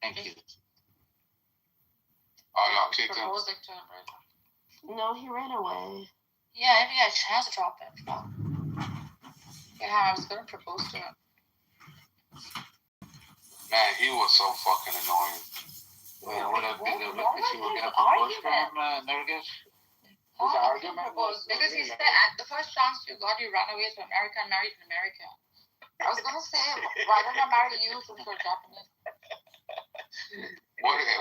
Thank you. Oh, y'all kicked him? Proposing to him right now. No, he ran away. Yeah, maybe I should have to drop him. No. Yeah, I was going to propose to him. Man, he was so fucking annoying. Well, would have been the look that you were going to propose to him, Nargis? His argument was because he said at the first chance you got, you ran away to America and married in America. I was going to say, why don't I marry you since you're Japanese?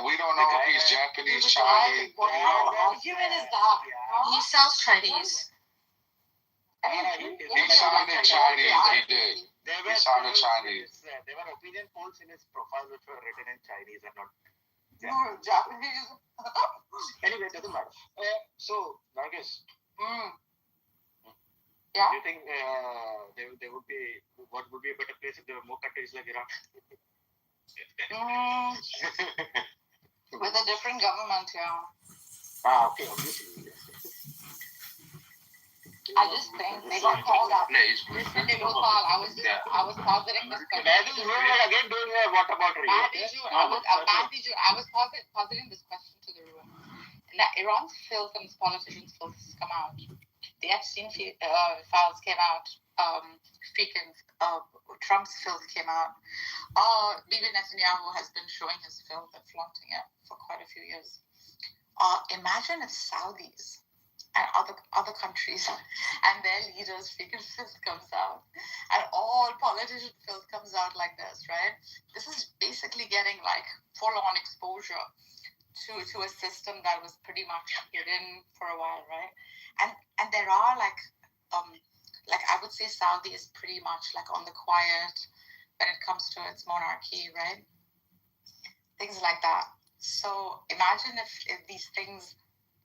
We don't know if he's Japanese, Chinese. What argument is that? He sells Chinese. He sounded Chinese, he did. He sounded Chinese. There were opinion polls in his profile which were written in Chinese and not Japanese. Anyway, it doesn't matter. So, Nargis. Yeah? Do you think there would be, what would be a better place if there were more countries like Iran? With a different government, yeah. Okay, obviously. I just think they got called up. Recently, Gopal, I was positing this question. Again doing what about I was positing this question to the room. Now, Iran's filth and its politicians' filth has come out. The Epstein files came out. Trump's filth came out. Bibi Netanyahu has been showing his filth and flaunting it for quite a few years. Imagine if Saudis and other countries and their leaders' freaking filth comes out, and all politician filth comes out like this, right? This is basically getting like full-on exposure to a system that was pretty much hidden for a while, right? And there are like I would say Saudi is pretty much like on the quiet when it comes to its monarchy, right? Things like that. So imagine if these things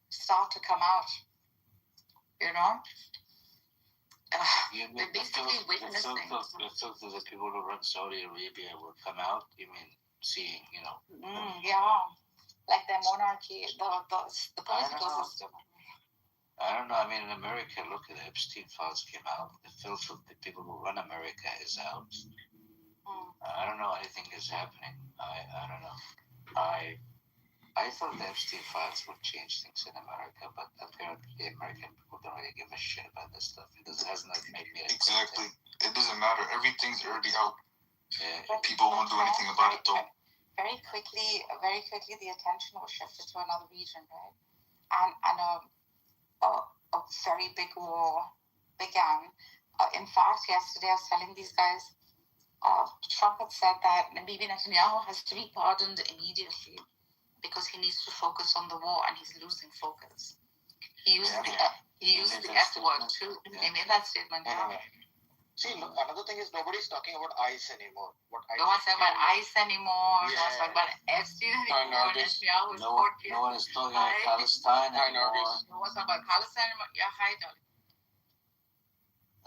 start to come out, you know? They're basically witnessing. The filth of the people who run Saudi Arabia will come out, you mean, seeing, you know? Yeah. Like their monarchy, the political system. I don't know. I mean, in America, look at the Epstein files came out. The filth of the people who run America is out. I don't know anything is happening. I don't know. I thought the Epstein files would change things in America, but apparently American people don't really give a shit about this stuff. It hasn't made me exactly. It doesn't matter. Everything's already out. People won't do anything about it though. Very quickly, the attention was shifted to another region, right? And a very big war began. In fact, yesterday I was telling these guys, Trump had said that Bibi Netanyahu has to be pardoned immediately because he needs to focus on the war and he's losing focus. He used the F word too. He made that statement. See, look, another thing is nobody's talking about ICE anymore. No one's talking about ICE anymore. No one's talking about Epstein anymore. No one is talking about Palestine anymore. No one's talking about Palestine anymore. Yeah, hi, darling.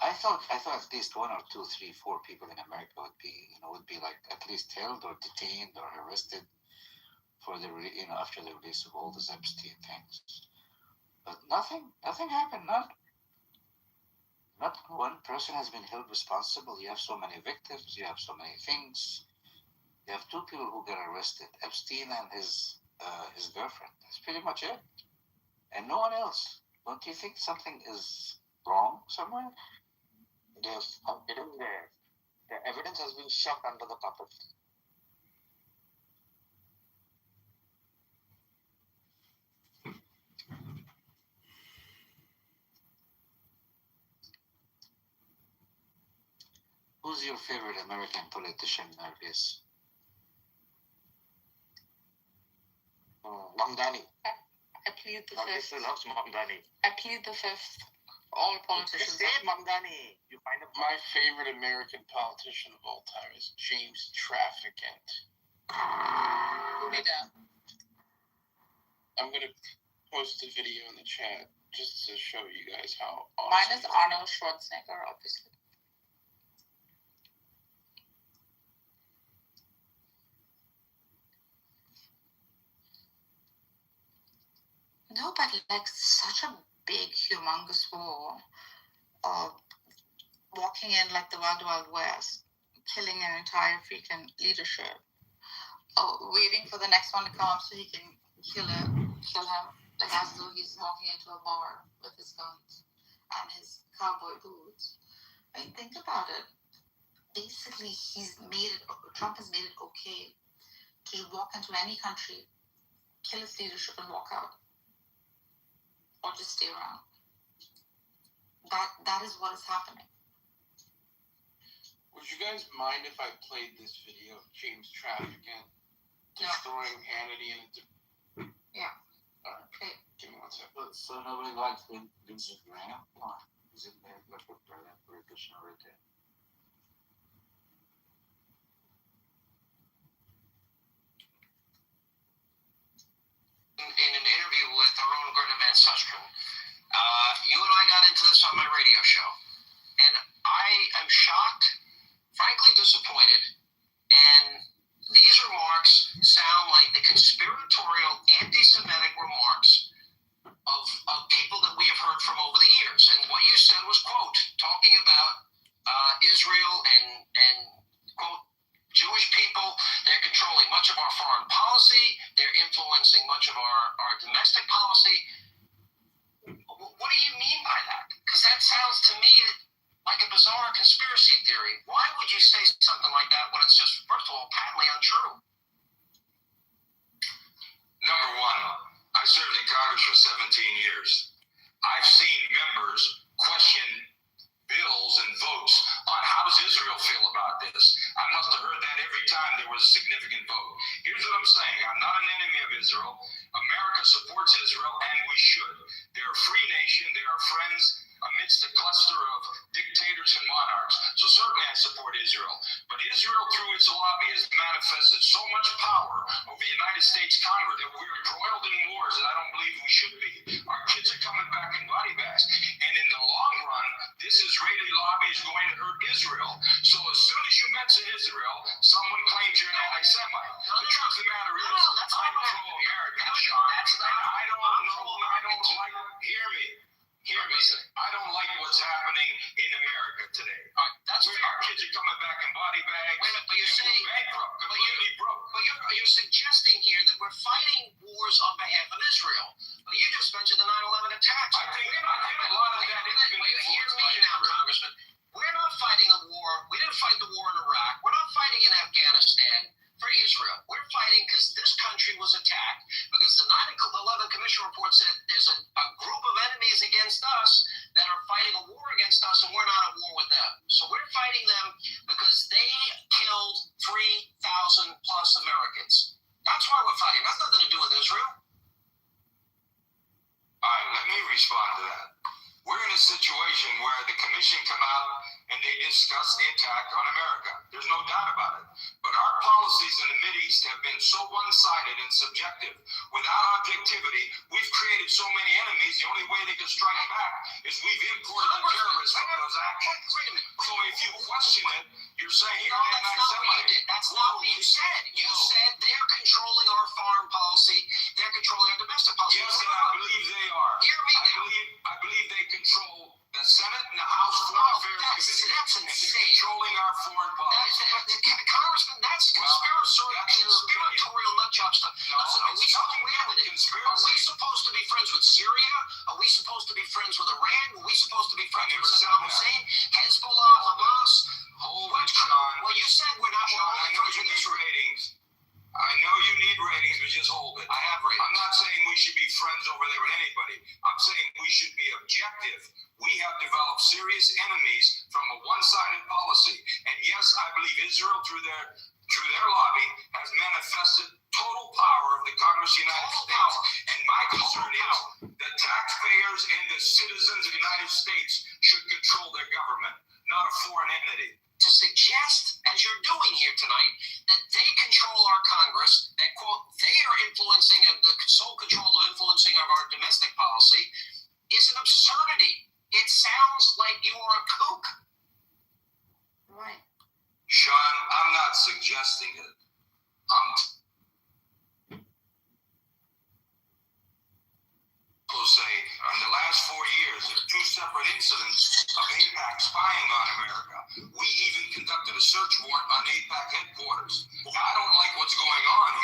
I thought at least 1 or 2, 3, 4 people in America would be like at least held or detained or arrested for after the release of all these Epstein things. But nothing happened. Not one person has been held responsible. You have so many victims. You have so many things. You have 2 people who got arrested: Epstein and his girlfriend. That's pretty much it, and no one else. Don't you think something is wrong somewhere? The evidence has been shoved under the carpet. Who's your favorite American politician, Nargis? Mamdani. I plead the fifth. Loves Mamdani. I plead the fifth. All politicians. Say Mamdani. You find my favorite American politician of all time is James Trafficant. Who did that? I'm gonna post a video in the chat just to show you guys how awesome. Mine is Arnold Schwarzenegger, obviously. No, but like such a big, humongous war, walking in like the Wild Wild West, killing an entire freaking leadership, waiting for the next one to come up so he can kill him, like as though he's walking into a bar with his guns and his cowboy boots. I mean, think about it. Basically, Trump has made it okay to walk into any country, kill its leadership, and walk out, or just stay around. That is what is happening. Would you guys mind if I played this video of James Trafficant destroying Hannity and Yeah. Alright. Okay. Give me 1 second. So nobody likes Lindsey Graham? Why? Is it like a brilliant politician right there? In an interview with our own Greta Van Susteren, you and I got into this on my radio show, and I am shocked, frankly disappointed, and these remarks sound like the conspiratorial, anti-Semitic remarks of people that we have heard from over the years. And what you said was, quote, talking about Israel and quote, Jewish people, they're controlling much of our foreign policy, they're influencing much of our domestic policy. What do you mean by that? Because that sounds to me like a bizarre conspiracy theory. Why would you say something like that when it's just, first of all, patently untrue? Number one, I served in Congress for 17 years. I've seen members question bills and votes on how does Israel feel about this. I must have heard that every time there was a significant vote. Here's what I'm saying. I'm not an enemy of Israel. America supports Israel, and we should. They're a free nation. They are friends amidst a cluster of dictators and monarchs. So certainly I support Israel. But Israel, through its lobby, has manifested so much power over the United States Congress that we're embroiled in wars that I don't believe we should be. Our kids are coming back in body bags. And in the long run, this Israeli lobby is going to hurt Israel. So as soon as you mention Israel, someone claims you're an anti-Semite. The truth of the matter is, I'm pro-American, Sean. I don't like, hear me. I don't like what's happening in America today. Our kids are coming back in body bags. Wait a minute, but you're saying, we're bankrupt, completely broke. but you're suggesting here that we're fighting wars on behalf of Israel. But you just mentioned the 9/11 attacks. I think a lot of that has been Hear influenced me by now, Israel. Congressman. We're not fighting a war. We didn't fight the war in Iraq. We're not fighting in Afghanistan for Israel. We're fighting because this country was attacked, because the 9/11 Commission report said there's a group of enemies against us that are fighting a war against us, and we're not at war with them. So we're fighting them because they killed 3,000 plus Americans. That's why we're fighting. That's nothing to do with Israel. All right, let me respond to that. We're in a situation where the commission come out and they discuss the attack on America. There's no doubt about it. But our policies in the Mideast have been so one-sided and subjective. Without objectivity, we've created so many enemies, the only way they can strike back is we've imported the terrorists from those actions. Wait a minute. So if you question it, you're saying No, you're an that's not what you anti-Semite. did. That's not what you said. You said they're controlling our foreign policy. They're controlling our domestic policy. Yes, and I believe they are. Hear me now. I believe they control the Senate and the House Foreign Affairs Committee. That's and they're insane. controlling our foreign policy. Congressman, that's conspiratorial nut job stuff. No, Listen, are we it's nothing to do with Are we conspiracy. supposed to be friends with Syria? Are we supposed to be friends with Iran? Are we supposed to be friends with Saddam Hussein, Hezbollah, Hamas? Hold it, John. Well, you said we're not John, I only know friends you with need Israel. ratings. I know you need ratings, but just hold it. I have ratings. I'm not saying we should be friends over there with anybody. I'm saying we should be objective. We have developed serious enemies from a one-sided policy. And yes, I believe Israel, through their lobby, has manifested total power of the Congress of the United States. And my concern is the taxpayers and the citizens of the United States should control their government, not a foreign entity. To suggest, as you're doing here tonight, that they control our Congress, that, quote, they are influencing and the sole control of influencing of our domestic policy is an absurdity. It sounds like you are a kook. Right. Sean, I'm not suggesting it. People say in the last 4 years, there are 2 separate incidents of AIPAC spying on America. We even conducted a search warrant on AIPAC headquarters. Now, I don't like what's going on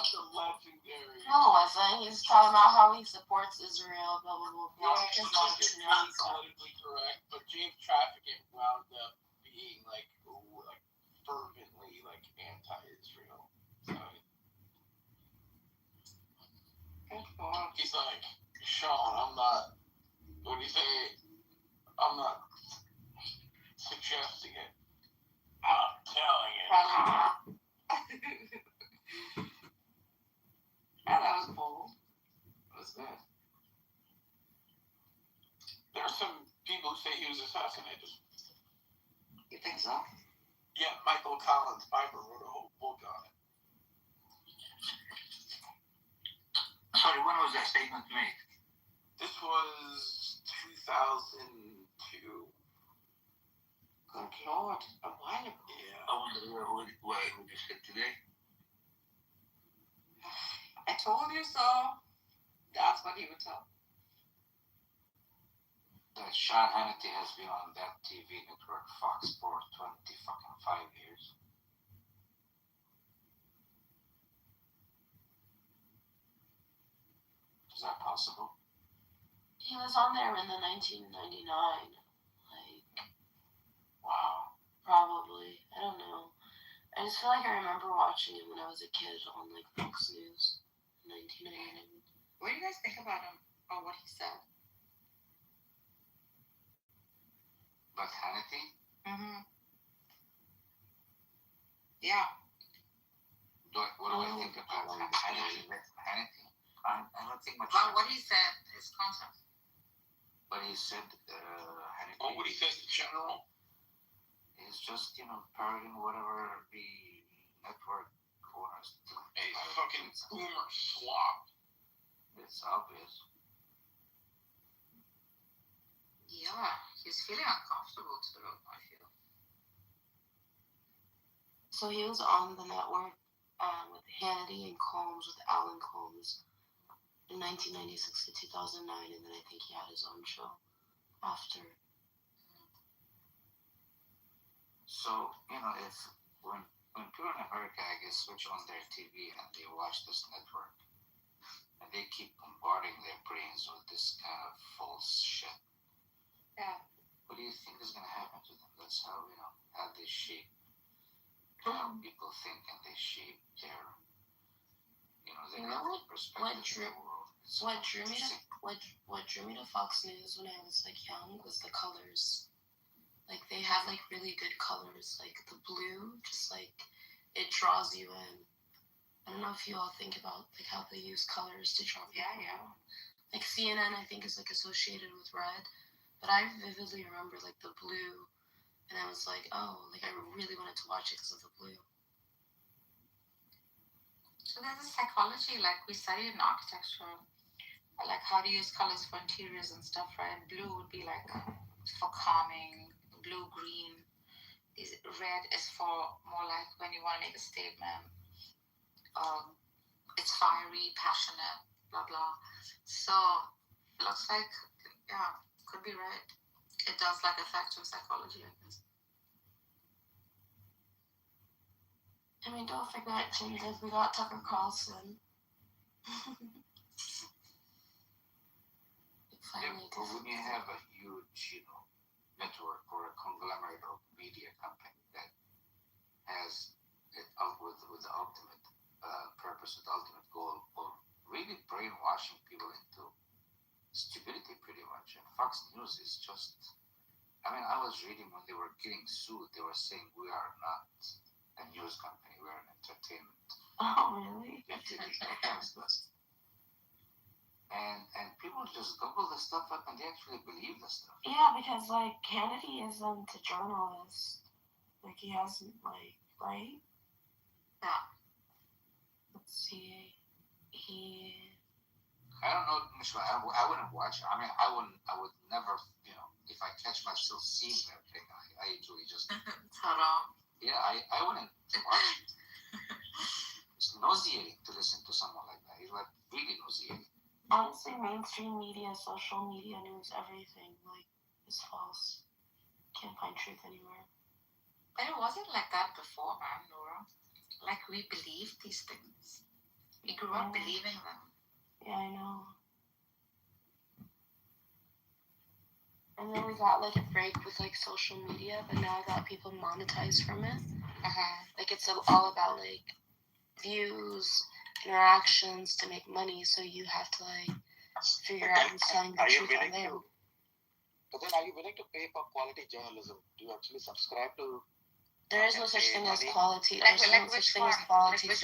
That's a legendary. No, it wasn't. He's talking about how he supports Israel, blah, blah, blah, blah. Yeah, it's not politically correct, but James Trafficant wound up being like fervently like anti-Israel. So he's like, Sean, I'm not. What do you say? I'm not suggesting it. I'm telling it. Yeah, that was cool. What's that? There are some people who say he was assassinated. You think so? Yeah, Michael Collins Piper wrote a whole book on it. Sorry, when was that statement made? This was 2002. Good Lord, a while ago. Yeah. I wonder where he would just sit today. I told you so. That's what he would tell. That Sean Hannity has been on that TV network, Fox, for 5 years. Is that possible? He was on there in the 1999. Like, Wow. probably. I don't know. I just feel like I remember watching him when I was a kid on like Fox News in 1999. What do you guys think about him or what he said? But Hannity? Mm-hmm. Yeah. What do I think about Hannity? I don't think much. About what he said, his content. But he said Hannity. Oh, what he says in general? He's just, parroting whatever the network owners do. A fucking boomer swap. It's obvious. Yeah, he's feeling uncomfortable too, I feel. So he was on the network with Hannity and Combs, with Alan Combs, in 1996 to 2009, and then I think he had his own show after. So, if when people in America, I guess, switch on their TV and they watch this network, and they keep bombarding their brains with this kind of false shit, Yeah. what do you think is going to happen to them? That's how, how they shape how people think, and they shape their, their perspective in the world. What drew me to Fox News when I was like young was the colors. Like they have like really good colors, like the blue, just like it draws you in. I don't know if you all think about like how they use colors to draw people. Yeah. Like CNN, I think is like associated with red, but I vividly remember like the blue, and I was like, oh, like I really wanted to watch it because of the blue. So there's a psychology, like we study in architecture, like how to use colors for interiors and stuff, right? And blue would be like for calming, blue, green. Red is for more like when you want to make a statement. It's fiery, passionate, blah blah. So looks like, yeah, could be right. It does like affect your psychology, I guess. I mean, don't forget, Jesus, we got Tucker Carlson. Finally, but when you have a huge, network or a conglomerate of media company that has it with the ultimate purpose, with the ultimate goal of really brainwashing people into stupidity, pretty much. And Fox News is just, I was reading when they were getting sued, they were saying we are not a news company, we're an entertainment. Oh, really? And people just Google the stuff up and they actually believe the stuff. Yeah, because like Hannity isn't a journalist. Like he hasn't right? Yeah. Let's see. I don't know, Michelle, I wouldn't watch it. I would never, if I catch myself seeing that thing, I usually just Ta-da. Yeah, I wouldn't watch it. It's nauseating to listen to someone like that. It's like really nauseating. Honestly, mainstream media, social media news, everything is false. Can't find truth anywhere. But it wasn't like that before, man, Nora. Like we believed these things. We grew up believing them. Yeah, I know. And then we got like a break with like social media, but now that people monetize from it, like it's all about like views, interactions to make money. So you have to like figure out who's telling the truth on there. But then, are you willing to pay for quality journalism? Do you actually subscribe to? There is no such thing as quality. Like, There's no such thing as quality. What?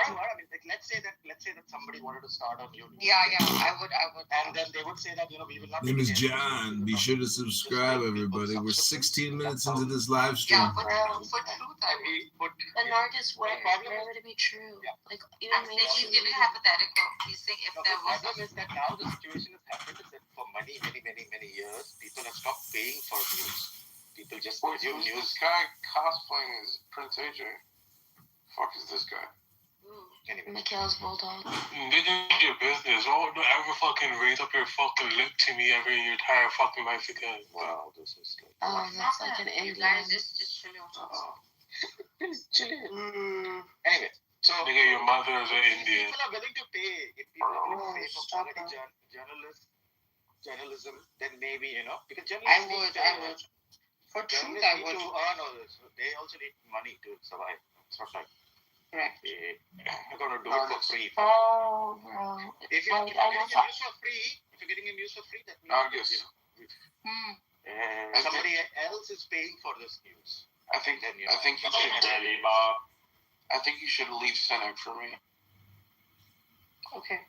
I mean, like, let's say that somebody wanted to start a new. Yeah, I would. And then they would say that we will not. Name is John. Be sure to subscribe, everybody. We're 16 minutes into this live stream. Yeah, for truth, I would. But Nargis, where would it be true? Yeah. Like even he's giving a hypothetical. He's saying if there was. The problem is that now the situation has happened is that for many years, people have stopped paying for news. People just consume news. This guy cosplaying as Prince AJ. Fuck is this guy? Anyway. Mikhail's bulldog. Nigga, your business. Don't ever fucking raise up your fucking lip to me ever in your entire fucking life again. Wow, this is like. Oh, that's like an Indian. Guys, just chilling. Anyway, so Nigga, your mother is an Indian. People are willing to pay. If people are willing to pay for quality journalism, then maybe because journalists. I would. For truth, I would. To earn all this. They also need money to survive. It's not like. Correct. They're going to do it for free. Oh, bro. If you're getting a news for free, that means somebody else is paying for this news. I think you should leave Senate for me. Okay.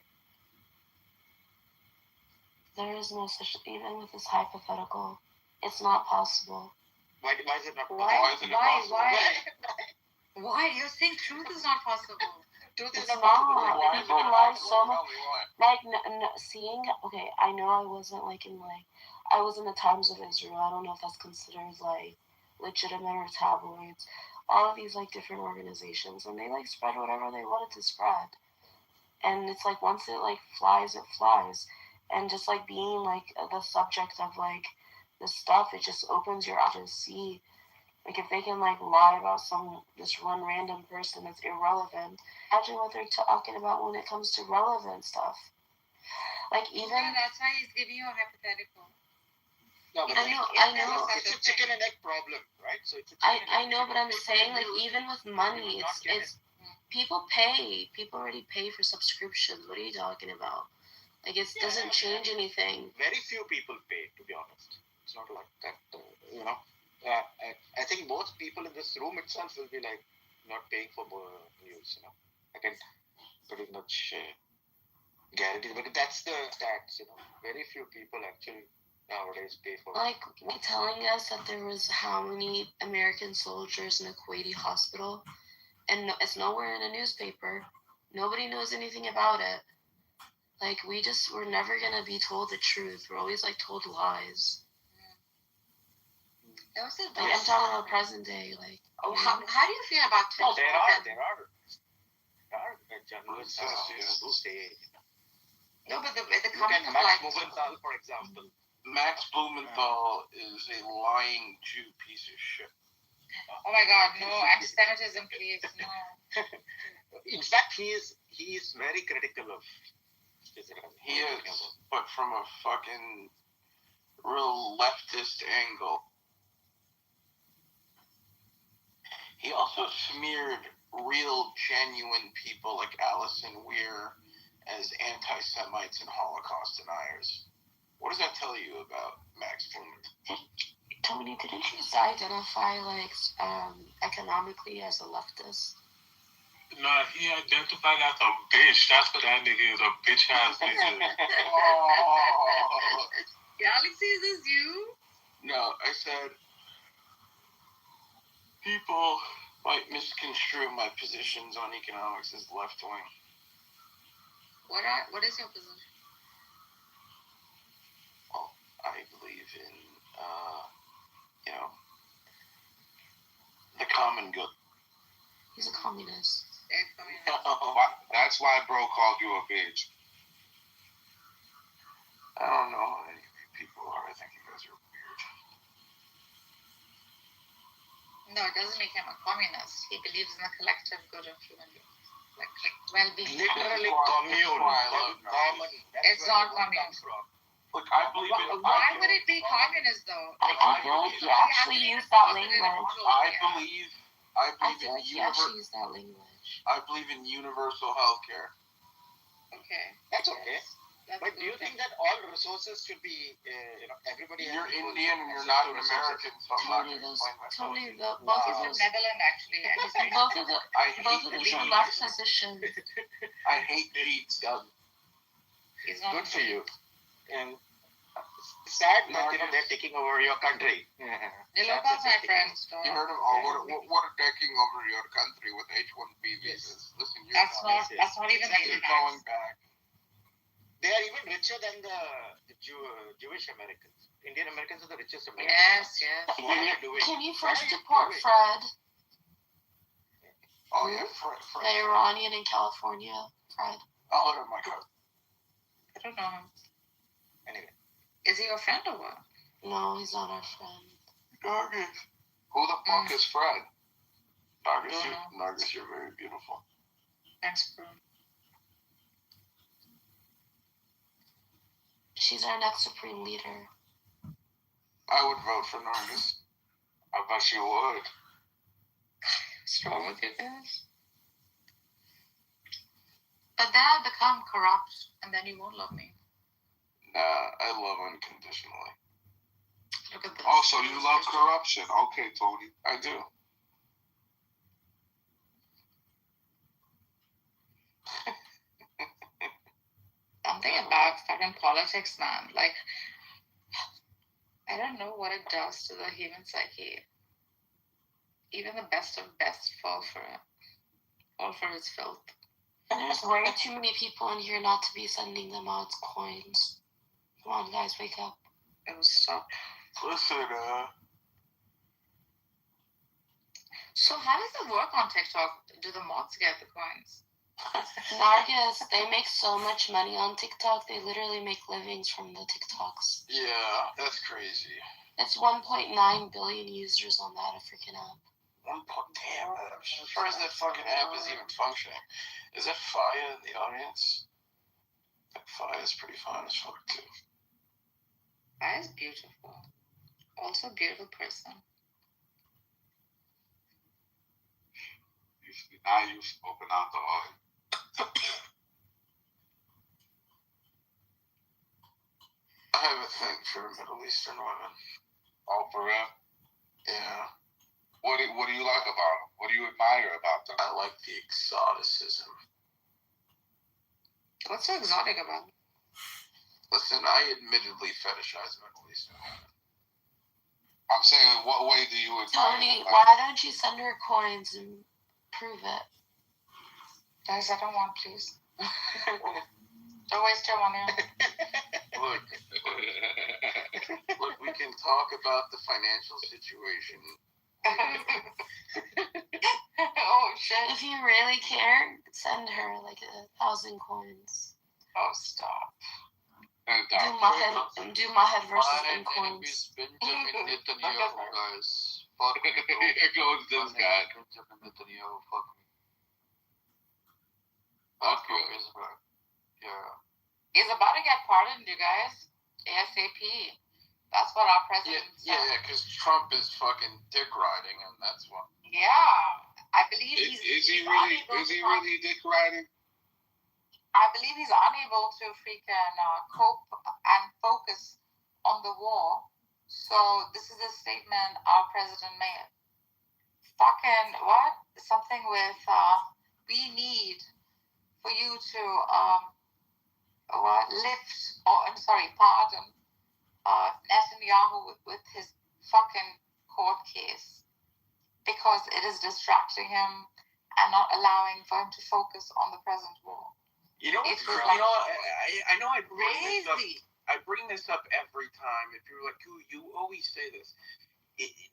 There is no such, even with this hypothetical, it's not possible. Why is it not possible? Why is it not possible? Why? You're saying truth is not possible. Truth It's is not not. possible. People lie so much. Like, seeing, okay, I know I wasn't like in like, I was in the Times of Israel. I don't know if that's considered like legitimate or tabloids. All of these like different organizations, and they like spread whatever they wanted to spread. And it's like once it like flies, it flies. And just like being like the subject of like this stuff, it just opens your eyes to see. Like if they can like lie about this one random person that's irrelevant, imagine what they're talking about when it comes to relevant stuff. Like even that's why he's giving you a hypothetical. No, but I know. It's a chicken and egg problem, right? So it's a I know, but I'm saying like even with money, it's people pay. People already pay for subscriptions. What are you talking about? Like it doesn't change anything. Very few people pay, to be honest. It's not like that, I think most people in this room itself will be like not paying for more news. I can pretty much guarantee, but that's the stats. Very few people actually nowadays pay for. Like telling us that there was how many American soldiers in a Kuwaiti hospital, and it's nowhere in a newspaper. Nobody knows anything about it. Like we're never gonna be told the truth. We're always like told lies. I'm talking about present day. Like, how do you feel about TikTok? There are journalists who say. No, but the comment of Max Blumenthal, for example. Max Blumenthal is a lying Jew piece of shit. Oh my God! No, anti-Semitism, please. No. In fact, he is very critical of. He is, but from a fucking real leftist angle. He also smeared real, genuine people like Allison Weir as anti-Semites and Holocaust deniers. What does that tell you about Max Blumenthal? Tony, didn't you identify like economically as a leftist? No, he identified as a bitch. That's what that nigga is, a bitch ass nigga. Galaxy, is this you? No, I said people might misconstrue my positions on economics as left wing. What is your position? Well, I believe in the common good. He's a communist. That's why bro called you a bitch. I don't know how many people are. I think you guys are weird. No, it doesn't make him a communist. He believes in the collective good of human beings. well-being. Literally That's commune. why I love Common. That's It's where not the word commune. comes from. Look, I believe in. Why would it be communist though? I feel like you actually use that language. I believe I feel in like you actually use that language. I believe in universal healthcare. Okay. That's okay. That's But do you think that all resources should be, everybody has You're equal Indian and you're access not to an resources? American, so I'm not going to explain myself. Tony, both He's of from those, Netherlands actually. And he's very both of the, I both hate of those cheats. are left positions. I hate cheats. he's not Good for you. And sad that they're taking over your country. Nilofa's my friend. So You heard of what are taking over your country with H-1B visas? Listen, you're that's not even you're going back. They are even richer than the Jewish Americans. Indian Americans are the richest Americans. Yes. What are you doing? Can you What first are you deport doing? Fred, Oh yeah, the Iranian in California? Fred. I'll let him my cousin. I don't know him. Anyway. Is he your friend or what? No, he's not our friend. Nargis. Who the fuck is Fred? Don't know. Nargis, you're very beautiful. Thanks, bro. She's our next supreme leader. I would vote for Nargis. I bet you would. What's wrong with you guys? But then I become corrupt and then you won't love me. Nah, I love unconditionally. Look at this. Oh, so you love corruption. Okay, Tony. I do. Something about fucking politics, man. Like, I don't know what it does to the human psyche. Even the best of best fall for it. Fall for its filth. And there's way too many people in here not to be sending them out coins. Come on, guys, wake up. It was stop. Listen, So how does it work on TikTok? Do the mods get the coins? Nargis, they make so much money on TikTok. They literally make livings from the TikToks. yeah, that's crazy. It's 1.9 billion users on that freaking app. Damn, I'm surprised that fucking app is even functioning. Is that Faya in the audience? That Faya's pretty fine as fuck, too. That is beautiful. Also a beautiful person. Now you've spoken out the heart. I have a thing for Middle Eastern women. Oh, for real? Yeah. What do you like about them? What do you admire about them? I like the exoticism. What's so exotic about it? Listen, I admittedly fetishize Middle Eastern women. I'm saying, what way do you admire Tony, them? why don't you send her coins and prove it? Guys, I don't want, please. Don't waste your money. Look, we can talk about the financial situation. Oh, shit. If you really care, send her like 1,000 coins. Oh, stop. Do my head versus in coins. Benjamin Netanyahu, guys. Fuck me, bro. Here goes this guy. Benjamin Netanyahu, fuck me. Fuck you. Israel. Yeah. He's about to get pardoned, you guys. ASAP. That's what our president said. Yeah, because Trump is fucking dick riding, and that's what. Yeah. I believe Is he really dick riding? I believe he's unable to freaking cope and focus on the war. So this is a statement our president made. Fucking what? Something with we need for you to pardon Netanyahu with his fucking court case because it is distracting him and not allowing for him to focus on the present war. You know what's crazy? I know I bring this up every time. If you're like, you always say this.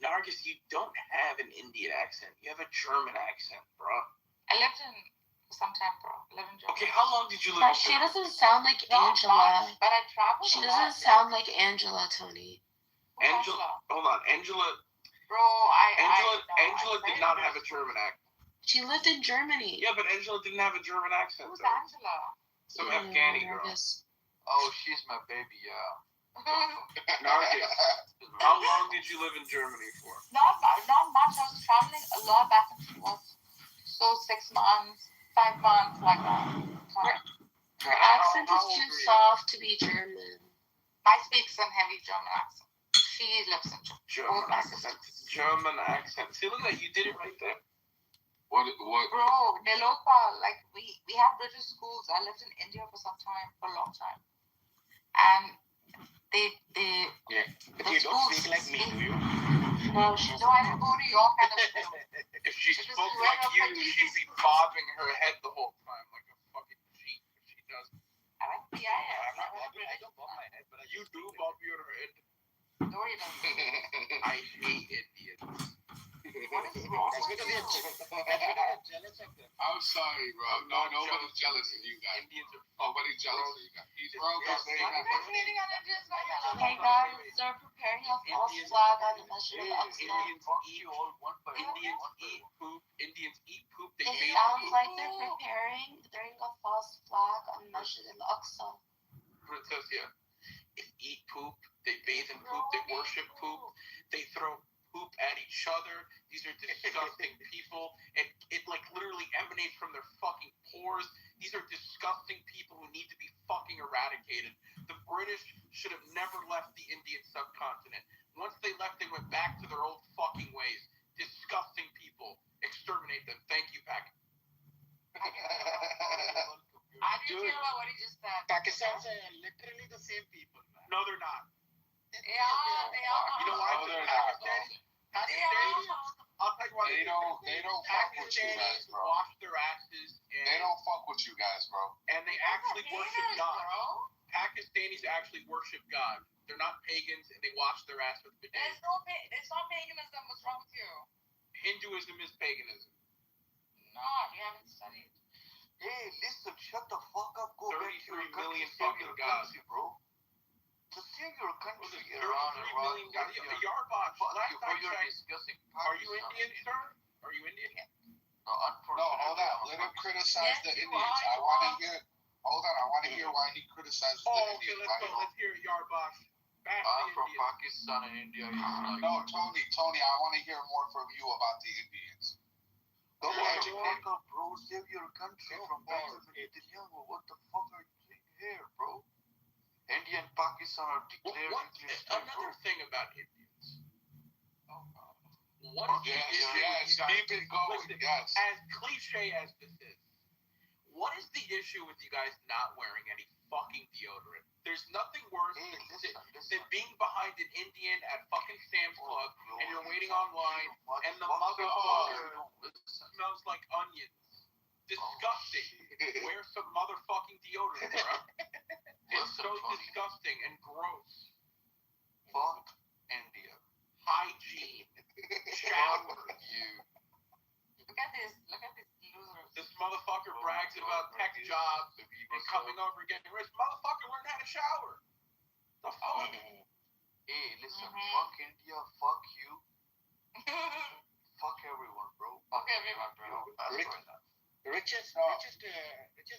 Nargis, you don't have an Indian accent. You have a German accent, bro. I lived in some time, bro. I lived in Germany. Okay, how long did you live in She Germany? doesn't sound like Not Angela. much, but I traveled She a doesn't lot. sound like Angela, Tony. Hold on. Angela Bro, Angela did not have a German accent. She lived in Germany. Yeah, but Angela didn't have a German accent. Who's though. Angela? Some Yeah, Afghani I girl. guess. Oh, she's my baby. Yeah. Nargis. How long did you live in Germany for? Not much. I was traveling a lot back and forth. So 6 months, 5 months, like that. Her accent is too soft to be German. I speak some heavy German accent. She lives in Germany. German accent. German accent. See, look at that. You did it right there. What? Bro, Nilopa, like we have British schools. I lived in India for some time, for a long time. And they Yeah. But the you don't schools speak like me, do you? No, I didn't go to your kind of school. If she It was spoke way like up you, like she'd Jesus. be bobbing her head the whole time like a fucking Jeep. She does. I like the IS. I'm not bobbing. I don't bob my head, but you do bob your head. No, you don't. I hate Indians. What is wrong That's with because you? you're jealous of them. I'm sorry, bro. No, nobody's jealous of you guys. Indians are Nobody's jealous of you guys. Bro, because they Why are you have guys hating on Indians right now? Hey guys, they're preparing a false flag on the Masjid al-Aqsa. Indians eat poop. Indians eat poop. They It bathe sounds in like they're preparing a false flag on the Masjid al-Aqsa. poop. It says here. They eat poop. They bathe in poop. They worship poop. They throw poop at each other. These are disgusting people. It like literally emanates from their fucking pores. These are disgusting people who need to be fucking eradicated. The British should have never left the Indian subcontinent. Once they left, they went back to their old fucking ways. Disgusting people. Exterminate them. Thank you, Pak. I didn't hear about what he just said. Pakistan's literally the same people, man. No, they're not. They are. You know why? No, they're not. Pakistanis. I'll tell you why. They don't fuck with you guys, Pakistanis bro. wash their asses and They don't fuck with you guys, bro. they actually worship God. Pakistanis actually worship God. They're not pagans and they wash their ass with bidets. It's not paganism. What's wrong with you? Hinduism is paganism. No, you haven't studied. Hey, listen, shut the fuck up. Go back to your 33 million country, save fucking your gods. country, bro. Just save your country. Was it Iran, 33 Iran, million gods? India. Yarbosh, Fuck last you, time you're checked. discussing Are you Pakistan. Indian, sir? Are you Indian? No, No, unfortunately. hold on. Let him criticize Yes, the you Indians. are. I want to hear. Hold on. I want to hear why he criticizes the Oh, okay, Indians. let's go. Let's hear Yarbosh. Bash I'm the from Indians. Pakistan and India. Is like, No, Tony, I want to hear more from you about the Indians. Go Yeah, back to you America, bro. Save your country from Benjamin Netanyahu. What the fuck are you doing here, bro? India and Pakistan are declaring this thing, bro. Another thing about Indians. What is Yes, the issue yes, with you guys? keep it going, Listen, yes. as cliche as this is, what is the issue with you guys not wearing any fucking deodorant? There's nothing worse Hey, than being behind an Indian at fucking Sam's Club and you're waiting online and the motherfucker smells like onions. Disgusting. Wear some motherfucking deodorant, bro. It's so disgusting and gross. Fuck India. Hygiene. Shower. You. Look at this losers. This motherfucker brags about tech jobs and coming over and getting rich. Motherfucker, learn how to shower. The fuck? Hey, listen, Mhm. fuck India, fuck you, fuck everyone, bro. Fuck everyone, bro. That's Rick- right now. Richest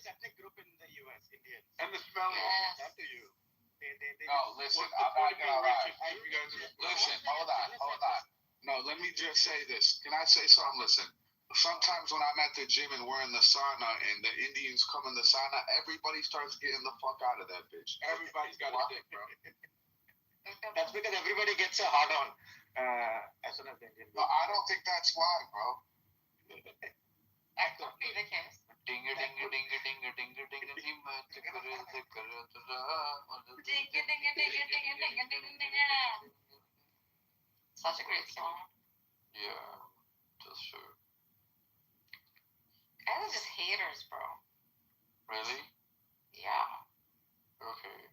ethnic group in the U.S. Indians. And the smelling. Yes. Not to you. They No, listen, What's the I'm point not of being gonna lie. rich if you guys are Listen, hold on. No, let me just say this. Can I say something? Listen, sometimes when I'm at the gym and we're in the sauna and the Indians come in the sauna, everybody starts getting the fuck out of that bitch. Everybody's got a dick, bro. That's because everybody gets a hard on as soon as the Indian. No, I don't think that's why, bro. That could be the case. Ding a ding a ding a ding a ding a ding a ding a ding a ding a Such a great song. Yeah, that's true. Guys are just haters, bro. Really? Yeah. Okay.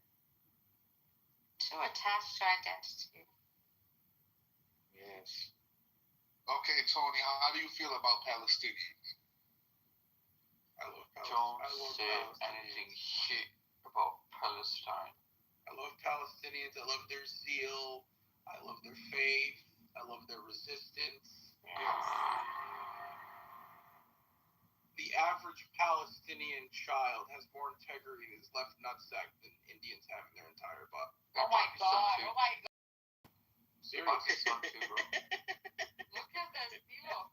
Too attached to identity. Yes. Okay, Tony, how do you feel about Palestinians? I love Don't say anything shit about Palestine. I love Palestinians. I love their zeal. I love their faith. I love their resistance. average Palestinian child has more integrity in his left nutsack than Indians have in their entire butt. Oh my god. Oh my god. Seriously. Look at this. Look.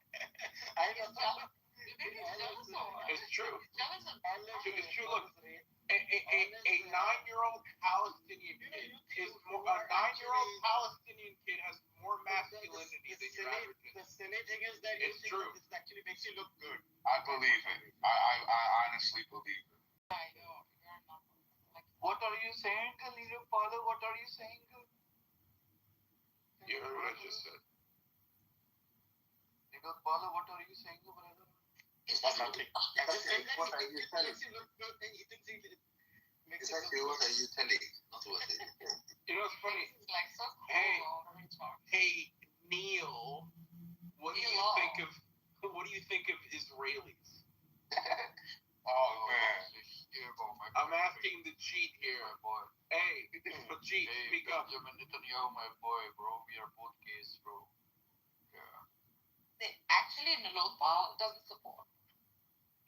I He's jealous. You think he's jealous or what? It's true. He's jealous of It's true. Look, a 9-year-old Palestinian kid is more. A 9-year-old Palestinian kid has more masculinity than your average kid. The silly thing is that It's true. This actually makes you look good. I believe it. I honestly believe it. I know. You're not. Like, What are you saying, little father? What are you saying? You heard what I just said. Little father, what are you saying, brother? is that Nothing. What are you telling? Makes you look good, and he thinks he makes it look good. What are you telling? Not what I You know what's funny? this is like so cool. Hey. When we talk. Hey, Neil, what do you Neil. think of Israelis? Oh man. I'm asking the cheat here. boy. Hey, but cheat, speak up. Benjamin Netanyahu, my boy, bro. We are both gays, bro. Actually, Nilopa doesn't support.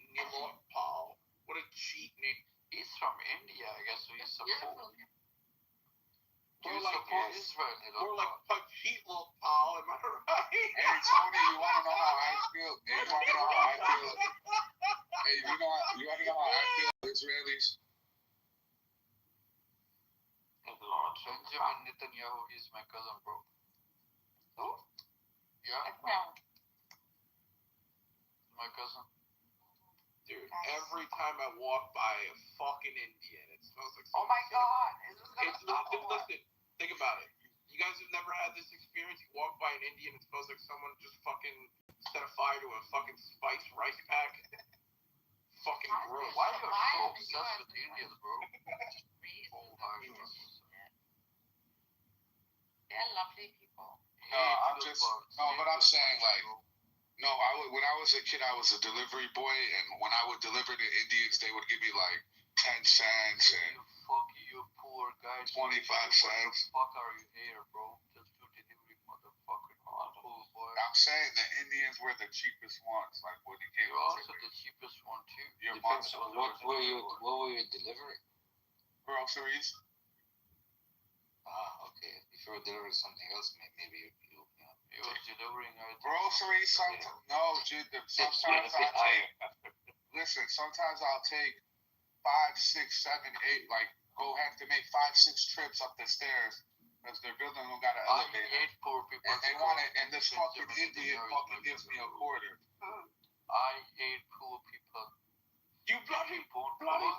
Neil Paul. What a cheat name. He's from India, I guess, so he's You're support. from Do you More like support yes. Israel, More like Pachit Lil Paul, am I right? Hey Tony, you wanna know how I feel? Hey, you wanna know how I feel? Hey, you wanna know how I feel? Israelis. Benjamin Netanyahu, he's my cousin, bro. Who? Yeah, No. my cousin. Dude, every time I walk by a fucking Indian, it smells like Oh my god. Is this gonna It's stop or what? listen, think about it. You guys have never had this experience? You walk by an Indian, it smells like someone just fucking set a fire to a fucking spiced rice pack. Fucking gross. Why are you Why so are you obsessed with everywhere? Indians, bro? Reasons Oh are my reasons. God. They're lovely people. No, I'm just but I'm saying like no, when I was a kid I was a delivery boy and when I would deliver to Indians they would give me like 10 cents and You poor guy. 25 cents. What the fuck are you here, bro? Just do delivery, motherfucker. Cool, boy. I'm saying the Indians were the cheapest ones, like when it came You're to also the cheapest one, too. Your Depends mom- on what were you delivering? groceries. Okay. If you were delivering something else, maybe you know. You were delivering Groceries, sometimes I'll take. Listen, sometimes I'll take 5, 6, 7, 8. Like go have to make 5, 6 trips up the stairs because their building don't got an I elevator. hate poor people. And they want it, and this fucking Indian fucking gives me a quarter. I hate poor people. You bloody Poor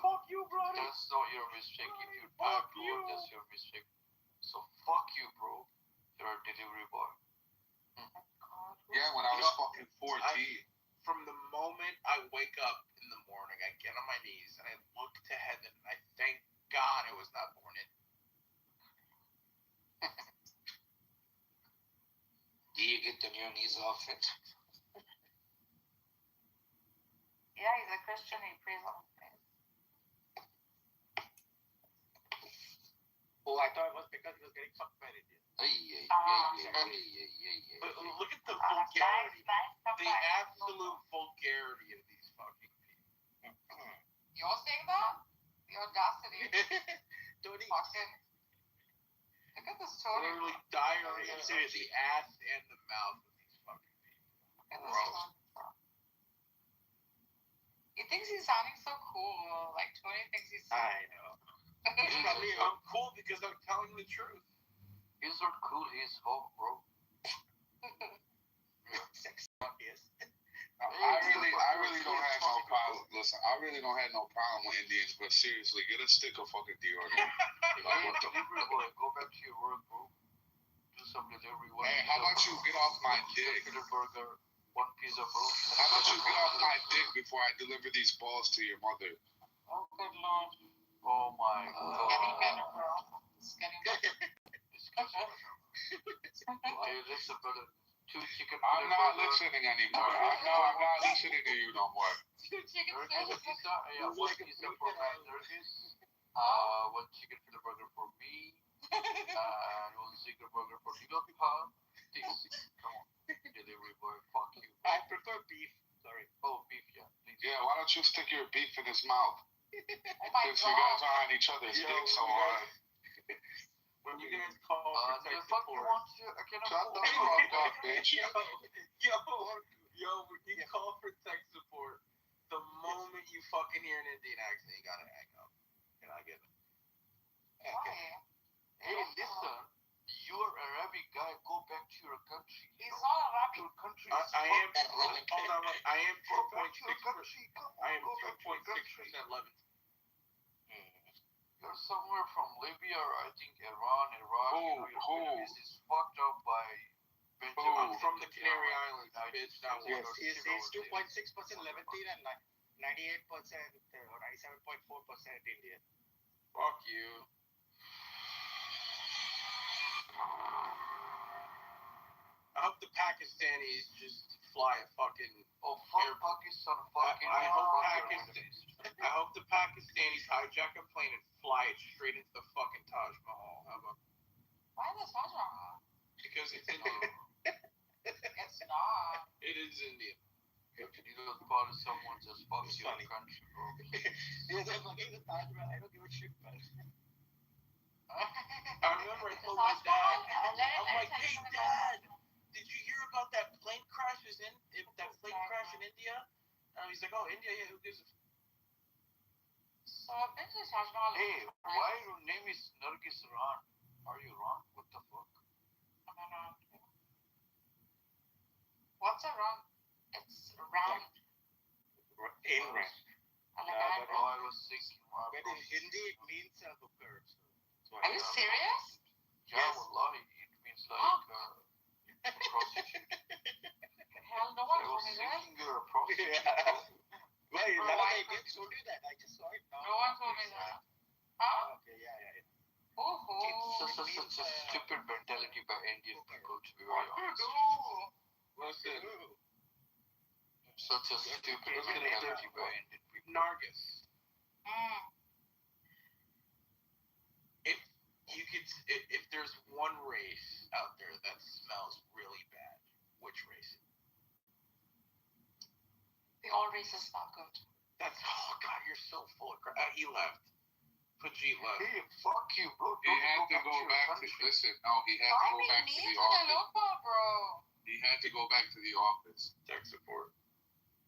fuck you, bloody. That's not your mistake. If you die Fuck poor, you. that's your mistake. So fuck you, bro. You're a delivery boy. Yeah, when I was fucking 14. From the moment I wake up in the morning, I get on my knees and I look to heaven and I thank God I was not born in. Do you get the new knees outfit? Yeah, he's a Christian. He prays on his face. Oh, I thought it was because he was getting fucked by an Indian. But look at the Nice, vulgarity. nice. The absolute vulgarity of these fucking people. You're saying that? The audacity. Tony, Fucking. Look at this Tony. Literally diarrhea to the ass and the mouth of these fucking people. Look at this Tony. He thinks he's sounding so cool. Like Tony thinks he's so I know. I'm cool because I'm telling the truth. He's not cool. He's home, bro. I really don't have no problem. Listen, I really don't have no problem with Indians, but seriously, get a stick of fucking deodorant. Delivery boy, go back to your work, bro. Do some delivery. Hey, how about you get off my dick? Chicken burger, one pizza, bro. How about you get off my dick before I deliver these balls to your mother? Oh, good lord. Oh my It's getting better, god. bro. It's getting better. Okay, listen, brother. 2 chicken I'm not burger. listening anymore. I'm not listening to you no more. 2 chicken Turkish sandwiches. pizza, yeah, 1 pizza for my Turkish. 1 chicken fillet burger for me. And 1 chicken burger for Little Pop. Come on, delivery boy, fuck you. I prefer beef. Sorry. Oh, beef, yeah. Please. Yeah, Yeah, why don't you stick your beef in his mouth? Oh my Since you god. guys are on each other's dick so hard. When you guys call The protect fuck you support. want to? I cannot Shut the afford. fuck up, bitch. Yo, when you call for tech support, the moment you fucking hear an Indian accent, you gotta hang up. Can I get it? Why? Hey, listen. You're a Arabic guy. Go back to your country. He's not Arabic. Your country I is am. fucked. Hold on. I am Go back to your 2.6%. country. I am Go back to your 2.6% country. Lebanon. You're somewhere from Libya or I think Iran, Iraq. Who? Your Middle East is fucked up by Benjamin. I'm from the Canary Islands, bitch. Not Yes, one. he's 2.6% Levantine and 98% or 97.4% Indian. Fuck you. I hope the Pakistanis just fly a fucking. Oh, fuck Pakistan. Fucking I hope fuck Pakistan. I hope the Pakistanis hijack a plane and fly it straight into the fucking Taj Mahal. How about? Why the Taj Mahal? Because it's Indian. It's not. It is Indian. You don't call someone just fucks your funny. country, bro. Yes, I'm fucking the Taj Mahal. I don't give a shit, man. I remember I told my dad. I'm like, hey dad, did you hear about that plane crash in India? He's like, oh, India, yeah, who gives a So I've been to the Taj Mahal. Hey, why your name is Nargis Ran? Are you wrong? What the fuck? I don't know. What's a round? It's round. In rank. Like Oh, I was thinking. But in Hindi, it means a hooker. So Are you serious? Yeah, Yes. wallahi, it means like prostitute. Hell, no I one told was me that. thinking you're a prostitute. Yeah. Why? Bro, None of why the would Indians told you that. I just saw it now. No one told me that. Huh? Okay, yeah. Oh, It's such a stupid mentality by Indian people, to be very honest. Listen, Such a stupid mentality by Indian people. Nargis. Mm. If there's one race out there that smells really bad, which race? The all races smell good. That's oh god, you're so full of crap. He left. Pajit left. Hey, fuck you, bro. He had to go back to listen. No, he had to go back to the office. Bro. He had to go back to the office. Tech support.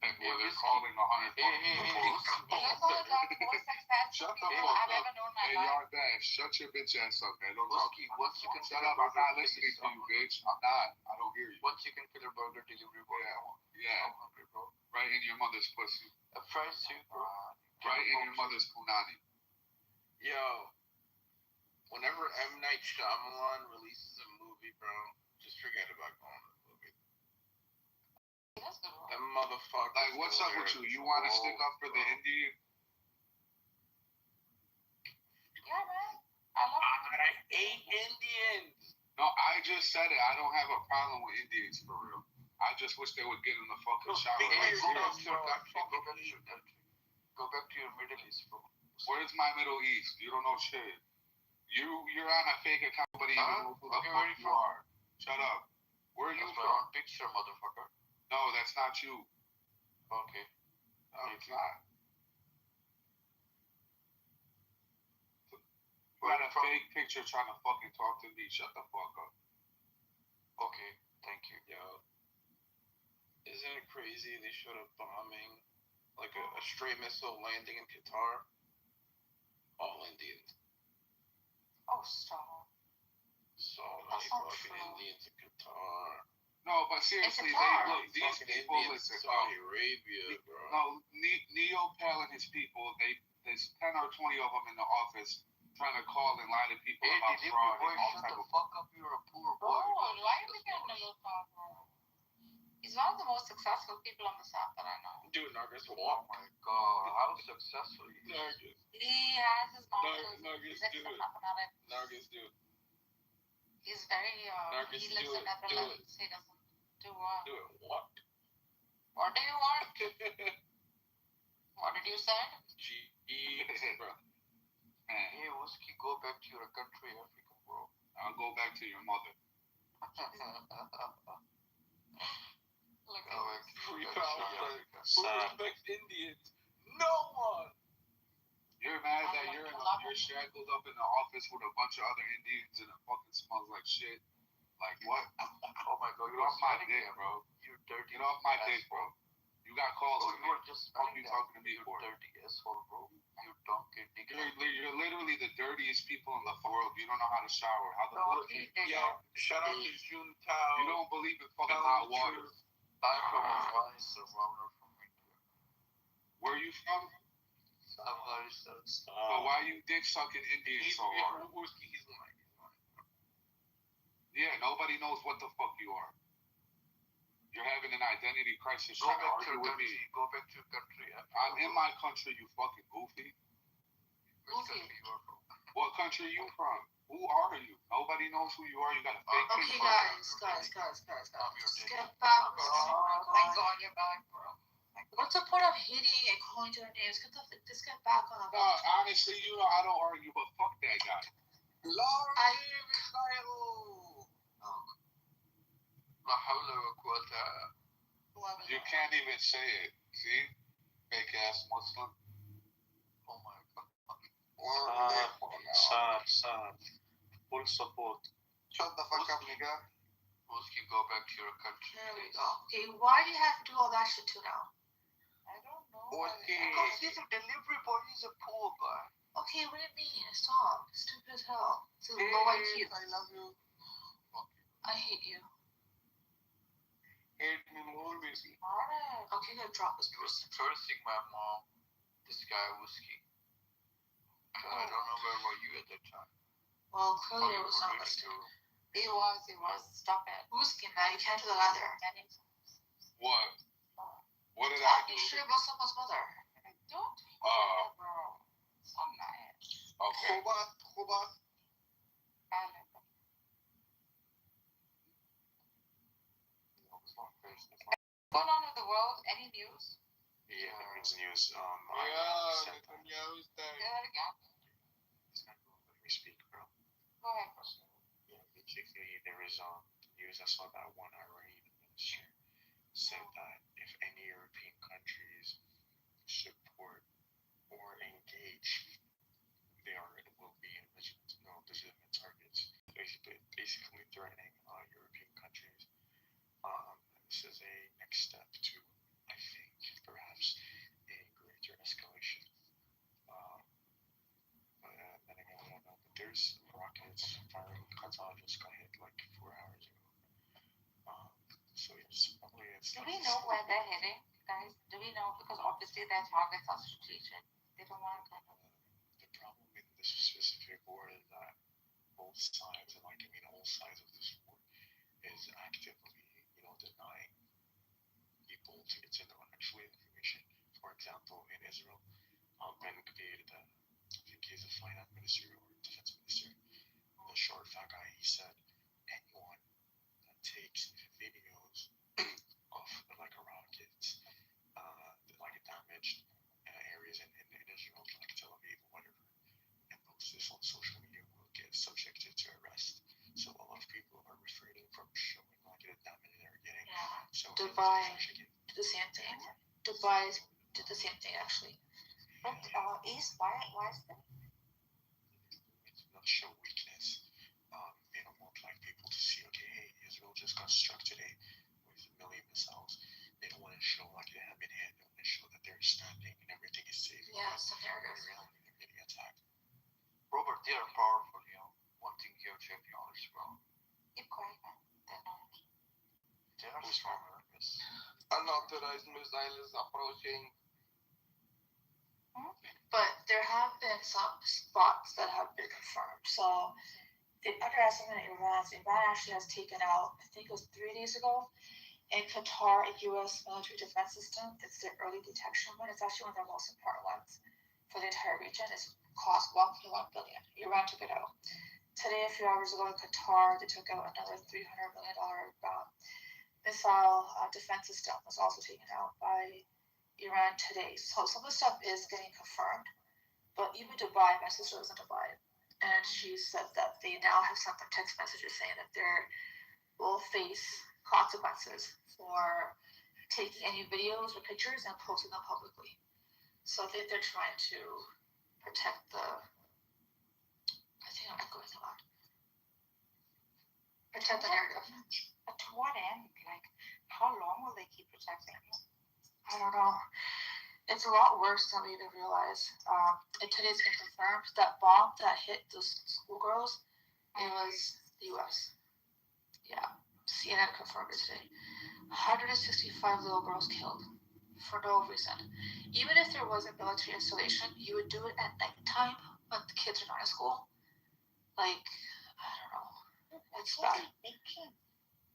And where they're calling 100 Shut Shut the fuck up. Hey, y'all dash. Shut your bitch ass up, man. Don't talk. Shut up. I'm not listening to you, bitch. I'm not. I don't hear you. One chicken filler burger delivery boy. Yeah. I'm hungry, bro. Right in your mother's pussy. A fried soup, bro. Right in your mother's punani. Yo, whenever M. Night Shyamalan releases a movie, bro, just forget about going to the movie. That motherfucker. Like, what's up with you? You want to stick up for the Indian? Yeah, man. I hate Indians. No, I just said it. I don't have a problem with Indians for real. I just wish they would get in the fucking shower. Go Like, back to your country. Go back to your Middle East, bro. where's my Middle East? You don't know shit. You're on a fake account, but you don't know who the fuck you are. Shut up. Where are you That's my from? own picture, motherfucker. No, that's not you. Okay. No, it's not. You got a fake picture trying to fucking talk to me. Shut the fuck up. Okay, thank you. Yo, isn't it crazy they showed a bombing, like a stray missile landing in Qatar? All Indians. Oh, stop. So That's many not fucking true. Indians in Qatar. No, but seriously, Qatar. look, these Fucking people, Indians listen, in Saudi Arabia, bro. no, Neo Pal and his people, there's 10 or 20 of them in the office trying to call and lie to people Hey, about delivery fraud boy, and all shut type the of. fuck up. You're a poor Bro, boy. why are we getting a little far, bro? He's one of the most successful people on this app that I know. Dude, Nargis, Oh walk. my god, how successful he is. Nargis. He has his masters. Nargis, He's do it. mathematics. Nargis, do it. He's very, Nargis, he lives do in it. Netherlands. He doesn't do what? Do it. What? What do you want? What did you say? Jeez, bro. Man, Hey, Whiskey, go back to your country, Africa, bro. I'll go back to your mother. Like, Free Palestine. Who Sad. respects Indians? No one. You're mad that you're shackled up in the office with a bunch of other Indians and it fucking smells like shit. Like what? Oh my god, Get off my dick, bro. You dirty. Get off my dick, bro. You got calls Oh, for you me. were just Fuck you talking to me you for? dirty asshole, bro. You donkey dick. You're literally the dirtiest people in the world. You don't know how to shower. How the fuck? Yo, shout out to June Tao. You don't believe in fucking hot water. Where are you from? Afghanistan. But why you dick sucking Indians so hard? He's lying. Yeah, nobody knows what the fuck you are. You're having an identity crisis Go trying to back to argue your with me. country. Go back to your country. I'm in my country, you fucking goofy. Which country you are from? What country are you from? Who are you? Nobody knows who you are. You got a fake okay, picture. guys. Just get back, bro. Thank God you're back, bro. What's the point of hitting and calling their names? Just get back on. No, honestly, you know, I don't argue, but fuck that guy. You can't even say it. See? Fake ass Muslim. Oh my god. Sad. Full support. Shut the fuck up, nigga. Ruski, go back to your country. There we go. Okay, why do you have to do all that shit too now? I don't know. Okay. Because he's a delivery boy. He's a poor guy. Okay, what do you mean? Stop. Stupid as hell. It's a low IQ. I love you. I hate you. Hate me more, baby. Alright. Okay, I'm gonna drop this He was person. cursing my mom. This guy Whiskey. I don't know where were you at that time. Well, clearly it was not listening. It was. Stop it. Whiskey, man, you can't do the leather. What? What did I do? You should have about someone's mother. Don't. Bro. So nice. Okay. Kuba. Going on with the world? Any news? Yeah, there is news. Netanyahu's Say dead. that again. It's not going to let me speak, bro. Go ahead. Yeah, basically, there is news I saw that one Iranian minister said that if any European countries support or engage, will be legitimate targets. Basically threatening European countries. This is a next step to, I think, perhaps a greater escalation. Then again, I don't know. But there's rockets firing. Qatar just got hit like 4 hours ago. So yes, probably it's. Do we know where they're heading, guys? Do we know? Because obviously their targets are strategic. They don't want to kind of. The problem in this specific war is that both sides, and all sides of this war, is actively, denying people to get to know actual information. For example, in Israel, Ben Gvir, I think he's a finance minister or defense minister, the short fat guy, he said anyone that takes videos of rockets, damaged areas in Israel, like Tel Aviv or whatever, and post this on social media will get subjected to arrest. So a lot of people are refraining from showing the damage they're getting. Yeah. So Dubai did the same thing. Dubai did the same thing actually. But East, why is that? It's not show weakness. They don't want people to see, okay, hey, Israel just got struck today with a million missiles. They don't want to show they have been hit. They want to show that they're standing and everything is safe. Yeah, it's a narrative. They're getting attacked. Robert, they are powerful, One thing you have to be honest, bro. Keep quiet, man. They're not. They are stronger. Unauthorized missiles approaching. But there have been some spots that have been confirmed. So they underestimated Iran. Iran actually has taken out, I think it was 3 days ago, in Qatar, a U.S. military defense system. It's the early detection one. It's actually one of the most important ones for the entire region. It's cost $1.1 billion. Iran took it out. Today, a few hours ago in Qatar, they took out another $300 million missile defense system was also taken out by Iran today. So some of the stuff is getting confirmed. But even Dubai, my sister lives in Dubai, and she said that they now have sent them text messages saying that they will face consequences for taking any videos or pictures and posting them publicly. So I think they're trying to protect the. I think I'm echoing a lot. Protect the narrative. But to what end? Like, how long will they keep protecting you? I don't know. It's a lot worse than we even realize. And today's been confirmed that bomb that hit those schoolgirls, it was the U.S. Yeah, CNN confirmed it today. 165 little girls killed for no reason. Even if there was a military installation, you would do it at nighttime when the kids are not in school. Like, I don't know. It's bad.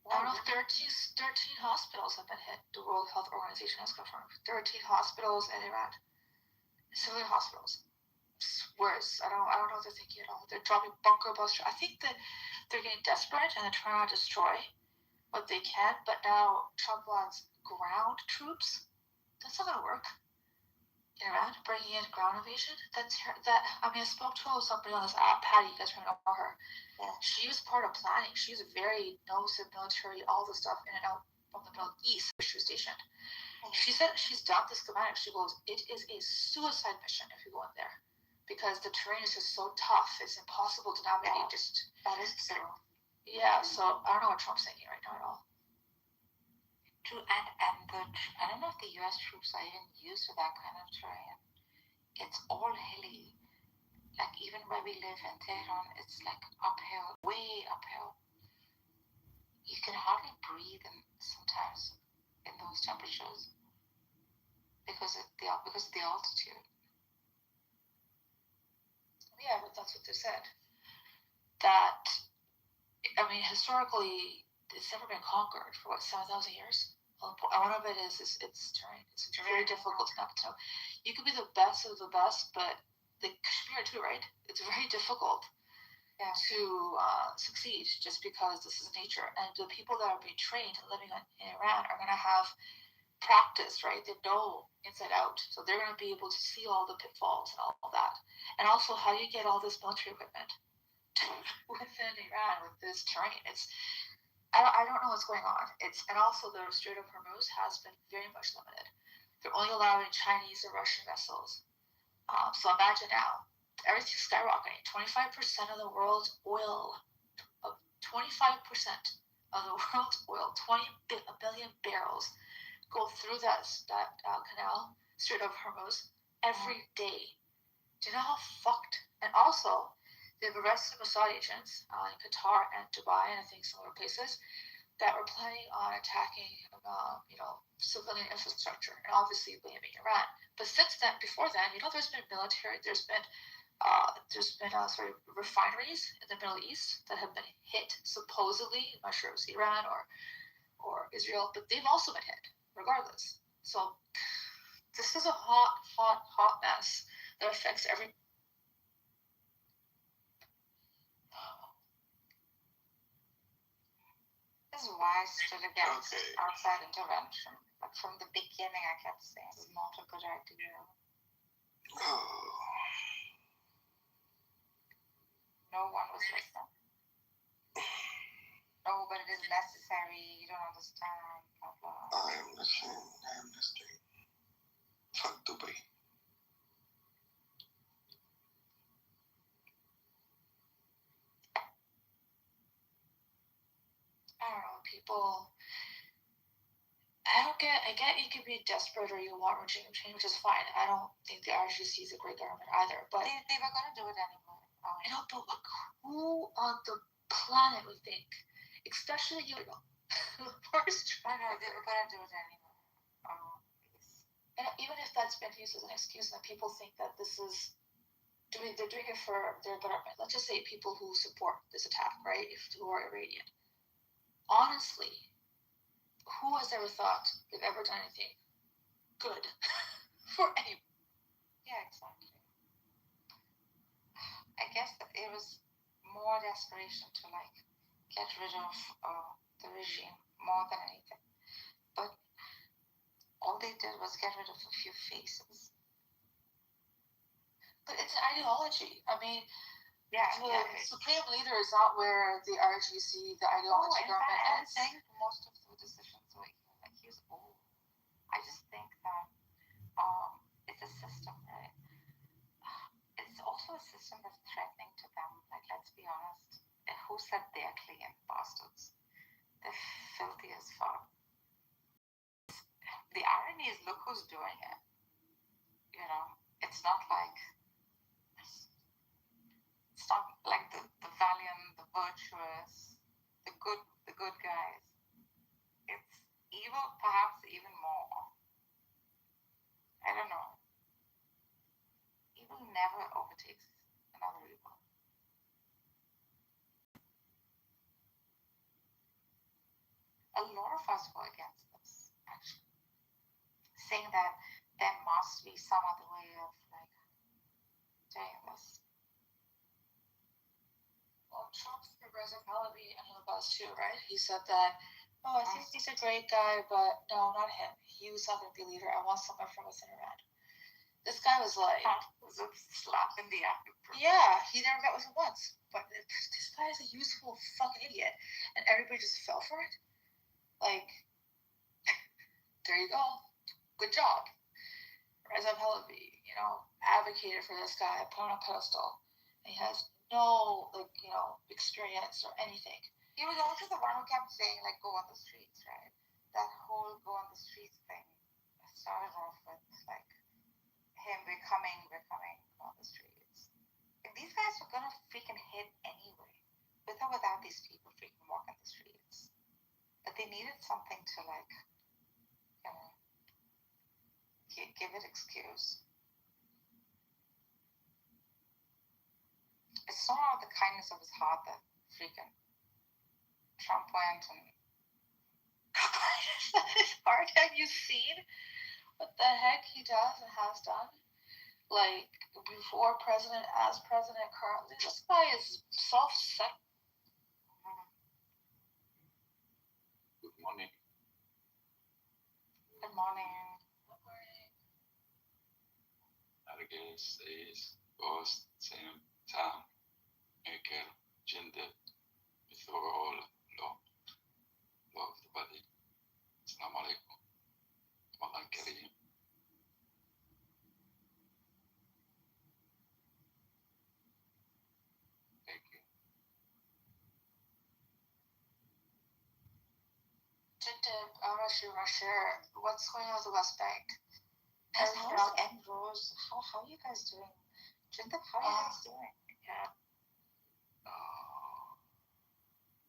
I don't know, 13 hospitals have been hit. The World Health Organization has confirmed. 13 hospitals in Iran. Civilian hospitals. It's worse. I don't know what they're thinking at all. They're dropping bunker busters. I think that they're getting desperate and they're trying to destroy what they can, but now Trump wants ground troops. That's not gonna work. In Iran, bringing in ground invasion. I spoke to somebody on this app, Patty. You guys probably know her. Yeah. She was part of planning. She was very knows the military, all the stuff in and out from the Middle East where she was stationed. She said she's done the schematic. She goes, it is a suicide mission if you go in there, because the terrain is just so tough. It's impossible to navigate. That is true. Yeah, so I don't know what Trump's thinking right now at all. True, and I don't know if the U.S. troops are even used to that kind of terrain. It's all hilly. Like even where we live in Tehran, it's like uphill, way uphill. You can hardly breathe sometimes in those temperatures because of the altitude. Yeah, but that's what they said. That, I mean, historically, it's never been conquered for 7,000 years. One of it is it's terrain. It's very difficult to navigate. You could be the best of the best, but the Kashmir too, right? It's very difficult to succeed just because this is nature. And the people that are being trained and living in Iran are going to have practice, right? They know inside out. So they're going to be able to see all the pitfalls and all that. And also, how do you get all this military equipment within Iran with this terrain? I don't know what's going on. And also the Strait of Hormuz has been very much limited. They're only allowing Chinese or Russian vessels. So imagine now, everything's skyrocketing. 25% of the world's oil, 25% of the world's oil, 20 billion barrels go through that canal, Strait of Hormuz, every day. Do you know how fucked? And also, they've arrested Mossad agents in Qatar and Dubai and I think some other places that were planning on attacking, civilian infrastructure and obviously blaming Iran. But since then, before then, there's been military, there's been refineries in the Middle East that have been hit supposedly. I'm not sure it was Iran or Israel, but they've also been hit regardless. So this is a hot mess that affects every. This is why I stood against outside intervention. Like from the beginning, I kept saying it's not a good idea. No one was listening. No, but it is necessary. You don't understand. Blah blah. I am listening. Fuck Dubai. I don't know, people. I get you could be desperate or you want regime change, which is fine. I don't think the RGC is a great government either. But they were gonna do it anyway. But look, who on the planet would think, especially the worst. I know they were gonna do it anyway. And even if that's been used as an excuse, and people think that this is they're doing it for their betterment. Let's just say people who support this attack, right? Who are Iranian. Honestly, who has ever thought they've ever done anything good for anyone? Yeah, exactly. I guess that it was more desperation to get rid of the regime more than anything. But all they did was get rid of a few faces. But it's an ideology. I mean, the supreme leader is not where the RGC, the ideology government ends. I think most of the decisions were he was old. I just think that it's a system, right? It's also a system that's threatening to them. Like, let's be honest. Who said they're clean, bastards? They're filthy as fuck. The irony is, look who's doing it. You know, it's not like the valiant, the virtuous, the good guys. It's evil, perhaps even more. I don't know. Evil never overtakes another evil. A lot of us were against this, actually, saying that there must be some other way of like doing this. Well, Trump's progressive holiday under the bus too, right? He said that, I think he's a great guy, but no, not him. He was not going to be a leader. I want someone from a center red. This guy was like, was a slap in the ass. Yeah, he never met with him once. But this guy is a useful fucking idiot. And everybody just fell for it. Like, there you go. Good job. Reza Pahlavi, advocated for this guy, put on a pedestal. And he has no, experience or anything. He was also the one who kept saying, like, go on the streets, right? That whole go on the streets thing started off with, like, him, we're coming on the streets. Like, these guys were gonna freaking hit anyway. With or without these people freaking walking the streets. But they needed something to, like, give it excuse. It's not out of the kindness of his heart that freaking Trump went and his heart. Have you seen what the heck he does and has done? Like, before president, as president, currently, this guy is self-set. Good morning. Good morning. Argus is Ghost, Sam, Tam, Maker, Gender, Mithorol, Love the body. Assalamu alaikum. Ramadan Kareem. Thank you. Russia, what's going on with the West Bank? And Rose, how are you guys doing? Jindab, how are you guys doing? Yeah.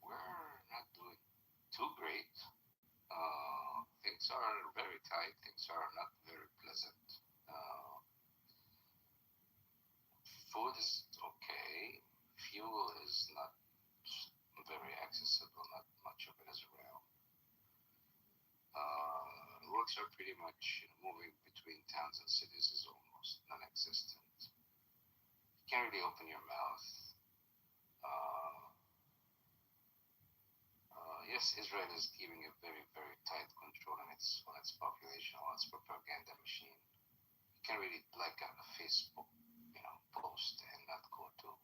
We're not doing too great. Things are very tight. Things are not very pleasant. Food is okay. Fuel is not very accessible. Not much of it is around. Roads are pretty much moving between towns and cities is almost non-existent. You can't really open your mouth. Yes, Israel is giving a very, very tight control on its population, on its propaganda machine. You can't really like a Facebook, post and not go to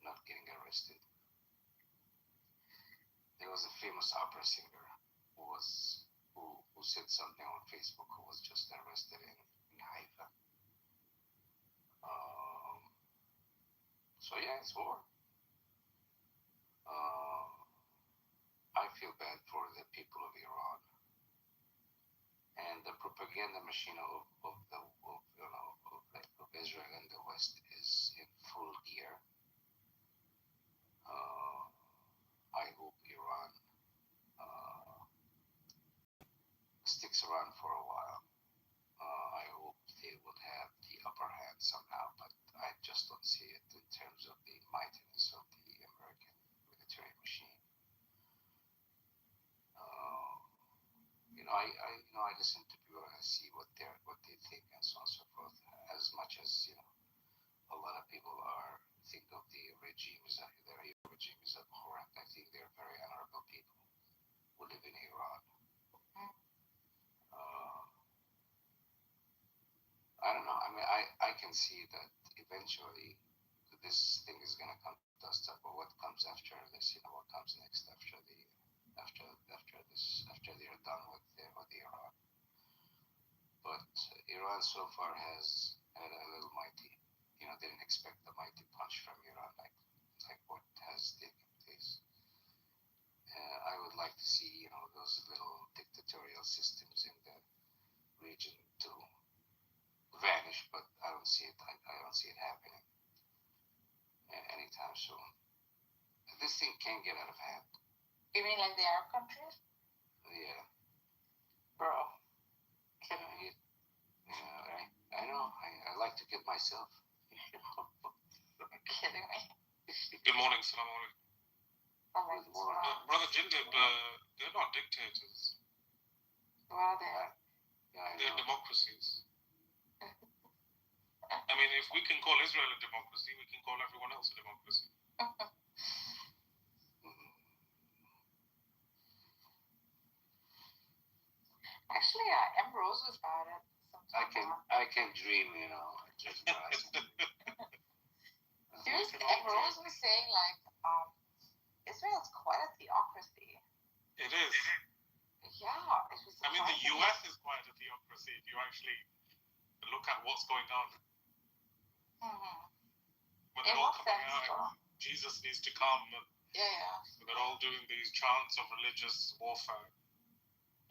not getting arrested. There was a famous opera singer who said something on Facebook who was just arrested in Haifa. So yeah, it's war. I feel bad for the people of Iran, and the propaganda machine of Israel and the West is in full gear. I hope Iran sticks around for a while. I hope they would have the upper hand somehow, but I just don't see it in terms of the mightiness of the American military machine. I listen to people and I see what they think and so on and so forth. As much as a lot of people think of the regime as their regime is abhorrent. I think they're very honorable people who live in Iran. I don't know. I mean, I can see that eventually this thing is gonna come to dust up. But what comes after this? What comes next after they're done with Iran? But Iran so far has had a little mighty. Didn't expect the mighty punch from Iran like what has taken place. I would like to see those little dictatorial systems in the region to vanish, but I don't see it. I don't see it happening anytime soon. This thing can get out of hand. You mean like the Arab countries? Yeah. Bro. Kidding me. I know. I like to kid myself. Kidding me. Good morning, salam alaikum. Good morning. Brother Jindib, they're not dictators. What are they? Yeah, They're democracies. I mean, if we can call Israel a democracy, we can call everyone else a democracy. Actually, Ambrose was about it. I can dream, just Seriously, Ambrose was saying like, Israel's quite a theocracy. It is. Yeah, it was. I mean, the US is quite a theocracy if you actually look at what's going on. Mm-hmm. When they're all coming out, Jesus needs to come. And yeah. they're all doing these chants of religious warfare.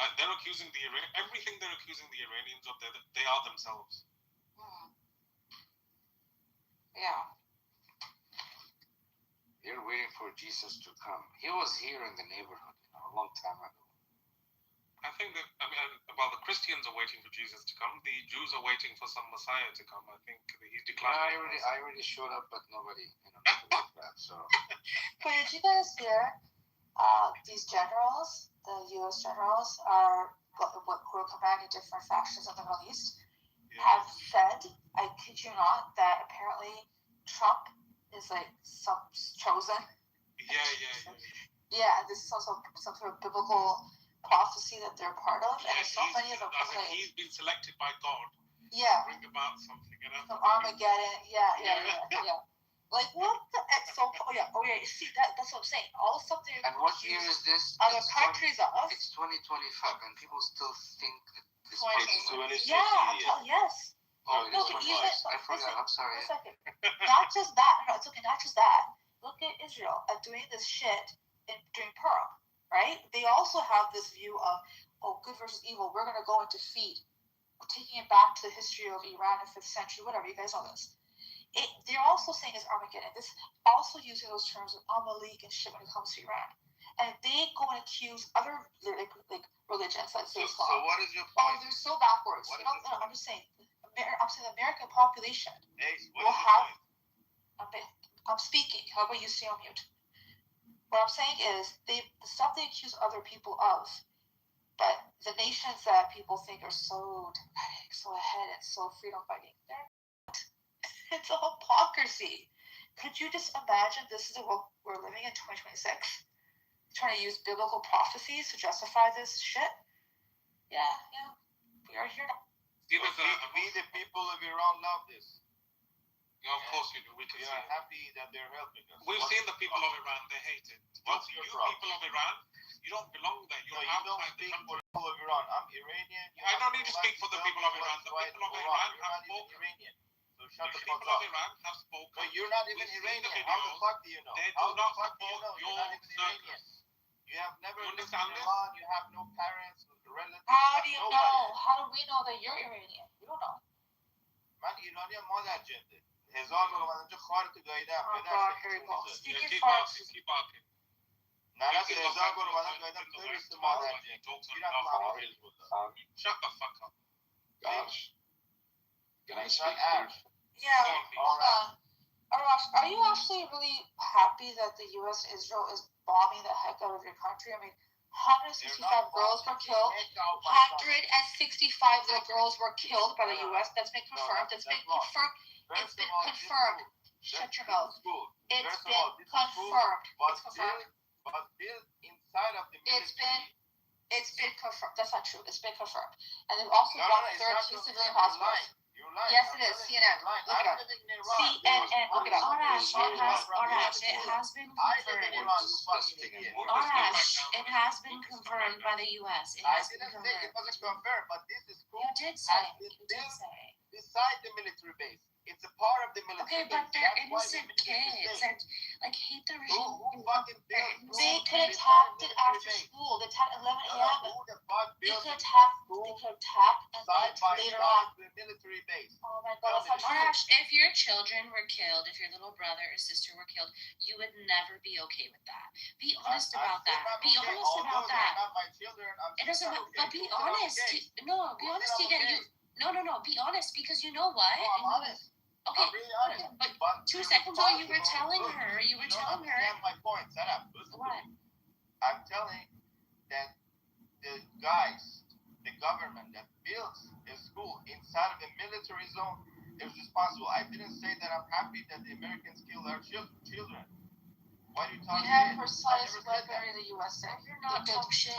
And they're accusing everything they're accusing the Iranians of, they are themselves. Yeah. They're waiting for Jesus to come. He was here in the neighborhood, a long time ago. I think that, while the Christians are waiting for Jesus to come, the Jews are waiting for some Messiah to come. I think he's declared. I already showed up, but nobody like that. So. But did you guys hear? These generals, the U.S. generals, who are commanding different factions in the Middle East, have said, I kid you not, that apparently Trump is like some chosen. Yeah, this is also some sort of biblical prophecy that they're part of, and so many of them proclaim. He's been selected by God. Yeah. To bring about something. Some Armageddon. Yeah. Like what the? So yeah. See that's what I'm saying. All something. And what year is this? Other countries of. It's 2025, and people still think that this is. Yeah. Yes. Oh, it is 2025. I forgot. I'm sorry. 1 second. Not just that. No, it's okay. Not just that. Look at Israel doing this shit during Purim, right? They also have this view of good versus evil. We're gonna go and defeat. Taking it back to the history of Iran in 5th century, whatever. You guys know this. They're also saying it's Armageddon. This also using those terms of Amalek and shit when it comes to Iran. And they go and accuse other like religions, like Islam. So what is your point? Oh, they're so backwards. I'm just saying. I'm saying the American population will have. I'm speaking. How about you stay on mute? What I'm saying is the stuff they accuse other people of, but the nations that people think are so democratic, so ahead, and so freedom fighting, they're not. It's a hypocrisy. Could you just imagine this is the world we're living in 2026? Trying to use biblical prophecies to justify this shit? Yeah. We are here now. We the people of Iran love this. Yeah, of course we do. We are happy that they're helping us. We've seen the people of Iran, they hate it. What's your problem? People of Iran, you don't belong there. You're you don't speak for the people of Iran. I'm Iranian. I don't need to speak for the people of Iran. The people of Iran have spoken. Iranian. So shut the fuck people of up. Iran have spoken. But you're not even Iranian. How the fuck do you know? They do not support you're not even Iranian. You have never lived in understand Iran. You have no parents, relatives. How do you know? How do we know that you're Iranian? We don't know. من ایرانی مادر جنده 1000 بار من اینجا خارت گاییدم نه 1000 بار من گاییدم توریست مادر جنده Shut the fuck up. Gosh. Can I speak? Yeah. Hold on. Arash, are you actually really happy that the U.S. and Israel is bombing the heck out of your country? I mean, 165 girls were killed. 165 little girls were killed by the U.S. That's been confirmed. It's been confirmed. It's been confirmed. Shut your mouth. It's been confirmed. It's confirmed. But built inside of the military. It's been confirmed. That's not true. It's been confirmed. And they've also bombed 13 civilian hospitals. You're Yes, it is. CNN. Look it up. CNN. Look it up. Arash, it has been confirmed. Arash, it has been confirmed by the U.S. It has been confirmed. It wasn't confirmed, but this is You did say. beside the military base. It's a part of the military Okay, but base. they're innocent kids that hate the regime. Who fucking built? They could have tapped it after school. They tapped 11 a.m. Who the fuck They built could have tapped and side by later side on. the military base? Oh my God, that's not Arash, if your children were killed, if your little brother or sister were killed, you would never be okay with that. Be honest about that. Be honest about that. Not my children. It doesn't matter, but be honest. No, be honest again. No. Be honest, because you know what? No, I'm honest. Okay, I'm really honest. but 2 seconds ago you were telling her. You were telling her. Understand my point. Shut up. Listen. What? I'm telling that the guys, the government that builds a school inside of a military zone is responsible. I didn't say that I'm happy that the Americans killed our children. Why do you talk? We have precise weaponry in the USA. You're not talk shit.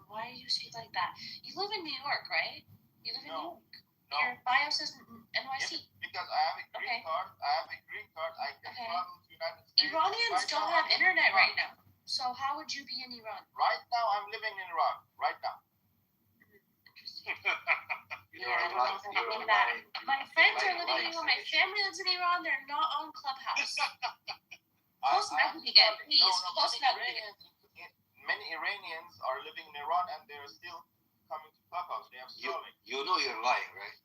Why do you speak like that? You live in New York, right? You live in New York. No. Your bio says NYC. Because I have a green card. I can travel to United States. Iranians don't have internet right now. So how would you be in Iran? Right now, I'm living in Iran. Right now. My friends are living in Iran. My family lives in Iran. They're not on Clubhouse. Post nothing again, please. Post nothing again. Many Iranians are living in Iran and they're still coming to Clubhouse. They have Starlink. You know you're lying, right?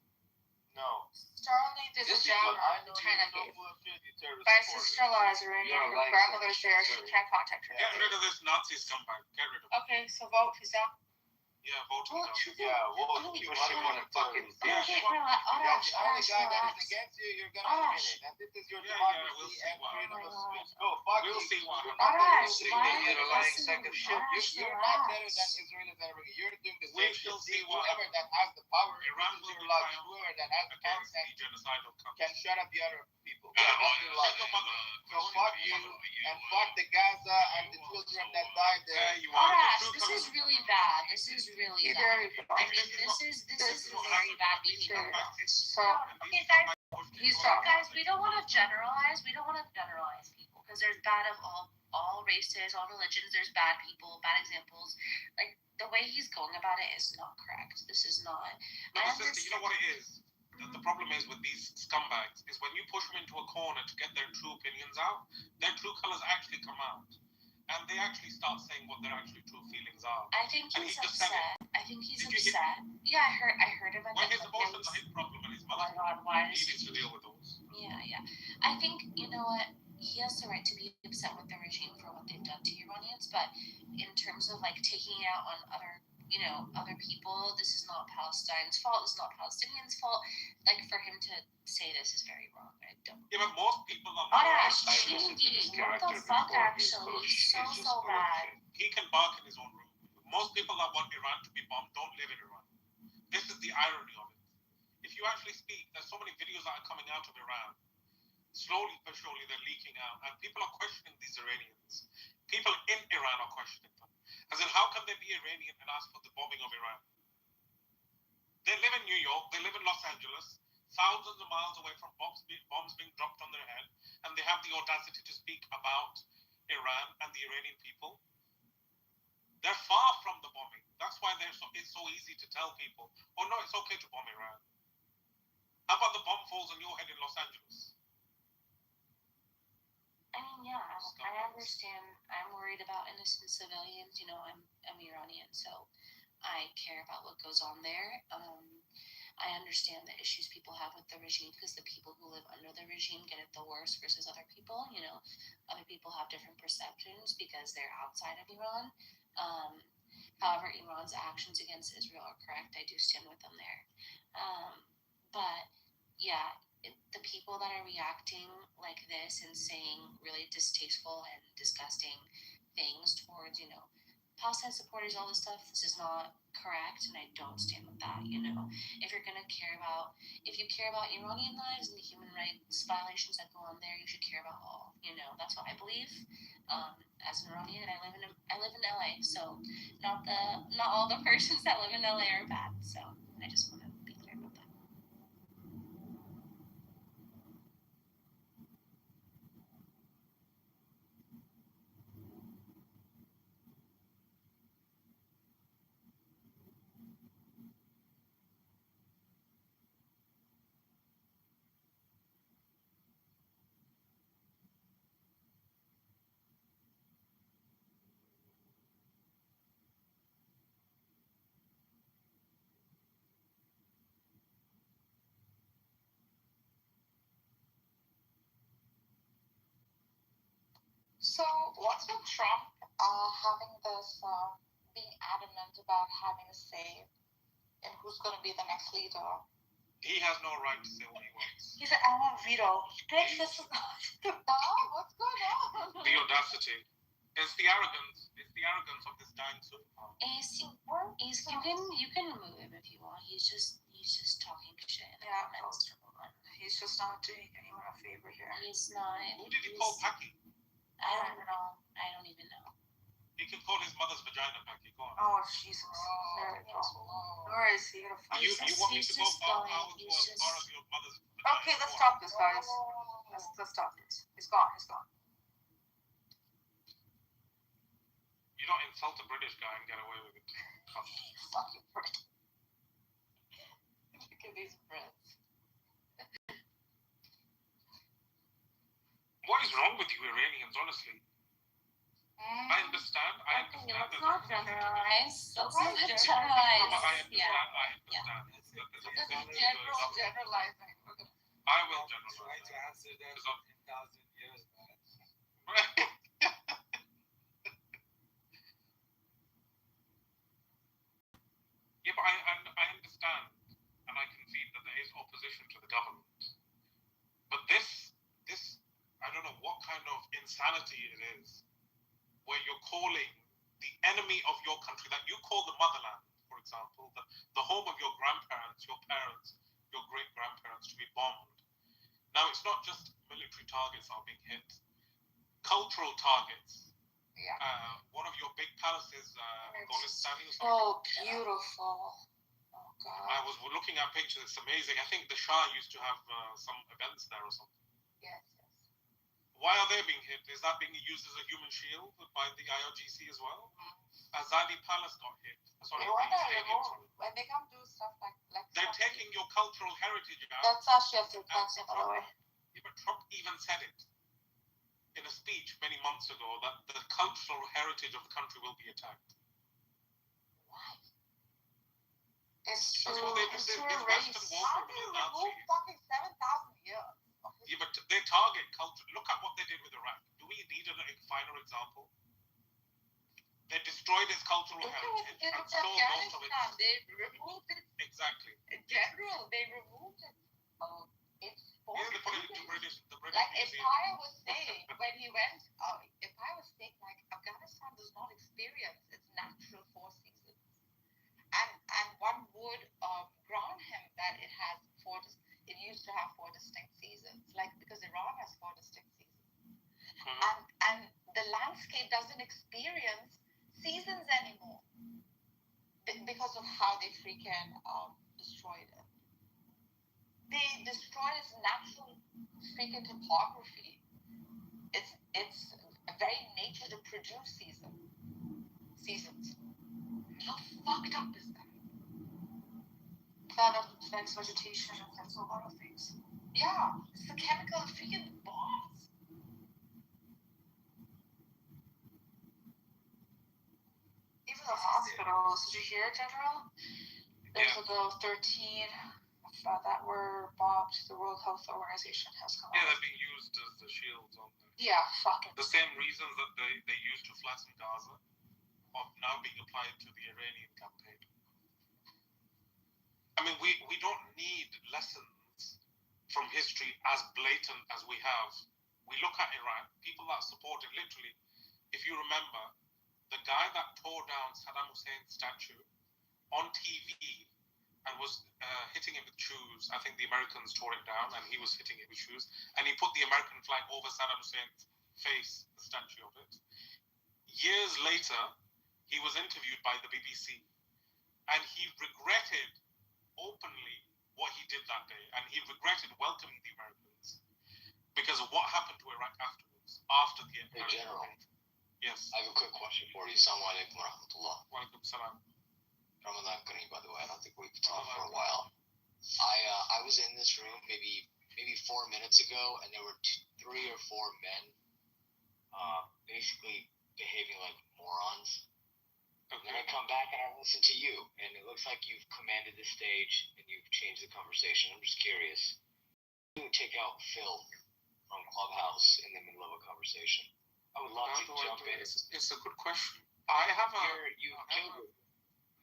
No. Starlink is a job China gave. My sister-in-law is Iranian. Her grandmother's there. She can't contact her. Get rid of this Nazi scumbag. Get rid of it. Okay, so vote. Who's down? Yeah, vote. You want to fucking bitch. The only guy that is against you, you're going to admit it. And this is your democracy and freedom of speech. Go, fuck you. We'll see what happens. You're a lying sack of shit. You're not better than Israel is ever. You're doing the same shit. Whoever that has the power, whoever that has the power can shut up the other people. So fuck you and fuck the Gaza and the children that died there. Arash, this is really bad. This is really bad. I mean, this is very bad behavior. So, okay, guys, we don't want to generalize. We don't want to generalize people because there's bad of all races, all religions. There's bad people, bad examples. Like the way he's going about it is not correct. This is not. No, sister, you know what it is? The problem is with these scumbags is when you push them into a corner to get their true opinions out, their true colors actually come out. And they actually start saying what their actually true feelings are. I think he's upset. I think he's upset. Yeah, I heard him. When his emotions are his problem and his mother's problem, he needs to deal with those. Yeah. I think, you know what, he has the right to be upset with the regime for what they've done to Iranians, but in terms of like taking it out on other people, this is not Palestine's fault, this is not Palestinians' fault. Like for him to say this is very wrong. I don't. Yeah, but most people are Arash, what the fuck actually? So bad. He can bark in his own room. Most people that want Iran to be bombed don't live in Iran. This is the irony of it. If you actually speak, there's so many videos that are coming out of Iran. Slowly but surely they're leaking out. And people are questioning these Iranians. People in Iran are questioning them. As in, how can they be Iranian and ask for the bombing of Iran? They live in New York, they live in Los Angeles, thousands of miles away from bombs being dropped on their head, and they have the audacity to speak about Iran and the Iranian people. They're far from the bombing. That's why it's so easy to tell people, oh no, it's okay to bomb Iran. How about the bomb falls on your head in Los Angeles? I mean, yeah, I understand. I'm worried about innocent civilians. You know, I'm Iranian, so I care about what goes on there. I understand the issues people have with the regime because the people who live under the regime get it the worst versus other people. You know, other people have different perceptions because they're outside of Iran. However, Iran's actions against Israel are correct. I do stand with them there. But yeah, the people that are reacting like this and saying really distasteful and disgusting things towards, you know, Palestine supporters, all this stuff, this is not correct, and I don't stand with that, you know. If you care about Iranian lives and the human rights violations that go on there, you should care about all, you know. That's what I believe. As an Iranian, I live in LA, so not all the persons that live in LA are bad, so I just want to be clear about that. So what's with Trump having this, being adamant about having a say in who's going to be the next leader? He has no right to say what he wants. He's an Alma Vito. Bitch, this is not. What's going on? The audacity. It's the arrogance. It's the arrogance of this dying superpower. You can remove him if you want. He's just talking shit. Yeah, he's just not doing anyone a favor here. He's not. Who did he call Paki? I don't know. I don't even know. He can call his mother's vagina Paki. Go on. Oh, Jesus. Where is he gonna find You want me to go far as your mother's vagina? Okay, let's stop this, guys. Let's stop this. He's gone. You don't insult a British guy and get away with it. Fucking Brit. Look at these Brits. What is wrong with you Iranians, honestly? I understand. Let's not generalize. I understand. Yeah. Generalizing. I will generalize. Try to answer that Because of- 10,000 years, man. Yeah, but I understand and I concede that there is opposition to the government. But this, I don't know what kind of insanity it is, where you're calling the enemy of your country, that you call the motherland, for example, the home of your grandparents, your parents, your great-grandparents, to be bombed. Now, it's not just military targets are being hit. Cultural targets. Yeah. One of your big palaces, Golestani or something. Oh, beautiful. Oh, God. I was looking at pictures. It's amazing. I think the Shah used to have some events there or something. Yes. Why are they being hit? Is that being used as a human shield by the IRGC as well? Azadi Palace got hit. They want to remove, when they come do stuff like they're taking your cultural heritage out. That's actually a good question, by the way. Yeah, but Trump even said it in a speech many months ago that the cultural heritage of the country will be attacked. Why? It's true. That's what they do. It's They're true Western race. war How do you criminals, remove Nazis. fucking 7,000 years? Yeah, but they target culture. Look at what they did with Iraq. Do we need a finer example? They destroyed its cultural heritage and stole most of it. They removed it. Exactly. In general, they removed it. It's Yeah, they put it into the British like Museum. Empire was saying when he went, Empire was saying like Afghanistan does not experience its natural 4 seasons, and one would grant him that it has it used to have 4 distinct seasons, like because Iran has 4 distinct seasons, and the landscape doesn't experience seasons anymore because of how they freaking destroyed it. They destroyed its natural freaking topography. It's very nature to produce seasons. How fucked up is that? That affects vegetation, affects a lot of things. Yeah, it's the chemical freaking bombs. Even the hospitals, did you hear, General? There's a bill 13 that were bombed. The World Health Organization has come Yeah, out. they're being used as the shields on the. Yeah, fucking. The same reasons that they used to flatten Gaza are now being applied to the Iranian campaign. I mean, we don't need lessons from history as blatant as we have. We look at Iran, people that supported, literally, if you remember, the guy that tore down Saddam Hussein's statue on TV and was hitting it with shoes. I think the Americans tore it down and he was hitting it with shoes. And he put the American flag over Saddam Hussein's face, the statue of it. Years later, he was interviewed by the BBC and he regretted openly what he did that day. And he regretted welcoming the Americans because of what happened to Iraq afterwards, after the Hey, General. Yes. I have a quick question for you. Assalamu alaikum wa rahmatullah. Walaikum salam. Ramadan Kareem, by the way. I don't think we've talked for a while. I was in this room maybe 4 minutes ago, and there were 3 or 4 men basically behaving like morons. And then I come back and I listen to you, and it looks like you've commanded the stage and you've changed the conversation. I'm just curious. You take out Phil from Clubhouse in the middle of a conversation. I would love to jump in. It's a good question. I have a. You killed it.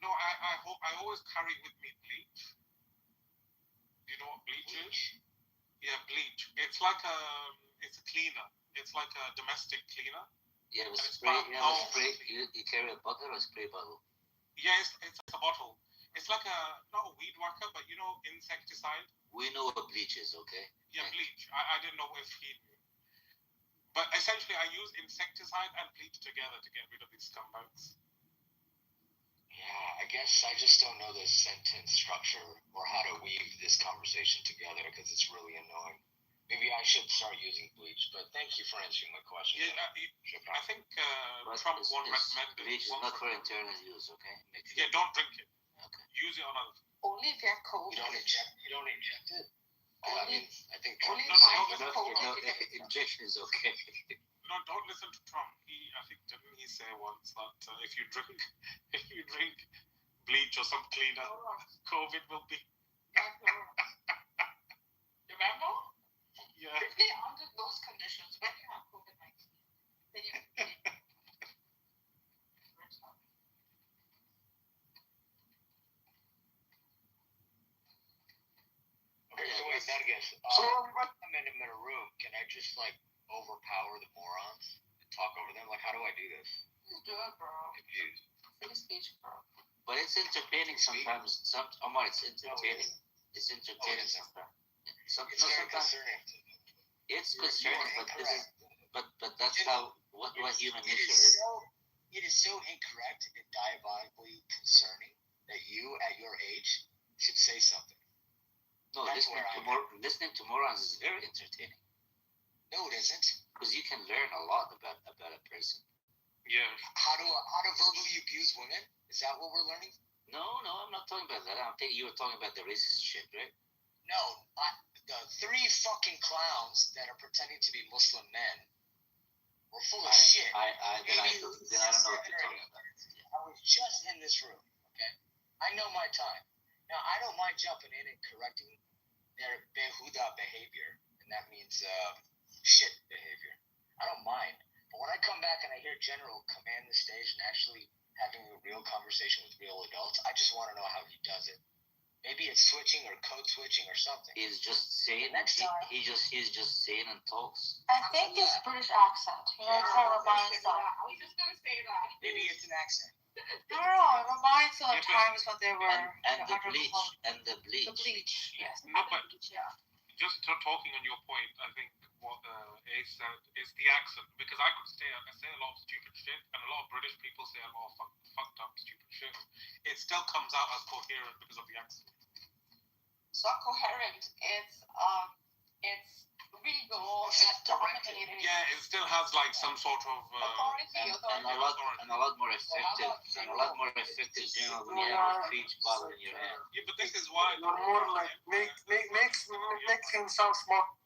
No, I always carry with me bleach. Do you know what bleach is? Yeah, bleach. It's like it's a cleaner. It's like a domestic cleaner. Yeah, And it's spray. about Yeah, how- spray. You carry a bottle or a spray bottle? Yeah, it's a bottle. It's like not a weed whacker, but insecticide. We know what bleach is, okay? Yeah, bleach. I didn't know if he knew. But essentially, I use insecticide and bleach together to get rid of these scumbags. Yeah, I guess I just don't know the sentence structure or how to weave this conversation together because it's really annoying. Maybe I should start using bleach, but thank you for answering my question. Yeah, I think Trump won't recommend it. Bleach is not for internal use, okay? Yeah, don't drink it. Okay. Use it on other. Only if you have COVID. You don't inject it? I mean, I think Only No, injection is okay. No, don't listen to Trump. I think didn't he say once that if you drink bleach or some cleaner, COVID will be. Remember? Yeah. If they under those conditions, when you have COVID-19, then you Okay, so wait, that guess. I'm in a room. Can I just overpower the morons and talk over them? How do I do this? just do it, bro. Confused. Free speech, bro. But it's entertaining sometimes. Omar, it's entertaining. It's entertaining sometimes. It's very concerning. It's concerning, but that's how what human nature is. It is so incorrect and diabolically concerning that you, at your age, should say something. No, listening to morons is very entertaining. No, it isn't. Because you can learn a lot about a person. Yeah. How to verbally abuse women? Is that what we're learning? No, I'm not talking about that. I think you were talking about the racist shit, right? No, the 3 fucking clowns that are pretending to be Muslim men were full of shit. Then I don't know what you're talking about. I was just in this room, okay? I know my time. Now, I don't mind jumping in and correcting their behuda behavior, and that means shit behavior. I don't mind. But when I come back and I hear General command the stage and actually having a real conversation with real adults, I just want to know how he does it. Maybe it's switching or code switching or something. He's just saying. He's just saying and talks. I think it's British accent. It reminds them. I was just gonna say that. Maybe it's an accent. No, it reminds them of times when they were And the under bleach. the bleach. Yes. No, but just talking on your point, I think what Ace said is the accent, because I say a lot of stupid shit, and a lot of British people say a lot of fucked up stupid shit. It still comes out as coherent because of the accent. It's not coherent. It's legal. It's dominating. Yeah, it still has some sort of authority. And a lot more effective. General, when you have a speech bottle in your hand. Yeah, but this is why. More make him sound smart.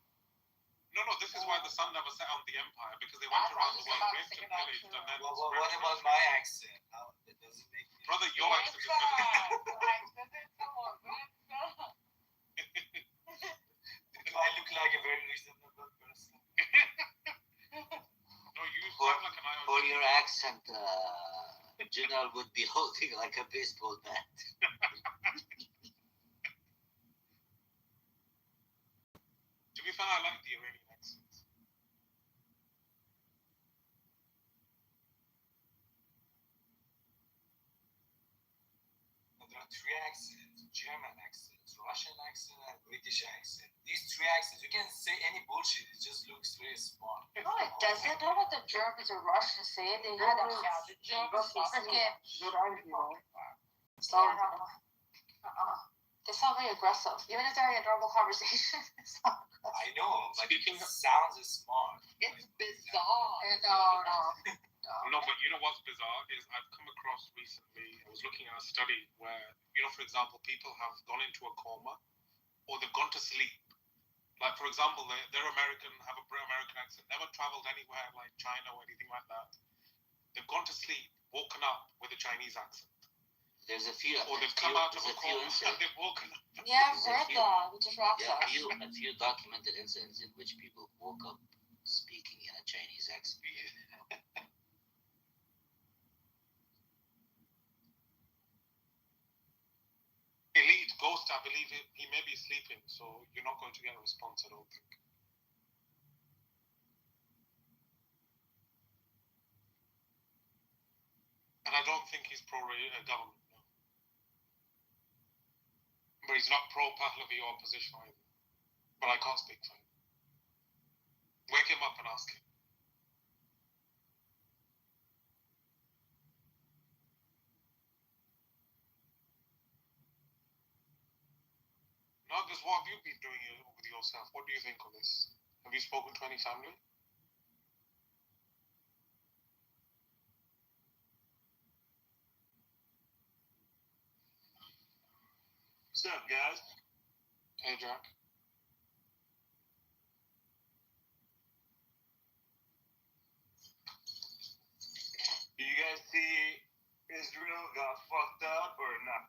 No, this is why the sun never set on the empire, because they went around the world, raped and pillaged, and then. What about my accent? It doesn't make me. Brother, your accent is I look like a very reasonable person. No, you sound like an Irish. For your accent, General would be holding like a baseball bat. To be fair, I like the Iranian accents. There are 3 accents: German accent, Russian accent, and British accent. These 3 accents, you can say any bullshit. It just looks very smart. No, it doesn't. Know what the Germans or Russians say. They had a the Germans freaking. They sound very aggressive, even if they're in a normal conversation. I know, but it sounds smart. It's bizarre. No, but you know what's bizarre is I've come across recently, I was looking at a study where, for example, people have gone into a coma or they've gone to sleep. Like, for example, they're American, have a American accent, never traveled anywhere like China or anything like that. They've gone to sleep, woken up with a Chinese accent. There's a few. Or they've come out of a coma and they've woken up. Yeah, I've heard that. Which is rock a few documented incidents in which people woke up speaking in a Chinese accent. Elite Ghost, I believe he may be sleeping, so you're not going to get a response, I don't think. And I don't think he's pro-government, no. But he's not pro-Pahlavi or opposition either. But I can't speak for him. Wake him up and ask him. Nargis, what have you been doing with yourself? What do you think of this? Have you spoken to any family? What's up, guys? Hey, Jack. Do you guys see Israel got fucked up or not?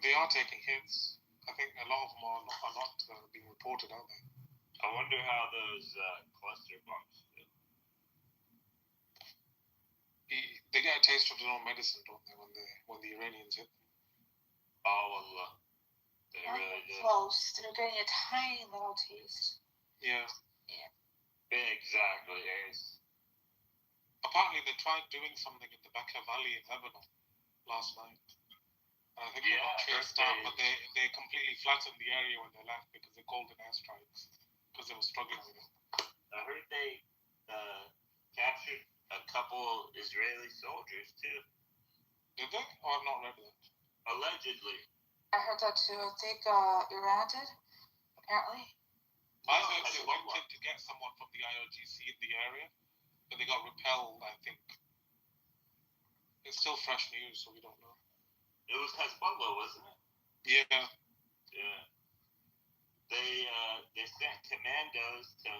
They are taking hits. I think a lot of them are not being reported, are they? I wonder how those cluster bombs feel. They get a taste of their own medicine, don't they, when the Iranians hit them? Oh, Allah. They really did. Close. They're getting a tiny little taste. Yeah. Exactly, Ace. Apparently, they tried doing something in the Bekaa Valley in Lebanon last night. And I think they got chased out, but they completely flattened the area when they left because they called in airstrikes because they were struggling with it. I heard they captured a couple Israeli soldiers too. Did they? Oh, I've not read that. Allegedly. I heard that too. I think Iran did, apparently. I heard they wanted to get someone from the IRGC in the area, but they got repelled, I think. It's still fresh news, so we don't know. It was Hezbollah, wasn't it? Yeah. Yeah. They sent commandos to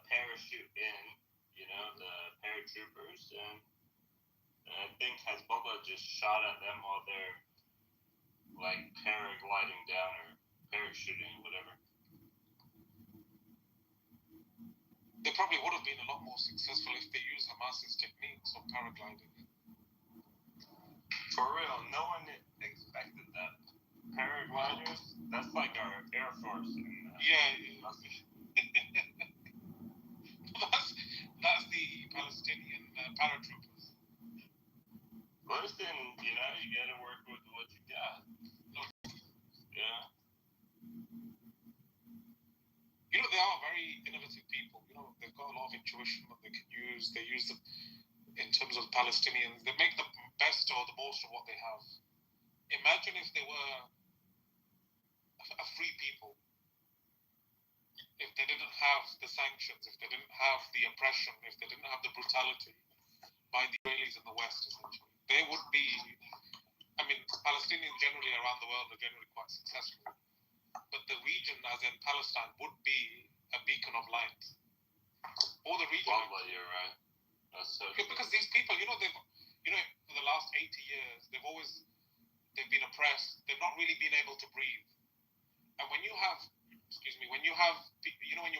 parachute in, the paratroopers, and I think Hezbollah just shot at them while they're like paragliding down or parachuting, whatever. They probably would have been a lot more successful if they used Hamas's techniques of paragliding. For real, no one expected that. Paragliders, that's like our Air Force. That's the Palestinian paratroopers. Listen, you gotta work with what you got. Yeah. They are very innovative people. They've got a lot of intuition that they can use. They use them in terms of Palestinians. They make the best or the most of what they have. Imagine if they were a free people. If they didn't have the sanctions, if they didn't have the oppression, if they didn't have the brutality by the Israelis in the West, essentially. They would be, Palestinians generally around the world are generally quite successful. But the region, as in Palestine, would be a beacon of light. Or the region. Well, you're right. That's so true. Because these people, for the last 80 years, they've been oppressed. They've not really been able to breathe. And when you have, when you're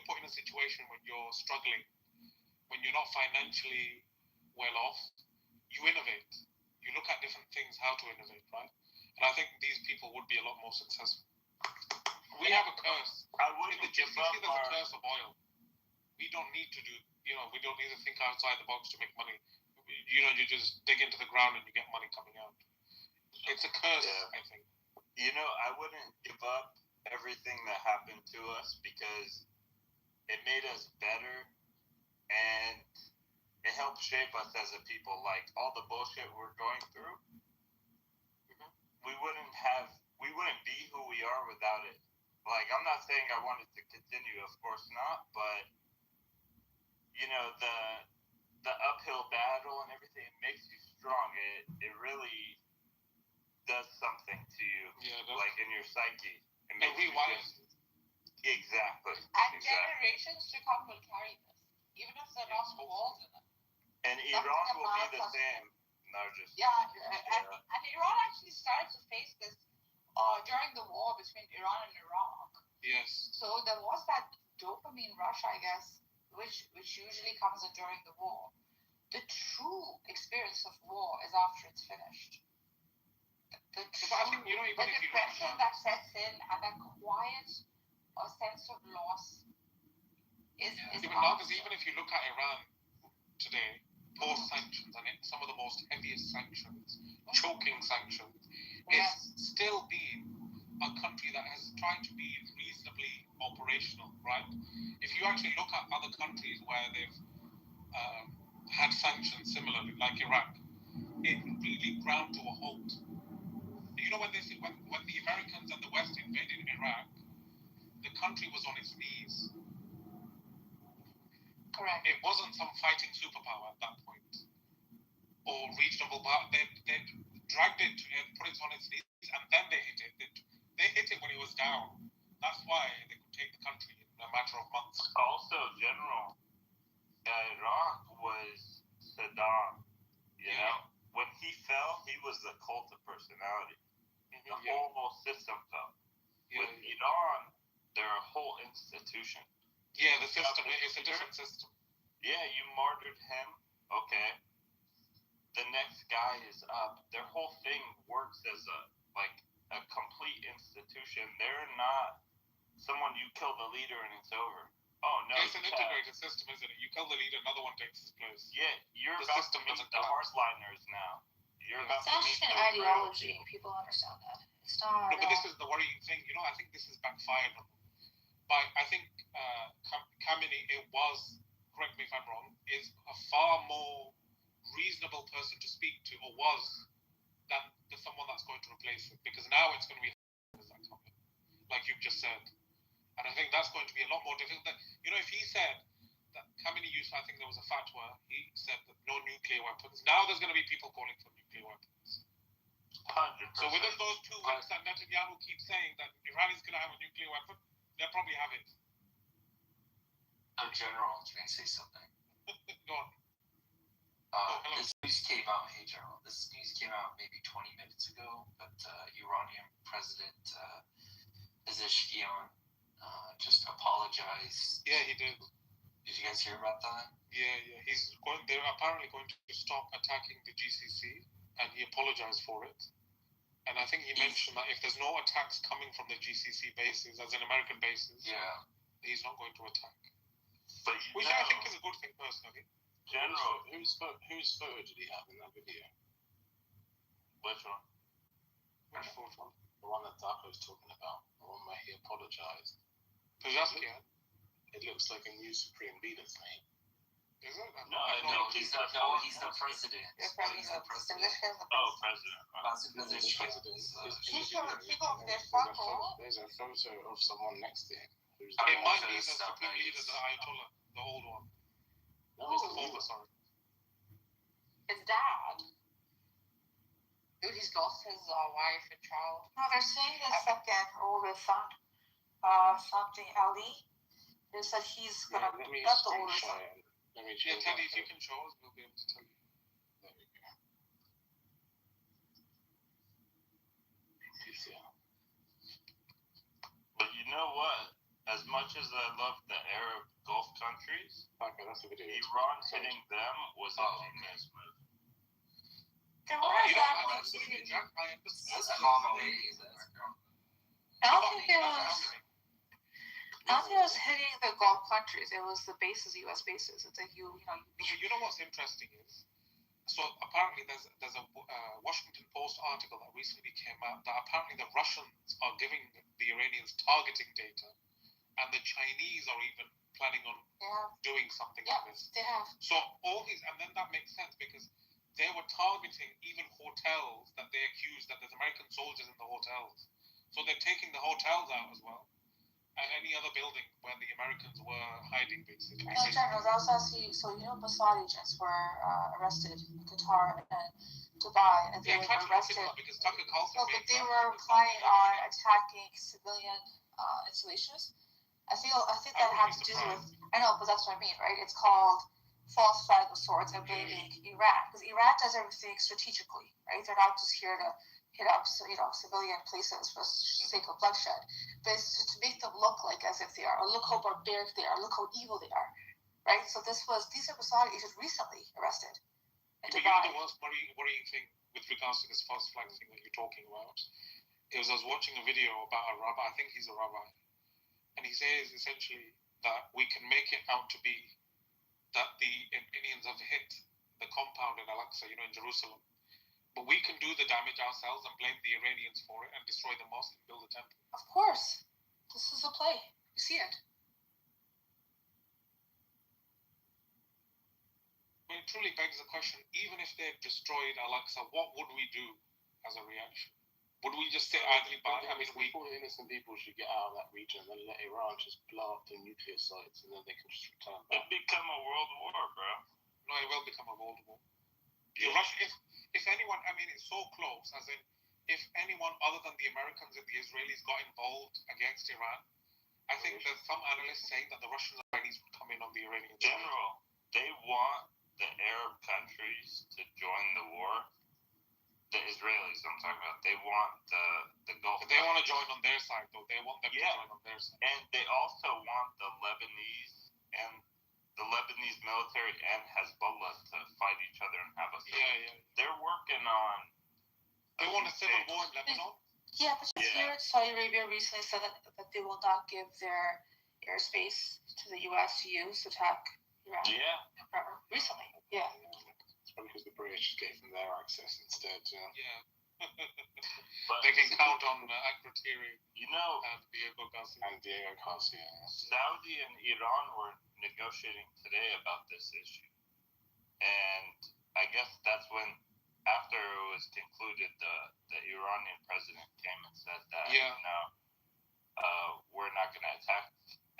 put in a situation when you're struggling, when you're not financially well off, you innovate. You look at different things, how to innovate, right? And I think these people would be a lot more successful. We have a curse. I wouldn't give up. There's a curse of oil. We don't need to we don't need to think outside the box to make money. You just dig into the ground and you get money coming out. It's a curse, I think. I wouldn't give up everything that happened to us because it made us better and it helped shape us as a people. Like all the bullshit we're going through, we wouldn't be who we are without it. Like, I'm not saying I want it to continue, of course not, but the uphill battle and everything, it makes you strong. It really does something to you, like in your psyche. It makes you exactly. And generations to come will carry this, even if they're not walls in it. And Iran will be the same. And Iran actually started to face this during the war between Iran and Iraq. Yes. So there was that dopamine rush, I guess, which usually comes in during the war. The true experience of war is after it's finished. The depression that sets in and that quiet sense of loss is even if you look at Iran today, post-sanctions, and it's some of the most heaviest sanctions, choking sanctions, it's still been a country that has tried to be reasonably operational, right? If you actually look at other countries where they've had sanctions similarly, like Iraq, it really ground to a halt. You know, when the Americans and the West invaded Iraq, the country was on its knees. correct. It wasn't some fighting superpower at that point, or regional power. They dragged it and put it on its knees, and then they hit it. They hit it when it was down. That's why they could take the country in a matter of months. Also, General, Iraq was Saddam. You know, when he fell, he was the cult of personality. The whole system fell. With Iran, they're a whole institution. Yeah, the system is a different system. Yeah, you martyred him. Okay. The next guy is up. Their whole thing works as a complete institution. They're not someone you kill the leader and it's over. Oh no, it's an integrated system, isn't it? You kill the leader, another one takes his place. Yeah, you're about to meet the hardliners now. You're about It's actually an ideology. People understand that. It's not. No, but this is the worrying thing. You know, I think this has backfired on them. But I think Khamenei, it was, correct me if I'm wrong, is a far more reasonable person to speak to, or was, than someone that's going to replace him. Because now it's going to be like you've just said. And I think that's going to be a lot more difficult. You know, if he said that Khamenei used, I think there was a fatwa, he said that no nuclear weapons. Now there's going to be people calling for nuclear weapons. 100%. So within those 2 weeks that Netanyahu keeps saying that Iran is going to have a nuclear weapon, they'll probably have it. General, can I say something? Go on. This news came out, hey General, this news came out maybe 20 minutes ago, but Iranian President Pezeshkian just apologized. Yeah, he did. Did you guys hear about that? Yeah. They're apparently going to stop attacking the GCC, and he apologized for it. And I think he mentioned that if there's no attacks coming from the GCC bases, as in American bases, he's not going to attack. But which I think is a good thing personally. General, whose photo did he have in that video? Which one? Which photo? The one that Dako's talking about. The one where he apologized. Pezeshkian? It looks like a new supreme leader's name. Is it? No, he's not. No, he's the president. He's the president. Oh, president. There's a photo of someone next to him. It might be the supreme leader, the Ayatollah, the old one. No, it's the former, sorry. His dad. Dude, he's lost his wife and child. No, they're saying this second older son, something Ali. They said he's gonna get the older son. Let me check. Teddy, if you can show us, we'll be able to tell you. There we go. But you know what? As much as I love the Arab Gulf countries, that's a video. Iran hitting them was a genius move. Then what is that? I don't think it was hitting the Gulf countries. It was the bases, U.S. bases. It's like you know what's interesting is, so apparently there's a Washington Post article that recently came out that apparently the Russians are giving the Iranians targeting data, and the Chinese are even planning on doing something like this. They have. So all these, and then that makes sense because they were targeting even hotels that they accused that there's American soldiers in the hotels. So they're taking the hotels out as well. And any other building where the Americans were hiding, basically. No, General, I was asking, so you know Mossad agents were arrested in Qatar and Dubai, and they were arrested because Tucker Carlson but they were planning on attacking civilian installations. I think that had to do with, I know, but that's what I mean, right? It's called false flag of sorts and blaming Iran, because Iran does everything strategically, right? They're not just here to civilian places for the sake of bloodshed, but it's to make them look like as if they are, or look how barbaric they are, look how evil they are, right? So these are Saudi Asians recently arrested. But you know the most worrying thing with regards to this false flag thing that you're talking about? I was watching a video about a rabbi, I think he's a rabbi, and he says essentially that we can make it out to be that the Indians have hit the compound in Al-Aqsa, in Jerusalem, but we can do the damage ourselves and blame the Iranians for it and destroy the mosque and build a temple. Of course. This is a play. You see it. I mean, it truly begs the question, even if they destroyed Al-Aqsa, what would we do as a reaction? Would we just sit idly by? I mean, innocent people should get out of that region and then let Iran just blow up the nuclear sites and then they can just return back. It'd become a world war, bro. No, it will become a world war. Russia, if anyone, I mean, it's so close, as in, if anyone other than the Americans and the Israelis got involved against Iran, I think there's some analysts saying that the Russians and Iranians would come in on the Iranian side. General, they want the Arab countries to join the war. The Israelis, I'm talking about, they want the Gulf. They want to join on their side, though. They want them to join on their side. And they also want the Lebanese military and Hezbollah to fight each other and have a civil. Yeah. They're working on. They want a civil war in Lebanon. Yeah, but here Saudi Arabia recently said that they will not give their airspace to the U.S. to use to attack Iran. Yeah. Recently. Yeah. It's probably because the British gave them their access instead. Yeah. But they can count on Akrotiri and Diego Garcia. Saudi and Iran were negotiating today about this issue. And I guess that's when, after it was concluded, the Iranian president came and said that, we're not going to attack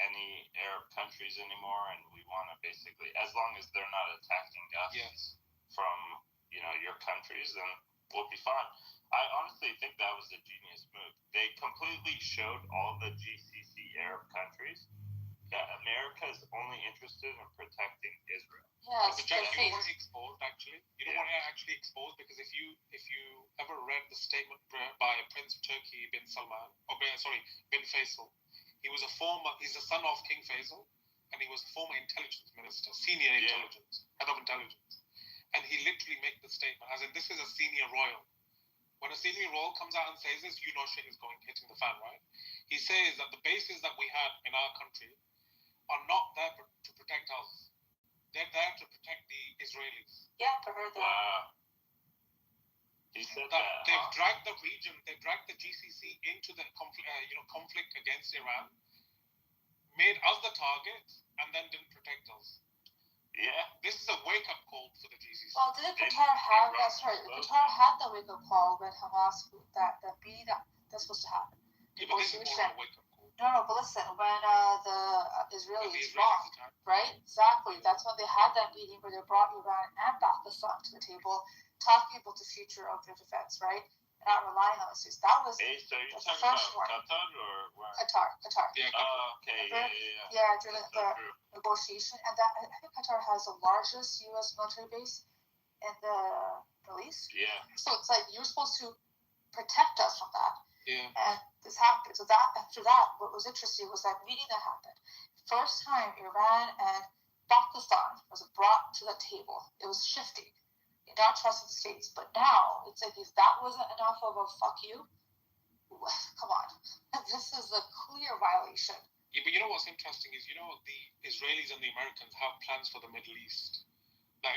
any Arab countries anymore, and we want to basically, as long as they're not attacking us from, your countries, then we'll be fine. I honestly think that was a genius move. They completely showed all the GCC Arab countries that America is only interested in protecting Israel. Yeah, you don't want to expose, actually. You don't want to actually expose, because if you ever read the statement by Prince of Turkey bin Faisal, he's the son of King Faisal, and he was a former intelligence minister, senior intelligence, head of intelligence. And he literally made the statement, as in, this is a senior royal. When a senior royal comes out and says this, you know shit is hitting the fan, right? He says that the bases that we have in our country are not there to protect us. They're there to protect the Israelis. Yeah, I heard that. Wow. He said that. They've dragged the region, they've dragged the GCC into the conflict against Iran, made us the target, and then didn't protect us. Yeah. This is a wake-up call for the GCC. Well, didn't Qatar have Qatar had the wake-up call when Hamas, that meeting that's supposed to happen. Yeah, but this is more of a wake-up call. No, but listen, when the Israelis bombed, right? Exactly. That's when they had that meeting where they brought Iran and Pakistan to the table, talking about the future of their defense, right? Not relying on the suits. That was so you're the talking first about one. Qatar or where? Qatar. Yeah, okay. Yeah, during the negotiation, and that I think Qatar has the largest U.S. military base in the Middle East. Yeah. So it's like you're supposed to protect us from that. Yeah. And this happened. So that after that, what was interesting was that meeting that happened. First time Iran and Pakistan was brought to the table. It was shifting. They not trusting the states, but now it's like if that wasn't enough of a fuck you, come on, this is a clear violation. Yeah, but you know what's interesting is the Israelis and the Americans have plans for the Middle East. Like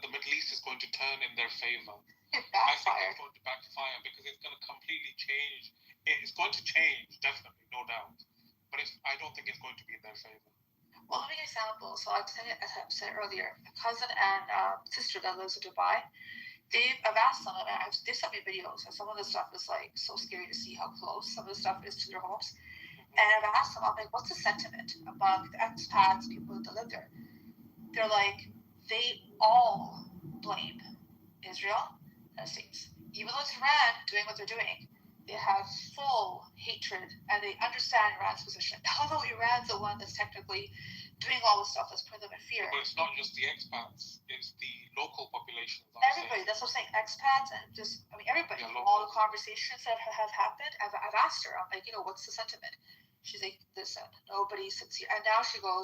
the Middle East is going to turn in their favor. It I backfired. think it's going to backfire because it's going to completely change. It's going to change, definitely, no doubt. But I don't think it's going to be in their favor. Well, let me give an example. So as I said earlier, a cousin and sister that lives in Dubai, I've asked them, and they sent me videos, and some of the stuff is like so scary to see how close some of the stuff is to their homes. And I've asked them, I'm like, what's the sentiment among the expats, people that live there? They're like, they all blame Israel and the States. Even though it's Iran doing what they're doing, they have full hatred hatred, and they understand Iran's position. Although Iran's the one that's technically doing all the stuff that's putting them in fear. But it's not just the expats; it's the local population. Everybody. That's what I'm saying. Expats and just, I mean, everybody. Yeah, all the conversations that have happened, I've asked her. I'm like, what's the sentiment? She's like, listen, nobody sits here. And now she goes,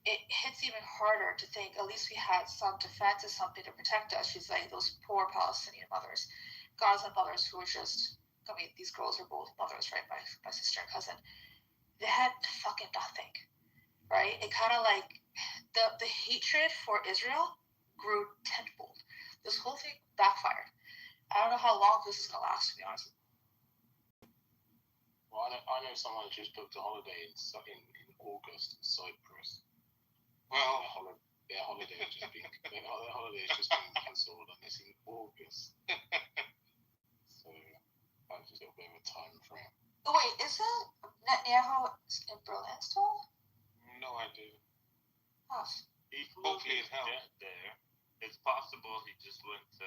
it hits even harder to think at least we had some defense and something to protect us. She's like, those poor Palestinian mothers, Gaza mothers who were just, I mean, these girls are both mothers, right? My sister and cousin. They had fucking nothing, right? It kind of like, the hatred for Israel grew tenfold. This whole thing backfired. I don't know how long this is going to last, to be honest. Well, I know someone who just booked a holiday in August in Cyprus. Well, their holiday has just been cancelled, and it's in August. So that's just a bit of a time frame. Oh, wait, isn't Netanyahu in Berlin still? No idea. Oh. He flew his jet there. It's possible he just went to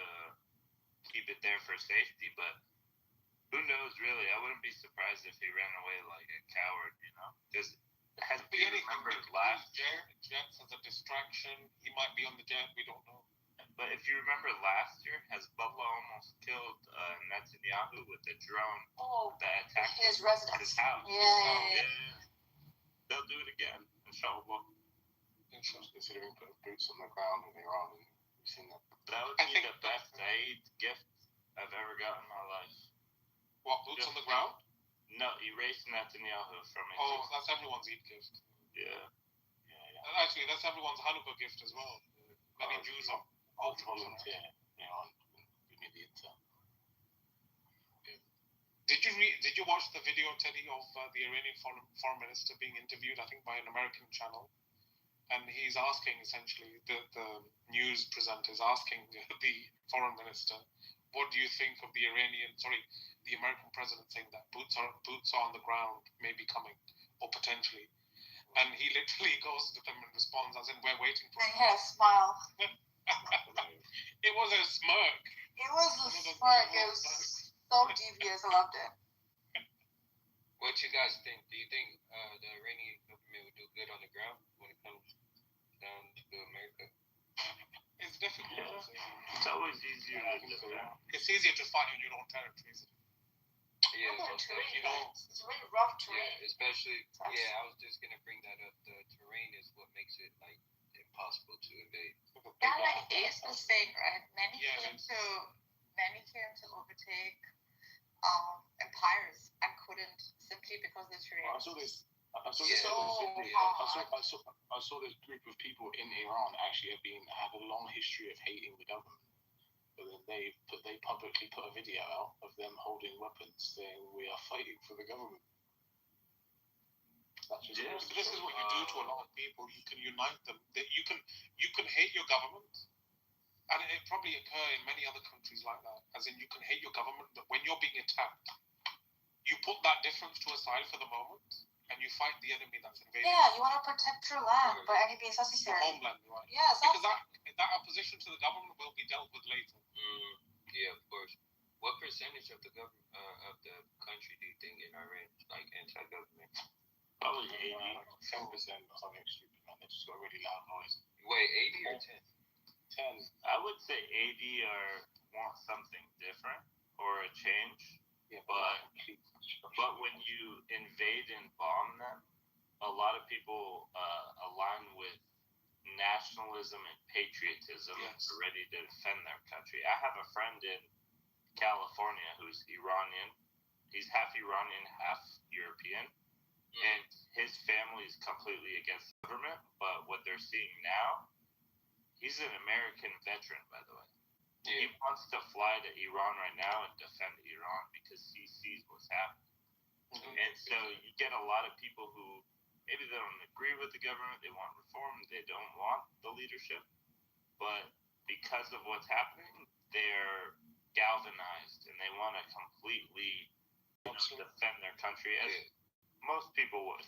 keep it there for safety, but who knows, really? I wouldn't be surprised if he ran away like a coward, Because has be anything. Last jets as a distraction. He might be on the jet. We don't know. But if you remember last year, Hezbollah almost killed Netanyahu with a drone that attacked his residence, his house. Yeah. They'll do it again, inshallah. Considering putting boots on the ground in Iran, and we've seen that. That would be the best Eid gift I've ever gotten in my life. What, boots on the ground? No, erase Netanyahu from it. Oh, that's everyone's Eid gift. Yeah. Actually, that's everyone's Hanukkah gift as well. Many Jews are volunteer. We need the intel. Did you watch the video, Teddy, of the Iranian foreign minister being interviewed, I think, by an American channel? And he's asking, essentially, the news presenter is asking the foreign minister, what do you think of the American president saying that boots are on the ground, maybe coming, or potentially. And he literally goes to them and responds, as in, we're waiting for him. And he had a smile. It was a smirk. It was a smirk. It was so devious. I loved it. What you guys think? Do you think the Iranian government would do good on the ground when it comes down to America? It's difficult. Yeah. It's always easier to defend. It's easier to fight in your own territories. Yeah, it's really rough terrain. Yeah, especially. Yeah, I was just gonna bring that up. The terrain is what makes it like impossible to invade. And like it's the thing, right? Many came to overtake empires and couldn't, simply because the terrain. I saw this group of people in Iran actually have a long history of hating the government. But then they publicly put a video out of them holding weapons, saying we are fighting for the government. This is what you do to a lot of people. You can unite them. You can hate your government, and it probably occur in many other countries like that. As in, you can hate your government, but when you're being attacked, you put that difference to a side for the moment, and you fight the enemy that's invading. Yeah, you want to protect your land by any means necessary. Your homeland, right? Yeah, because that opposition to the government will be dealt with later. Yeah, of course. What percentage of the government of the country do you think in Iran is like anti-government? Probably 80. 10% or something stupid, man. They just got a really loud noise. Wait, 80 or 10? 10. I would say 80 want something different or a change. Yeah, but when you invade and bomb them, a lot of people align with nationalism and patriotism, are ready to defend their country. I have a friend in California who's Iranian. He's half Iranian, half European. And his family is completely against the government. But what they're seeing now, he's an American veteran, by the way. Yeah. He wants to fly to Iran right now and defend Iran because he sees what's happening. And so you get a lot of people who maybe they don't agree with the government, they want reform, they don't want the leadership, but because of what's happening, they're galvanized and they want to completely defend their country as most people would.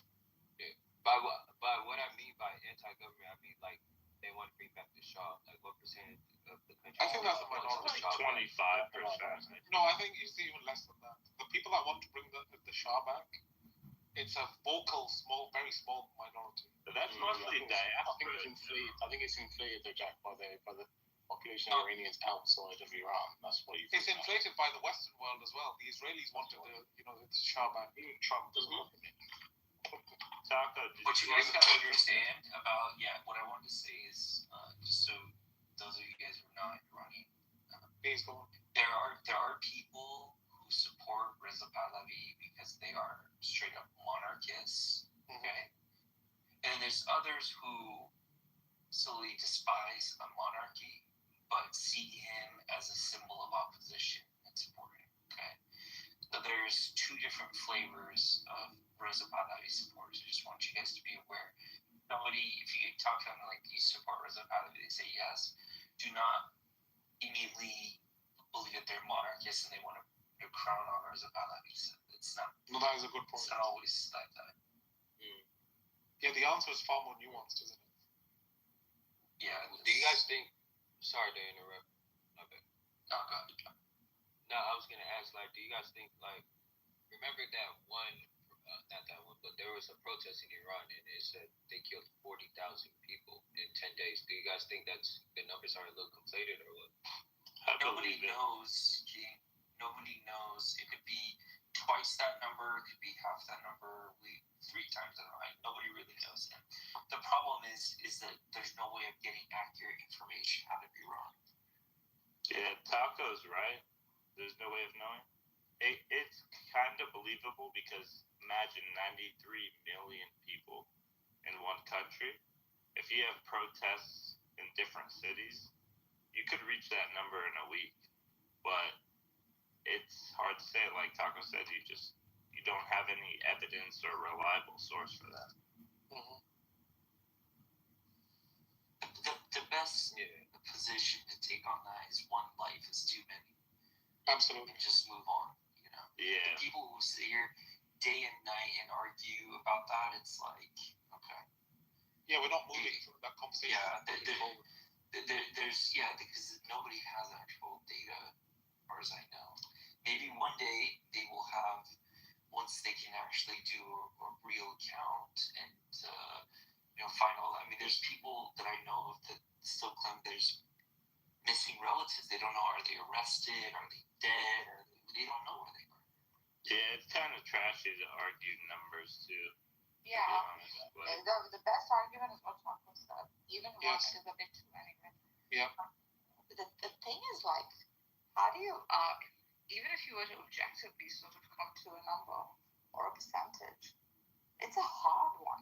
Yeah. By what I mean by anti-government, I mean like they want to bring back the Shah. Like what percentage of the country? I think that's the minority. 25%. No, I think it's even less than that. The people that want to bring the Shah back, it's a vocal, very small minority. But that's mostly diaspora. I think it's inflated, though, Jack, by the population of Iranians outside of Iran. That's what you. It's inflated by the Western world as well. The Israelis wanted the Shah back. Even Trump doesn't want it. What you guys gotta understand about what I wanted to say is just so those of you guys who are not Iranian, there are people who support Reza Pahlavi because they are straight up monarchists, okay? And there's others who solely despise a monarchy but see him as a symbol of opposition and support him, okay? So there's two different flavors of Reza Pahlavi supporters. I just want you guys to be aware. Nobody, if you talk to them like, you support Reza Pahlavi, they say yes. Do not immediately believe that they're monarchists and they want to crown on Reza Pahlavi. So it's not. No, that is a good point. It's not always like that. Yeah, the answer is far more nuanced, isn't it? Yeah. Do you guys think? Sorry to interrupt. Okay. No, go ahead. No, I was gonna ask, like, do you guys think, like, remember that one? Not that one, but there was a protest in Iran, and it said they killed 40,000 people in 10 days. Do you guys think that's the numbers are a little conflated or what? Nobody knows, Gene. Nobody knows. It could be twice that number. It could be half that number. 3 times that. Nobody really knows. And the problem is that there's no way of getting accurate information out of Iran. Yeah, Taco's right. There's no way of knowing. It's kind of believable because imagine 93 million people in one country. If you have protests in different cities, you could reach that number in a week. But it's hard to say. Like Taco said, you don't have any evidence or reliable source for that. The best position to take on that is one life is too many. Absolutely. And just move on. Yeah. The people who sit here day and night and argue about that, it's like, okay. Yeah, we're not moving from that conversation. Yeah, there's because nobody has actual data, as far as I know. Maybe one day they will have, once they can actually do a real count and find all. I mean, there's people that I know of that still claim there's missing relatives. They don't know, are they arrested? Are they dead? They don't know where they are. Yeah, it's kind of trashy to argue numbers too. Yeah. The best argument is what Marco said. Even one is a bit too many. Yeah. The thing is, like, how do you, even if you were to objectively sort of come to a number or a percentage, it's a hard one.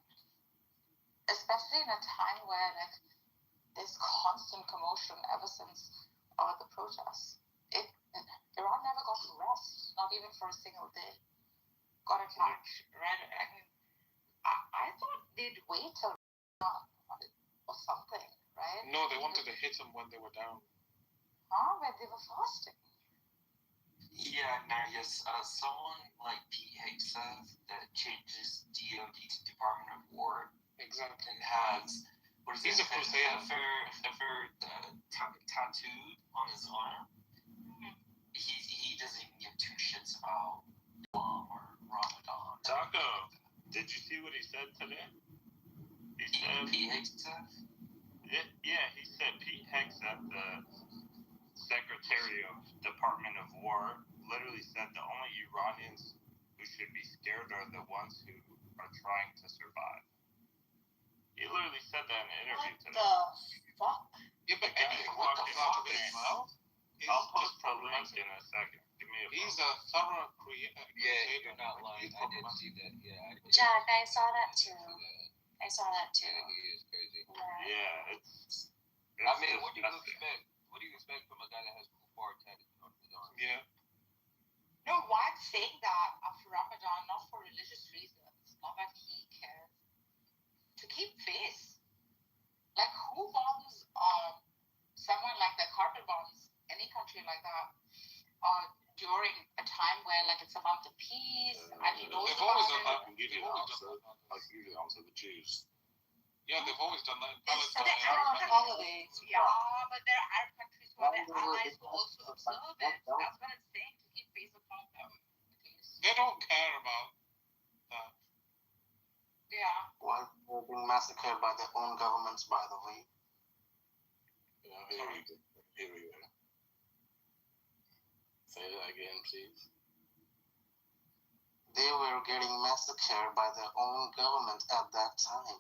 Especially in a time where, like, there's constant commotion ever since the protests. Iran never got to rest, not even for a single day. Got attacked, right? I mean, I thought they'd wait till or something, right? No, they wanted to hit them when they were down. When they were fasting. Yeah, Marius, someone like Pete Hegseth that changes DOD to Department of War. Exactly. And has, what is He's a crusader. Tattooed on his arm. He doesn't even give 2 shits about Islam or Ramadan. Taco, did you see what he said today? He said Pete Hegseth? Yeah, he said Pete Hegseth, the Secretary of Department of War, literally said the only Iranians who should be scared are the ones who are trying to survive. He literally said that in an interview today. What the fuck? Yeah, but what the fuck is mouth? I'll post the link in a second. Give me a He's a thorough creator. Yeah, you're not lying. I did see that. Yeah, Jack, I saw that too. I saw that too. Yeah, he is crazy. Yeah, it's I mean, what do you expect? What do you expect from a guy that has kuffar tatted on his arm? Yeah. No, why I'm saying that after Ramadan, not for religious reasons, not that he cares. To keep face. Like, who bombs someone like the carpet bombs any country like that during a time where, like, it's a month of peace and he knows They've always done that. Usually also the Jews. Yeah, they've always done that in It's Palestine. the Arab holidays. Yeah, but there are Arab countries who are their allies who also observe it. That's what it's saying, to keep face upon them. They don't care about that. Yeah. While they're being massacred by their own governments, by the way. Sorry? Here we go. Say that again, please. They were getting massacred by their own government at that time.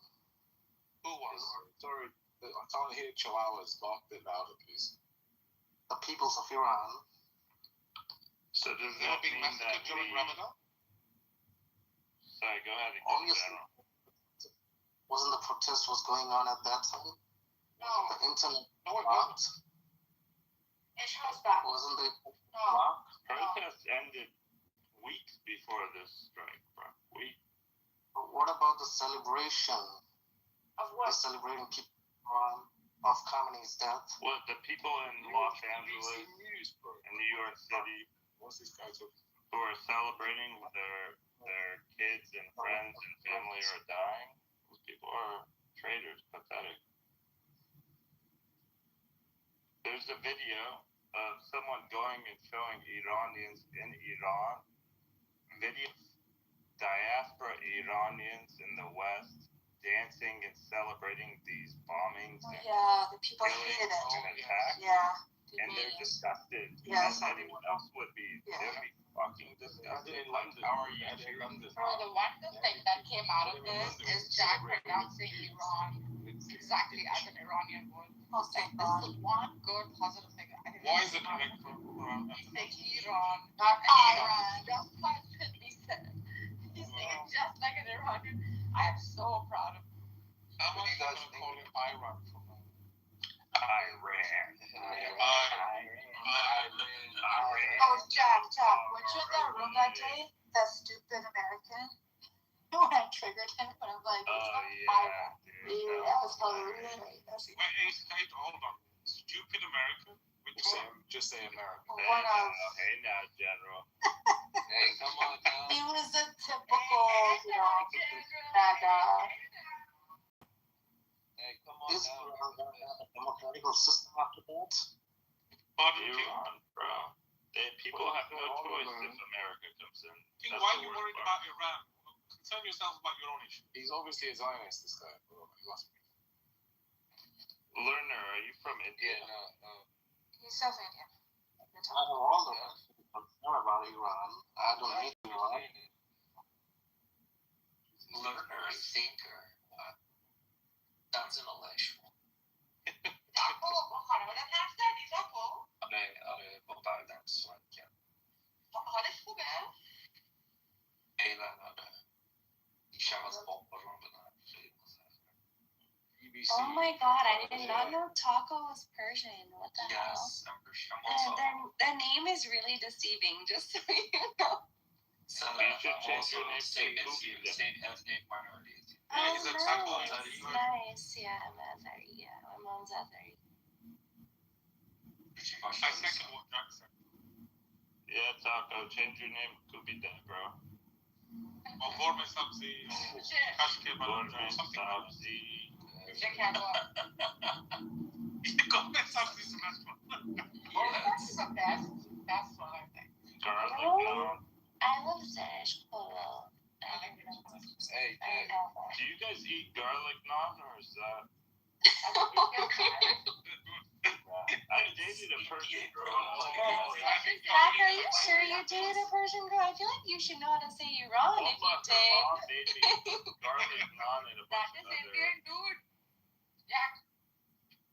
Who was? Sorry, I can't hear Chihuahuas. Talk a bit louder, please. The peoples of Iran. So does They were that being mean that massacred during we... Ramadan? Sorry, go ahead. Obviously, wasn't the protest was going on at that time? No. The internet. No, it wasn't. It shows back. Wasn't it? No. Protests ended weeks before this strike, bro. But what about the celebration? Of what? The celebrating people of Khamenei's death? Well, the people in Los Angeles and New York City who are celebrating their kids and friends and family are dying. Those people are traitors, pathetic. There's a video of someone going and showing Iranians in Iran videos, diaspora Iranians in the West dancing and celebrating these bombings and Yeah, the people killings hated it. and attacks. Yeah. And they're disgusted. Yes. And anyone else would be. Yeah. They'd be fucking disgusted. Like, How are you here? Bro, the one good thing that came out of this is Jack pronouncing Iran exactly as an Iranian would. Oh, thank God. This is one good positive thing. Why is it correct for Iran? He's saying Iran, not Iran. Just like he said. He's saying it just like an Iranian. I am so proud of him. How much are you calling Iran from now? Iran. Oh, Jack, what you in that room that day? That stupid American? When I triggered him, when I'm like, Oh, it's yeah. Iran. Yeah, that was hilarious. Wait, hey, Kate, hold on. Stupid American? Which one? Just say America. One of. Hey now, General. Hey, come on now. He was a typical, that Hey, come on Is now. Iran going to have a democratic system after that? Iran, bro. People have no choice if America comes in. King, why are you worried about Iran? Concern yourself about your own issue. He's obviously a Zionist, this guy. He must be. Lerner, are you from India? No. He's South Indian. I have all the concern about Iran. I don't hate Iran. Learner, thinker. That's intellectual. آره با بردن سوال کرد. حالش خوبه؟ ایوان آره. دیشب از بامبارون بدنم خیلی Oh my god, I did not know Taco was Persian. What the hell? Yes, I'm Persian. I'm also... Their name is really deceiving, just so you know. So same ethnic minorities. Oh, nice. Yeah, I'm Azari. Yeah, my mom's Azari. I second what Jack said. Yeah, Taco, change your name. Could be that, bro. Or Gorme Sabzi, or Kashke Balanja, or something like that. Gorme Sabzi is the best one. That's the best one, I think. Garlic naan. I love Zarish Polo. Hey, Do you guys eat garlic naan, or is that... I dated a Persian girl. Zach, are you sure you dated a Persian girl? I feel like you should know how to say Iran if you did. Mom made me garlic naan and a bunch of other... Indian dude. Jack.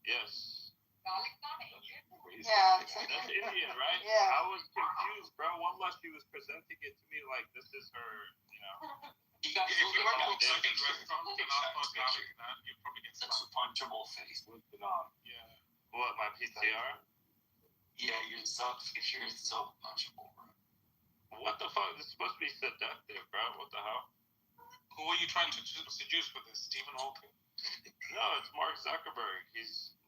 Yes. Garlic naan Indian. Yeah. That's Indian, right? Yeah. I was confused, bro. One less she was presenting it to me like this is her, you know. If you went to a Persian restaurant and asked for garlic naan, you'd probably get That's a punchable face with the naan. Yeah. What, my PTR? Yeah, you're so punchable, bro. What the fuck? This is supposed to be seductive, bro. What the hell? Who are you trying to seduce with this? Stephen Hawking? No, it's Mark Zuckerberg.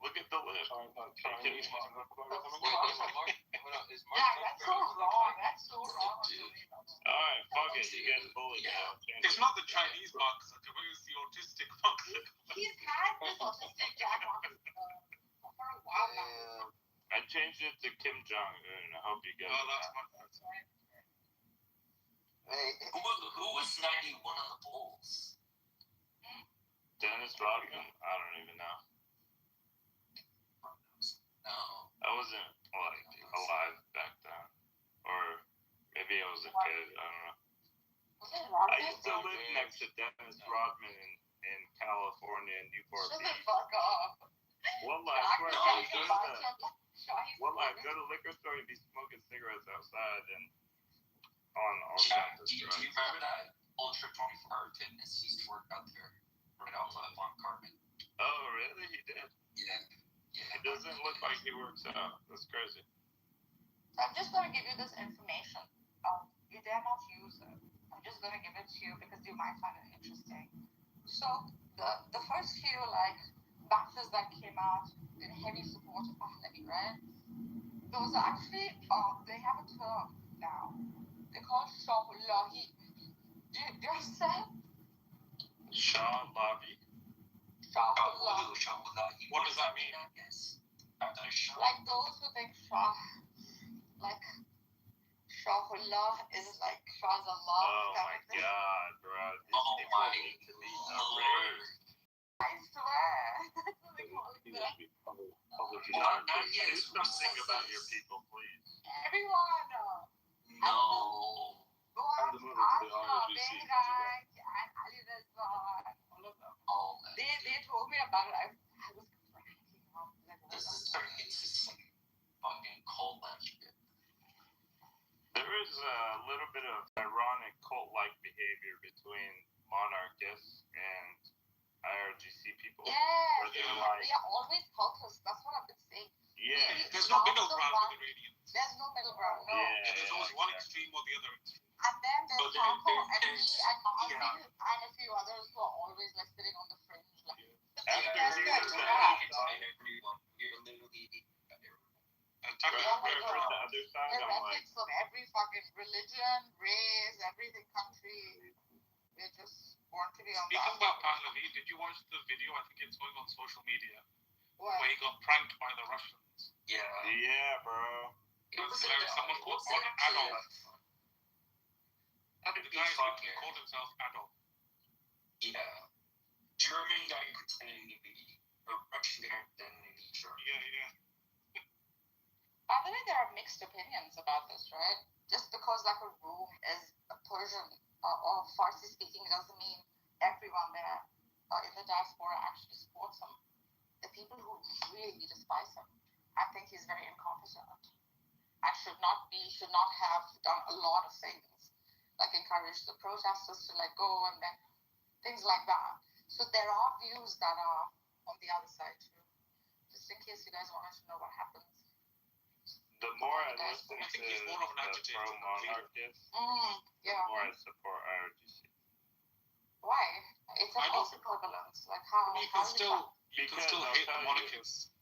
Look at the list. Wait, is Mark That's so wrong. That's so wrong. Alright, fuck it. You guys bullied me. It's not the Chinese Mark Zuckerberg, it's the autistic Mark Zuckerberg. He's had this autistic Jack on for a while now. I changed it to Kim Jong-un. I hope you guys... Oh, that's my fault. Who was 91 on the Bulls? Dennis Rodman? I don't even know. No. I wasn't like alive back then, or maybe I was a kid. I don't know. I used to live next to Dennis Rodman in California, in Newport Beach. Fuck off. Well, I swear, I go to the liquor store and be smoking cigarettes outside and on campus. Do you remember that Ultra 24-hour fitness? He used to work out there, right off of on Carmen. Oh, really? He did? Yeah. It doesn't look like he works out. That's crazy. I'm just going to give you this information. You dare not use it. I'm just going to give it to you because you might find it interesting. So the first few batches that came out in heavy support of Pahlavi, right? Those are actually they have a term now. They're called Shahullahi. Do you understand? Shahullahi. Shahullahi. What does that mean? Like those who think Shah, like Shahullah is like Shah's Allah. Oh my God, bro! Oh my Lord! I swear. That's what they call it. Do something about your people, please. Everyone. No. Go on. Bengai and Ali Reza and all of them. Oh, they told me about it. I was cracking up. This is turning into some fucking cult shit. There is a little bit of ironic cult-like behavior between monarchists and IRGC people. Yeah, like, they are always cultists. That's what I've been saying. Yeah. There's no middle ground with Iranians. There's no middle ground, no. Yeah, there's always one extreme or the other extreme. And then there's Paco and me and Mahazi yeah. and a few others who are always like sitting on the fringe. Like, heretics of every fucking religion, race, everything, country. They're just born to be on the Speaking about Pahlavi, did you watch the video? I think it's going on social media. What? Where he got pranked by the Russians. Yeah. Yeah, bro. It was hilarious. Someone called Adolf. The guy called himself Adolf. Yeah. German guy pretending to be a Russian guy pretending to be German. Yeah. By the way, there are mixed opinions about this, right? Just because like a room is a Persian or Farsi speaking doesn't mean everyone there in the diaspora actually supports him. The people who really despise him and think he's very incompetent and should not have done a lot of things, like encourage the protesters to go and then things like that. So there are views that are on the other side too. Just in case you guys wanted to know what happens. The more I listen to the pro-monarchists, the more I support IRGC. Why? It's a false equivalence. Like how? You can still hate the monarchists.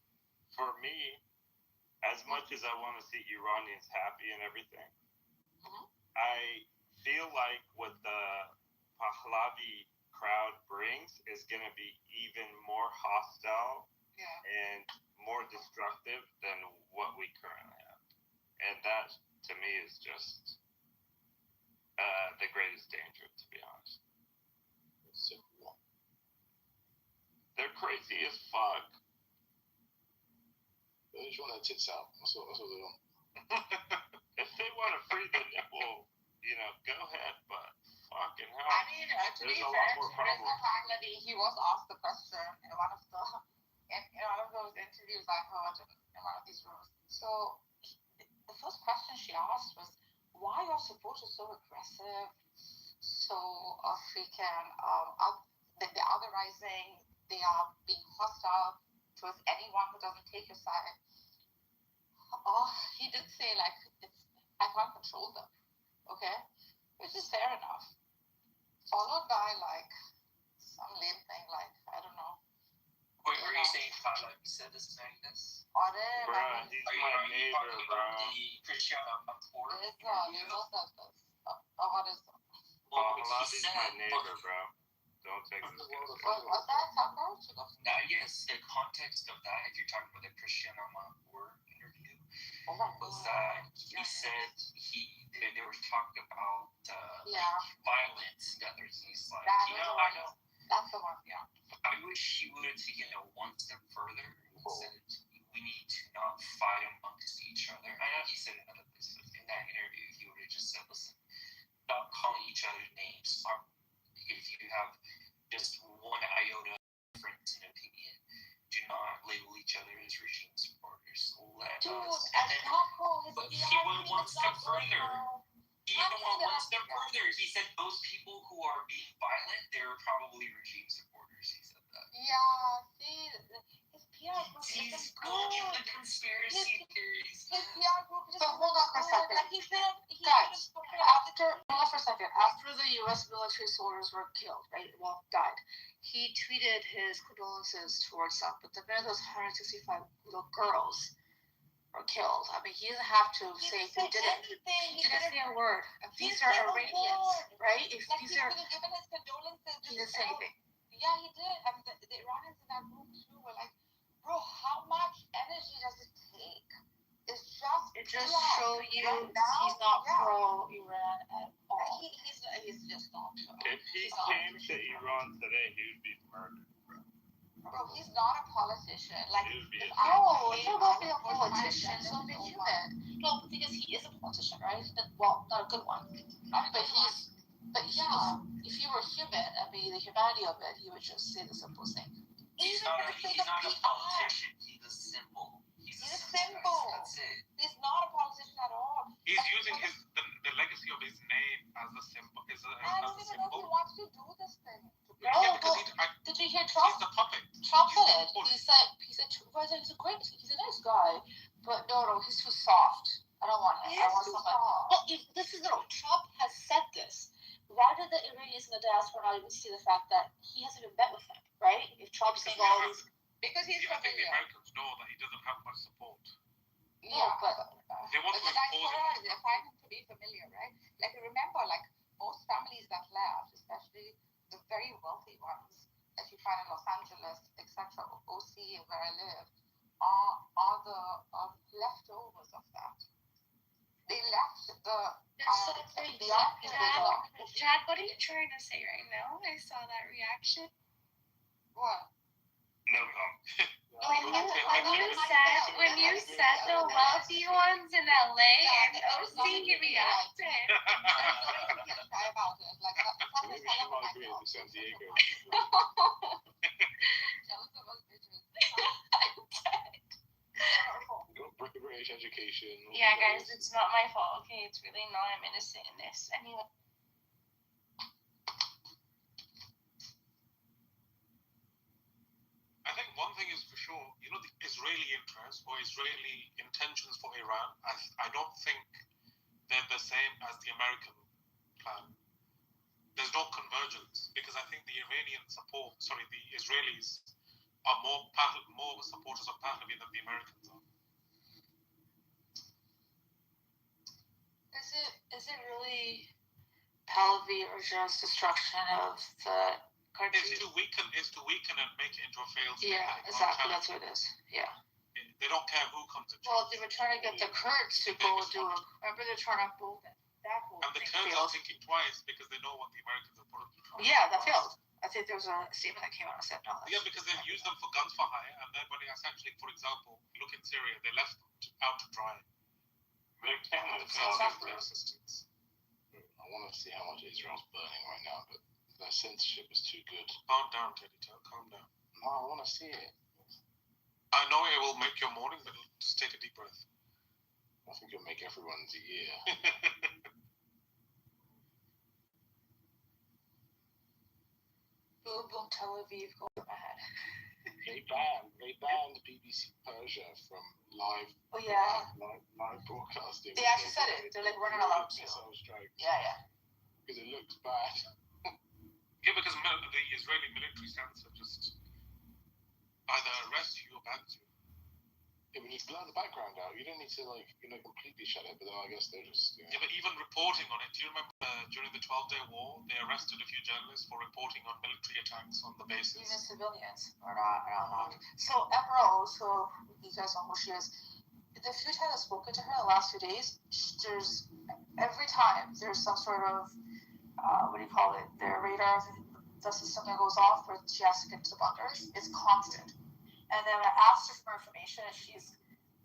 For me, as much as I want to see Iranians happy and everything, I feel like what the Pahlavi crowd brings is going to be even more hostile and more destructive than what we currently have. And that, to me, is just the greatest danger, to be honest. They're crazy as fuck. They just want their tits out. That's what they want. If they want to free the nipple, go ahead, but fucking hell. I mean, to be fair to Reza Pahlavi, he was asked the question in one of those interviews I heard in one of these rooms. So the first question she asked was, why are supporters so aggressive, so freaking they're otherizing, they are being hostile towards anyone who doesn't take your side. He did say I can't control them, okay, which is fair enough. Followed by some lame thing I don't know. Wait, were you saying Pahlavi said this saying this? Bro, he's my neighbor, bro. Cristiano Mator. What is that? Pahlavi's my neighbor, bro. Don't take this seriously. Was that Tucker? Now, yes, the context of that, if you're talking about the Cristiano Mator interview, was that he said they were talking about violence together. He's like, I know. That's the one, yeah. I wish he would have taken it one step further and said, we need to not fight amongst each other. I know he said in other places. In that interview, he would have just said, listen, stop calling each other names. If you have just one iota difference in opinion, do not label each other as regime supporters. Let us. But he went one step further. He said those people who are being violent, they're probably regime supporters. He said that. Yeah, see, his PR group He's going in the conspiracy theories. His PR group just hold on for a second. Like Guys, hold on for a second. After the U.S. military soldiers were killed, right? Well, died. He tweeted his condolences towards them. But the minute those 165 little girls were killed, I mean, he doesn't have to say who did it. He didn't say a word. If these are Iranians, right? If these are, he given his condolences. he didn't say anything. Yeah, he did. And the Iranians in that group too were like, bro, how much energy does it take? It just show you he's not pro-Iran at all. He's just not. If he came to Iran today, he would be murdered, bro. He's not a politician. Like, it's not about being a politician. It's not being human. No, the thing is, he is a politician, right? Well, not a good one. But yeah, if he were human, I mean, the humanity of it, he would just say the simplest thing. He's not a politician. He's a symbol. He's a symbol. That's it. He's not a politician at all. He's using the legacy of his name as a symbol. I don't even know if he wants to do this thing. Did you hear Trump? He's the puppet. Trump said it. He said he's a nice guy, but no, he's too soft. I don't want him. I want somebody. Well, Trump has said this. Why did the Iranians in the diaspora not even see the fact that he hasn't even met with them, right? If Trump's saying all these... Because he's I think the Americans know that he doesn't have much support. Yeah, but they want to impose him. They find him to be familiar, right? Like, remember, like, most families that left, especially the very wealthy ones that you find in Los Angeles, etc., OC, where I live, are the leftovers of that. They left Chad, what are you trying to say right now? I saw that reaction. What? No comment. When you said the wealthy ones in LA and OC, you reacted. Maybe she might be in San Diego. Got British education. Yeah, guys, it's not my fault. Okay, it's really not. I'm innocent in this. Anyway. I think one thing is for sure, the Israeli interests or Israeli intentions for Iran, I don't think they're the same as the American plan. There's no convergence because I think the Israelis are more supporters of Pahlavi than the Americans are. Is it really Pahlavi or just destruction of the country? It's to weaken and make it into a failed state. Yeah, exactly. That's what it is. Yeah. They don't care who comes in. Well, they were trying to get the Kurds to go do it. Remember, they're trying to build that whole and the Kurds are thinking twice because they know what the Americans have put up. Yeah, that failed. I think there was a statement that came out and said no. Yeah, because they've used them for guns for hire, and then when they essentially, for example, look in Syria, they left them out to dry. I want to see how much Israel's burning right now, but their censorship is too good. Calm down, Teddy. Calm down. No, I want to see it. I know it will make your morning, but just take a deep breath. I think it'll make everyone's year. Boom, boom, Tel Aviv, go over my head. They banned BBC Persia from live broadcasting. They actually said it. They're like, we're not allowed to. Yeah. Because it looks bad. Yeah, because the Israeli military censor just either arrest you or ban you. Yeah, but just blur the background out. You don't need to completely shut it. But then I guess they're just. Yeah, but even reporting on it. Do you remember during the 12-day war, they arrested a few journalists for reporting on military attacks on the bases? Even civilians are not. So Emerald, so you guys know who she is. the few times I've spoken to her in the last few days, every time there's some sort of what do you call it? Their radar, the system that goes off where she has to get to the bunkers. It's constant. And then when I asked her for information, and she's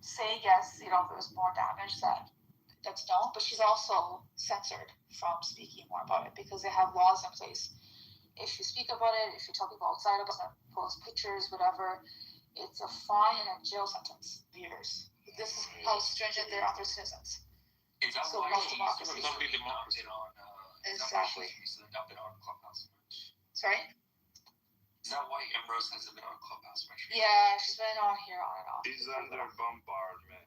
saying yes, there was more damage that's known, but she's also censored from speaking more about it because they have laws in place. If you speak about it, if you tell people outside about it, post pictures, whatever, it's a fine and a jail sentence, years. This is how stringent they are on their citizens. Is that So why most she's democracies. recently dumped it on? Exactly. Dumped it on Clubhouse much? Sorry? Is that why Ambrose hasn't been on Clubhouse much? Yeah, she's been on here on and off. She's under bombardment.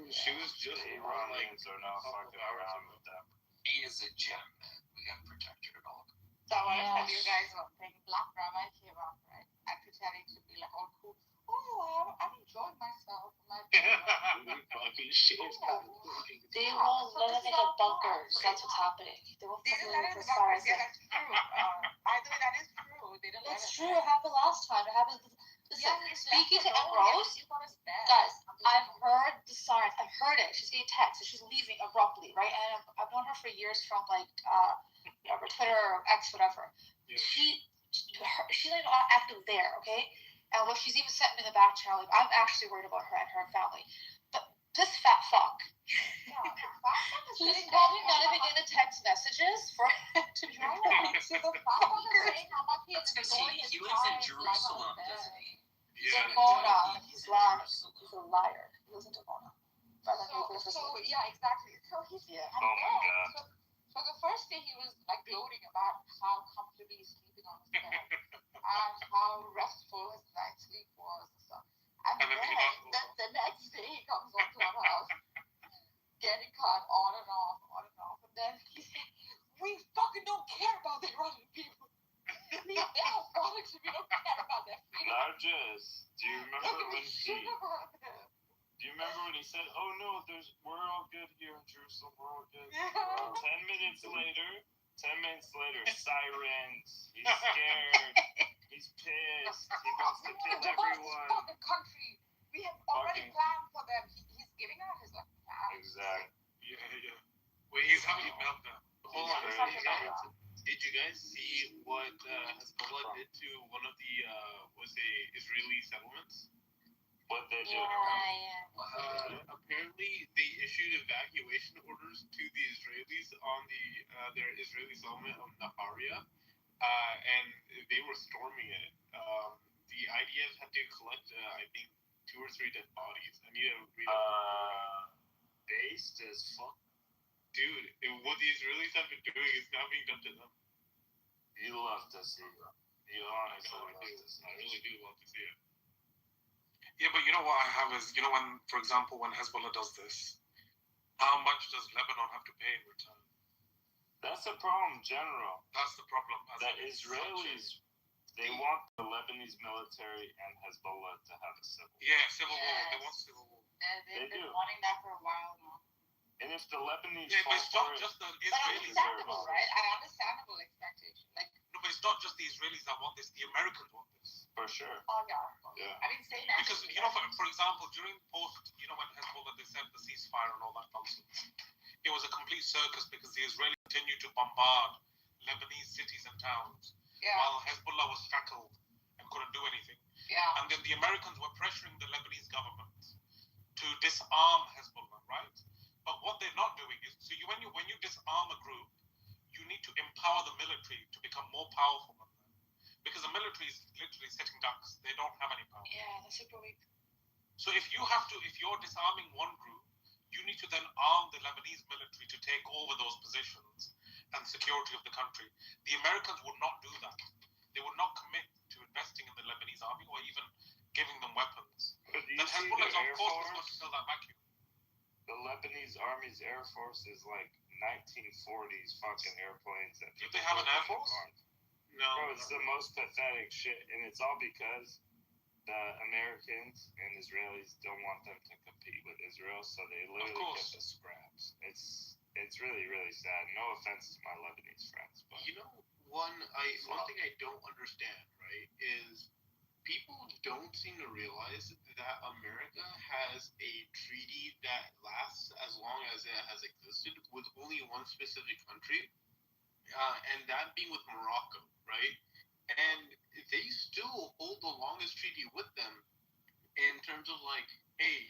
She was just The around like Iranians are not fucking around with them. She is a gem, man. We gotta protect her at all. So I want to tell Yes. you guys one thing. Black grandma came up, right? And pretending to be like all cool. Oh, I'm enjoying myself. They won't let us in the bunkers. That's what's happening. They won't let us in the bunkers. Yeah, that's true. By the way, that is true. They didn't let us. It's true. It happened last time. It happened. Listen, speaking to Ambrose, guys, I've heard the sirens. I've heard it. She's getting texts. She's leaving abruptly, right? And I've known her for years from like whatever, Twitter or X, whatever. Yeah. She's not even active there, okay? And what she's even sent me in the back channel, like, I'm actually worried about her and her family. But this fat fuck, he's probably not even getting the text messages for him to be reporting to the He lives in Jerusalem, doesn't he? Dakota. He's lying. He's a liar. He lives in Dakota. So yeah, exactly. So he's So the first day he was like gloating about how comfortably he's sleeping on his bed and how restful his night's sleep was and stuff. And then the next day he comes on Clubhouse, getting caught on and off. And then he said, "We fucking don't care about the Iranian people. We have products, we don't care about their freedom." Largest, do you remember when he said, "Oh no, we're all good here in Jerusalem, we're all good." 10 minutes later, sirens. He's scared. He's pissed. He wants to kill everyone. Fucking country. We have already planned for them. He's giving out his plan. Exactly. Yeah. Wait, he's having a meltdown. Hold on. Did you guys see what Hezbollah did to one of the Israeli settlements? What they did? Apparently, they issued evacuation orders to the Israelis on their Israeli settlement of Naharia, and they were storming it. The IDF had to collect, I think, 2 or 3 dead bodies. I need to read up. Based as fuck. Dude, what the Israelis have been doing is now being done to them. You love to see it. You honestly love to see it. I really do love to see it. Yeah, but you know what I have is, when, for example, when Hezbollah does this, how much does Lebanon have to pay in return? That's the problem, General. That's the problem. That Israelis, they want the Lebanese military and Hezbollah to have a civil war. Yeah, civil war. They want civil war. They've been wanting that for a while now. And if the Lebanese but it's not just the Israelis. But understandable, right? An understandable expectation. No, but it's not just the Israelis that want this. The Americans want this. For sure. Oh, yeah. I mean, say that. Because, for example, during post, when Hezbollah, they said the ceasefire and all that nonsense, it was a complete circus because the Israelis continued to bombard Lebanese cities and towns while Hezbollah was shackled and couldn't do anything. Yeah. And then the Americans were pressuring the Lebanese government to disarm Hezbollah, right? But what they're not doing is, so when you disarm a group, you need to empower the military to become more powerful than them. Because the military is literally sitting ducks. They don't have any power. Yeah, that's super weak. So if you're disarming one group, you need to then arm the Lebanese military to take over those positions and security of the country. The Americans would not do that. They would not commit to investing in the Lebanese army or even giving them weapons. But then Hezbollah, of course, is going to fill that vacuum. The Lebanese Army's Air Force is like 1940s fucking airplanes. Do they have an Air Force? No. Bro, it's the most pathetic shit, and it's all because the Americans and Israelis don't want them to compete with Israel, so they literally get the scraps. It's really, really sad. No offense to my Lebanese friends, but one thing I don't understand, right, is people don't seem to realize that America has a treaty that lasts as long as it has existed with only one specific country, and that being with Morocco, right? And they still hold the longest treaty with them in terms of like, hey,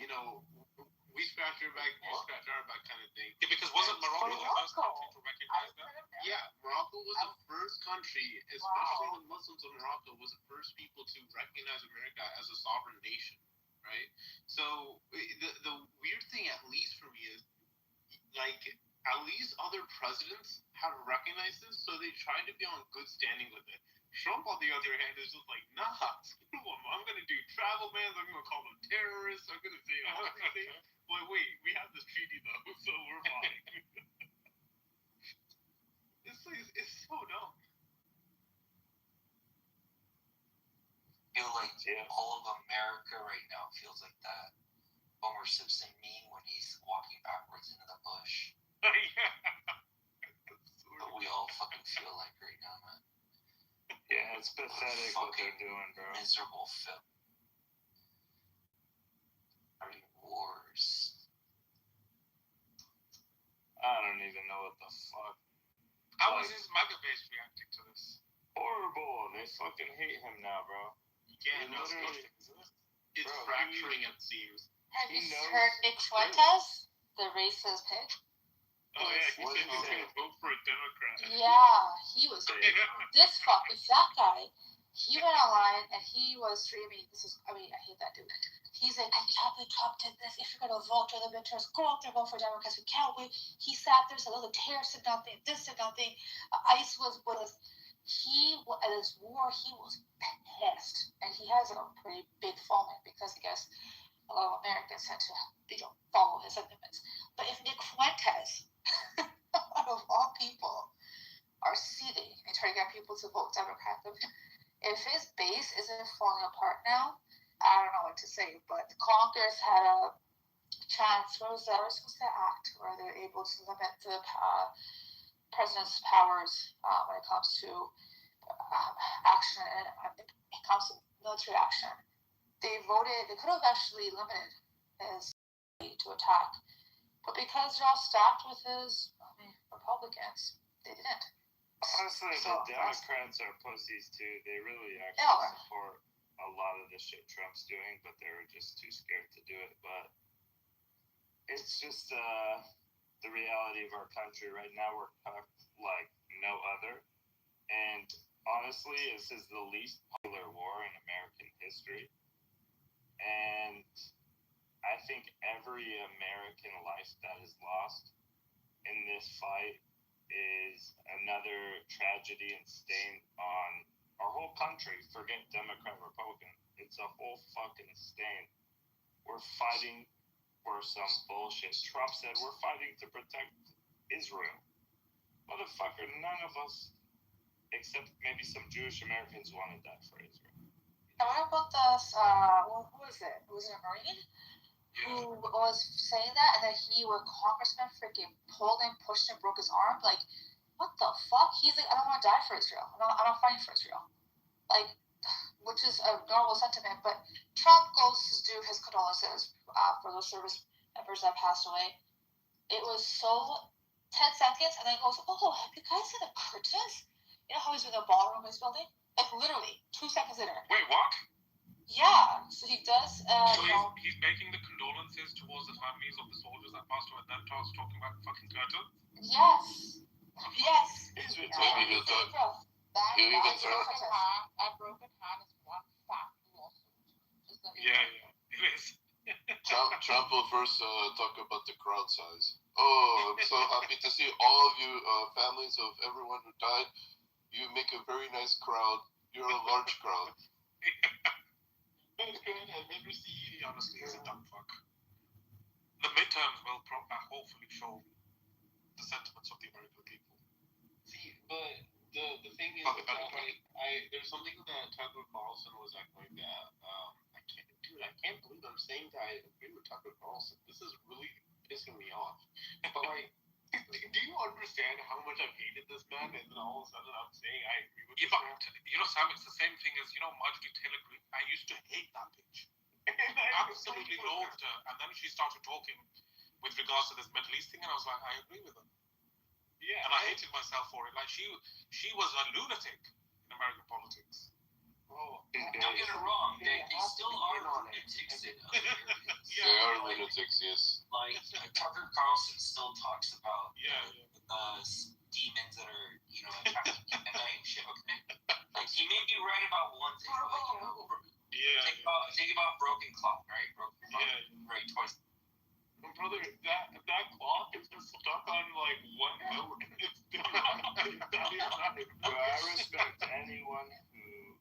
we scratch your back, you scratch our back kind of thing. Yeah, because wasn't Morocco the first country to recognize that? Yeah, Morocco was the first country, especially the Muslims of Morocco, was the first people to recognize America as a sovereign nation, right? So the weird thing, at least for me, is like at least other presidents have recognized this, so they try to be on good standing with it. Trump, on the other hand, is just like, nah, screw them. I'm gonna do travel bans. I'm gonna call them terrorists. I'm gonna say all these things. But wait, we have this treaty though, so we're fine. It's so dumb. Feel like all of America right now feels like that Homer Simpson meme when he's walking backwards into the bush. But we all fucking feel like right now, man. Yeah, it's pathetic what they're doing, bro. Miserable film. Wars. I don't even know what the fuck. How was his MAGA base reacting to this? Horrible. They fucking hate him now, bro. Yeah, no, it's fracturing, it seems. Have you heard Nick Fuentes, the racist pig? Oh yeah, he said he was gonna vote for a Democrat. Yeah, he was. This fuck, it's that guy. He went online and he was streaming. I hate that dude. He's like, I can't believe Trump did this. If you're gonna vote for the midterms, go out there and vote for Democrats. We can't wait. He sat there, said, oh, the terrorists did nothing, this did nothing. ICE was with us. At this war, he was pissed. And he has a pretty big following because I guess a lot of Americans tend to follow his sentiments. But if Nick Fuentes, out of all people, are seething and trying to get people to vote Democrat, if his base isn't falling apart now, I don't know what to say. But Congress had a chance. What was that act where they're able to limit the president's powers when it comes to action and it comes to military action. They voted. They could have actually limited his to attack, but because they're all stacked with his Republicans, they didn't. Honestly, the Democrats are pussies too. They really actually support a lot of the shit Trump's doing, but they're just too scared to do it. But it's just the reality of our country right now. We're fucked like no other. And honestly, this is the least popular war in American history. And I think every American life that is lost in this fight is another tragedy and stain on our whole country. Forget Democrat, Republican. It's a whole fucking stain. We're fighting for some bullshit. Trump said we're fighting to protect Israel. Motherfucker, none of us, except maybe some Jewish Americans, want to die for Israel. And what about this, who was it? Was it a Marine? Who was saying that, and then Congressman freaking pulled him, pushed him, broke his arm. Like, what the fuck? He's like, I don't want to die for Israel. I'm not fighting for Israel. Like, which is a normal sentiment. But Trump goes to do his condolences for those service members that passed away. It was so 10 seconds, and then goes, oh, have you guys seen the curtains? You know how he's in the ballroom in his building? Like, literally, 2 seconds later. Wait, what? Yeah, so he does. He's making the condolences towards the families of the soldiers that passed away. Then Tom's talking about fucking curtain. Yes. Yes. He's retarded. A broken hand is one fat lawsuit. Yeah, it is. Trump will first talk about the crowd size. Oh, I'm so happy to see all of you families of everyone who died. You make a very nice crowd. You're a large crowd. Honestly, he's a dumb fuck. The midterms will hopefully show the sentiments of the American people. See, but the thing is, there's something that Tucker Carlson was echoing that I can't believe I'm saying that I agree with Tucker Carlson. This is really pissing me off. But like, do you understand how much I've hated this man, and then all of a sudden I'm saying I agree with this man? Sam, it's the same thing as, Marjorie Taylor Greene. I used to hate that bitch. I absolutely loathed her. And then she started talking with regards to this Middle East thing, and I was like, I agree with her. Yeah. And I hated myself for it. Like, she was a lunatic in American politics. Oh, don't get it wrong. They still are lunatics in other areas. They are lunatics, yes. Like, Tucker Carlson still talks about demons that are, attacking him and shit, okay? Like, he may be right about one thing, but, think about broken clock, right? Broken clock, right, twice. Brother, that clock is just stuck on, like, one note, and it's But I respect anyone who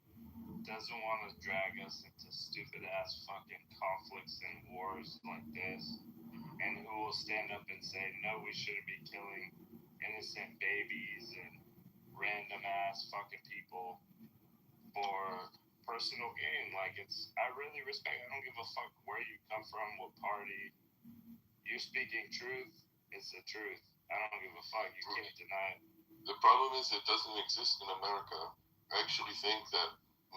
doesn't want to drag us into stupid ass fucking conflicts and wars like this, and who will stand up and say, no, we shouldn't be killing innocent babies and random ass fucking people for personal gain. Like, I really respect. I don't give a fuck where you come from, what party. You speaking truth is the truth. I don't give a fuck. You can't deny it. The problem is it doesn't exist in America. I actually think that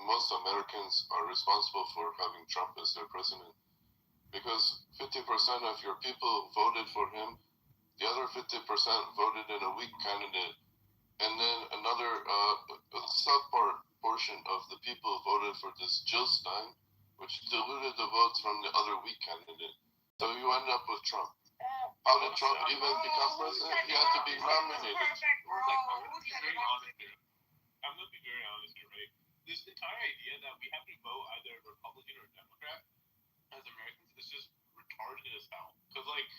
most Americans are responsible for having Trump as their president, because 50% of your people voted for him, the other 50% voted in a weak candidate, and then another portion of the people voted for this Jill Stein, which diluted the votes from the other weak candidate. So you end up with Trump. How did Trump even become president? He had to be nominated. I'm going to be very honest here, right? This entire idea that we have to vote either Republican or Democrat as Americans is just retarded as hell. Because, like,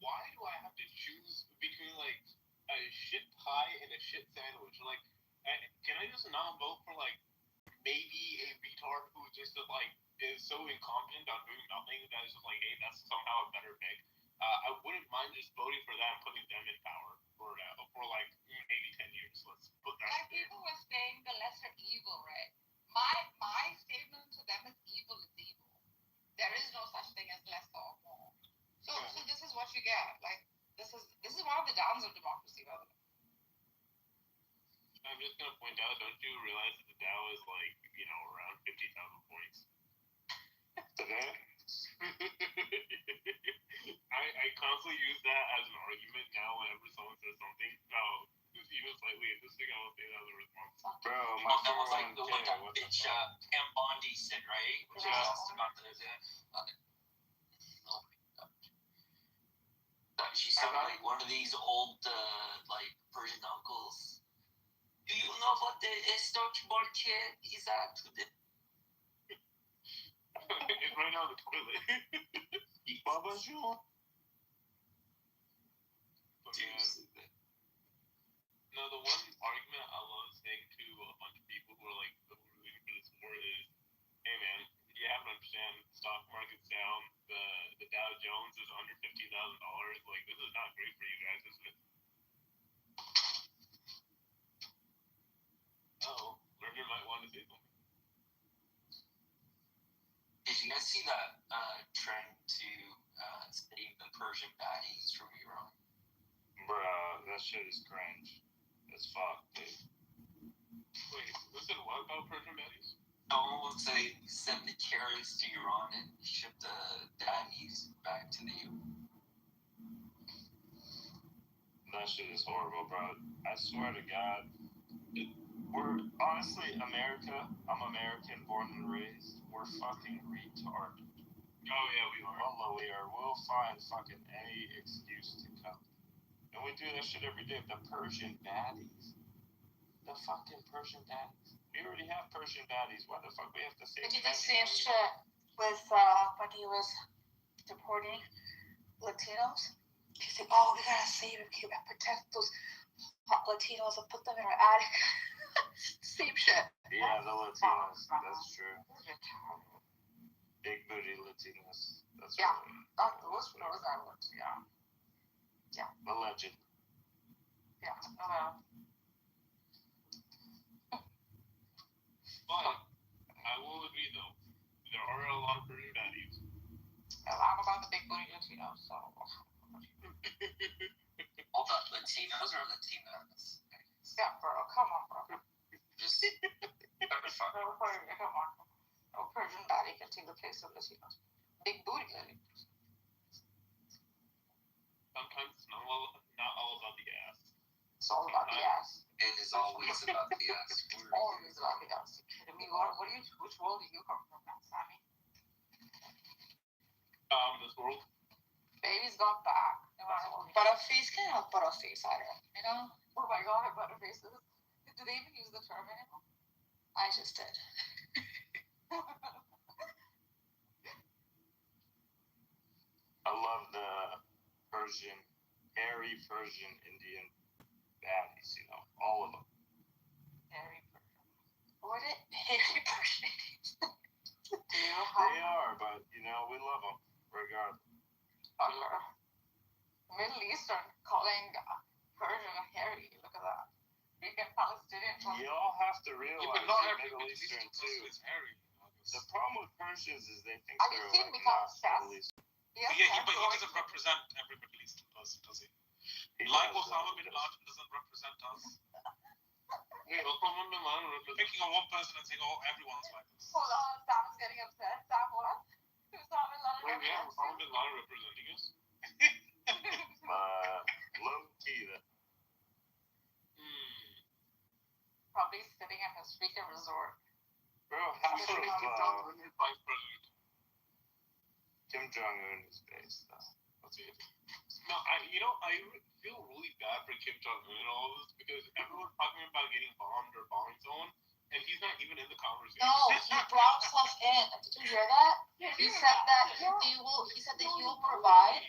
why do I have to choose between, like, a shit pie and a shit sandwich? Like, can I just not vote for, like, maybe a retard who just, like, is so incompetent on doing nothing that is just like, hey, that's somehow a better pick? I wouldn't mind just voting for that and putting them in power for like maybe 10 years. Let's put that. Like people were saying the lesser evil, right? My statement to them is evil is evil. There is no such thing as lesser or more. So this is what you get. Like this is one of the downs of democracy, by the way. I'm just gonna point out, don't you realize that the Dow is like, around 50,000 points? Today? I constantly use that as an argument now whenever someone says something even slightly interesting, I will say that as a response. Bro, that was like the one that bitch Pam Bondi said, right? Which is just about the she sounded like one of these old like Persian uncles. Do you know what the stock market is at today? It's right now on the toilet. Baba Jean. No, the one argument I love saying to a bunch of people who are like rooting for this war is, hey man, you have to understand, stock market's down, the Dow Jones is under $50,000. Like, this is not great for you guys, is it? Roger might want to say something. Did you guys see that trend to save the Persian baddies from Iran? Bruh, that shit is cringe. It's fuck, dude. Wait, listen, what about Persian baddies? Someone would say send the carrots to Iran and ship the baddies back to the U.S. That shit is horrible, bro. I swear to God. We're honestly America. I'm American, born and raised. We're fucking retarded. Oh yeah, we are. Wallah, we are. We'll find fucking any excuse to come. And we do that shit every day. The Persian baddies. The fucking Persian baddies. We already have Persian baddies. Why the fuck we have to say? Did you the same shit with when he was deporting Latinos? He said, "Oh, we gotta save and protect those hot Latinos and put them in our attic." Same shit. Yeah, the Latinos. That's true. Big booty Latinos. That's yeah. Right. Not those are ones. Yeah. Yeah. The legend. Yeah. But I will agree though, there are a lot of Persian baddies. I'm about the big booty Latinos, so. Hold on, Latinos or Latinas? Yeah, bro. Come on, bro. Just terrifying. Come on. No Persian daddy can take the place of Latinos. Big booty daddy. Sometimes it's not all about the ass. It's all about the ass. It is always about the ass. Always about the ass. You kidding me? Which world do you come from, Sammy? This world. Baby's got back. Butterface can't have butterface either, you know? Oh my god, butterfaces. Do they even use the term anymore? I just did. I love the hairy Persian Indian baddies, all of them. Hairy Persian. What it? Hairy Persian. They are, but, we love them, regardless. Middle Eastern calling Persian hairy. Look at that. Freaking Palestinian. You all have to realize that Middle Eastern too. Is hairy. The problem with Persians is they think Have you they're seen not Mikael's chest? Middle Eastern. But he doesn't represent every Middle Eastern person, does he? Like Osama bin Laden doesn't represent us. Osama bin Laden represents. Picking on one person and saying, everyone's like this. Hold on, Sam is getting upset. Sam, what? Osama bin Laden. Wait, we have Osama bin Laden representing us? Low key then. Probably sitting at his freaking resort. Bro, half of Vice President Kim Jong-un is based though. What's it? No, I feel really bad for Kim Jong-un and all of this because everyone's talking about getting bombed or bombing someone, and he's not even in the conversation. No, he brought himself in. Did you hear that? He said that he will provide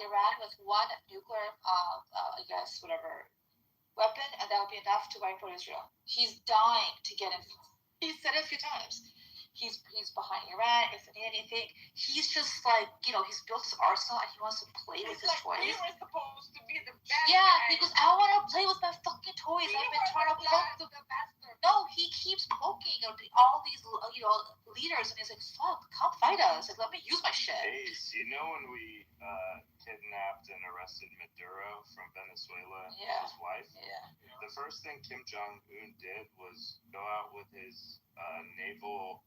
Iran with one nuclear, I guess, whatever weapon, and that would be enough to wipe out Israel. He's dying to get in. He said it a few times. He's behind Iran. If they need anything, he's just like, he's built his arsenal and he wants to play with his toys. We were supposed to be the best. Yeah, guys. because I want to play with my fucking toys. I've been trying to poke the bastard. No, he keeps poking all these, leaders, and he's like, "Fuck, come fight us! Like, let me use my shit." Ace, when we kidnapped and arrested Maduro from Venezuela and his wife? Yeah. The first thing Kim Jong-un did was go out with his naval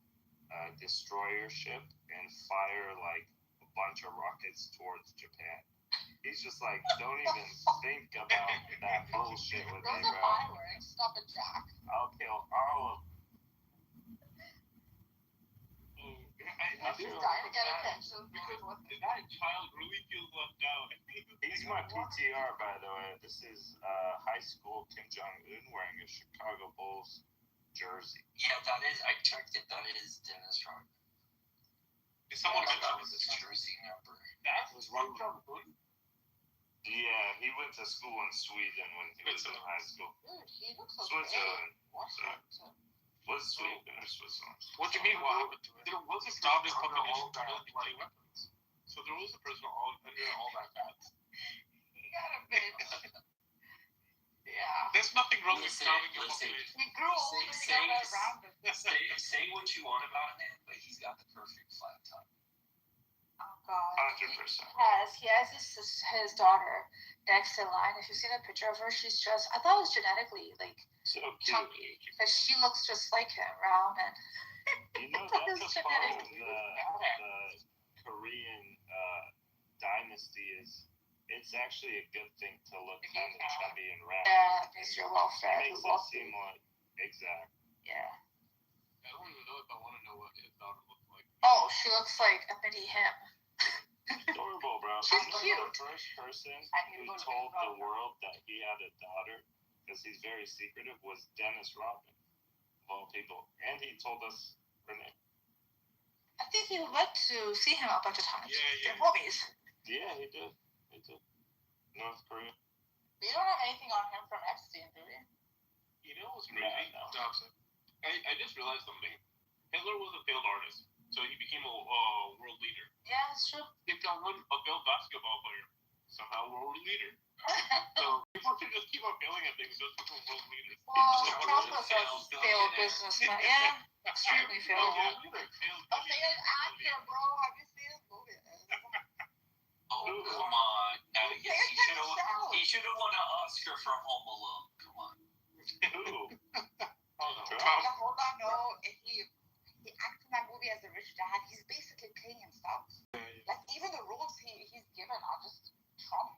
destroyer ship and fire like a bunch of rockets towards Japan. He's just like, don't even think about that bullshit with me, Those are bro. fireworks. Stop it, Jack. I'll kill all of them. He's trying to get attention. Because that child really feels left out. He's my PTR, by the way. This is high school Kim Jong-un wearing a Chicago Bulls jersey. Yeah, that is. I checked it. That is Dennis Rodman. Someone that was his jersey number. That was Rockford. Yeah, he went to school in Sweden when he was in high school. Dude, he looks so Switzerland. Washington. Was Sweden or Switzerland? What do you mean? What happened to it? There was a stop this population trying to play weapons. So there was a person under all that bad. You got a bitch. Yeah. There's nothing wrong with stopping your population. He grew old and he got around it. Say what you want about him, but he's got the perfect flat top. Oh God. 100%. He has his daughter next in line. If you've seen a picture of her, she's just, I thought it was genetically so chunky, because she looks just like him, round and. That's a part of the Korean dynasty is. It's actually a good thing to look kind of chubby and round. Yeah, because you're well fed. It makes it seem like exact. Yeah. I don't even know if I want to know what his daughter looks like. Oh, she looks like a mini him. Adorable, bro. She's cute. The first person who told the world that he had a daughter, because he's very secretive, was Dennis Rodman, of all people. And he told us her name. I think he went to see him a bunch of times. Yeah. They're homies. Yeah, he did. North Korea. We don't have anything on him from Epstein, do we? You know what's crazy? No. I just realized something. Hitler was a failed artist, so he became a world leader. Yeah, that's true. Kim Jong-un, a failed basketball player, somehow world leader. So people should just keep on failing at things just become world leaders. Well, Trump was a failed businessman. Yeah, extremely failed. Yeah, A failed actor, bro. Have you seen his movie? Oh, come on. Now, yes, he should have won an Oscar for Home Alone. Come on. Who? hold on, no. He acts in that movie as a rich dad. He's basically playing himself. Like even the roles he's given are just Trump.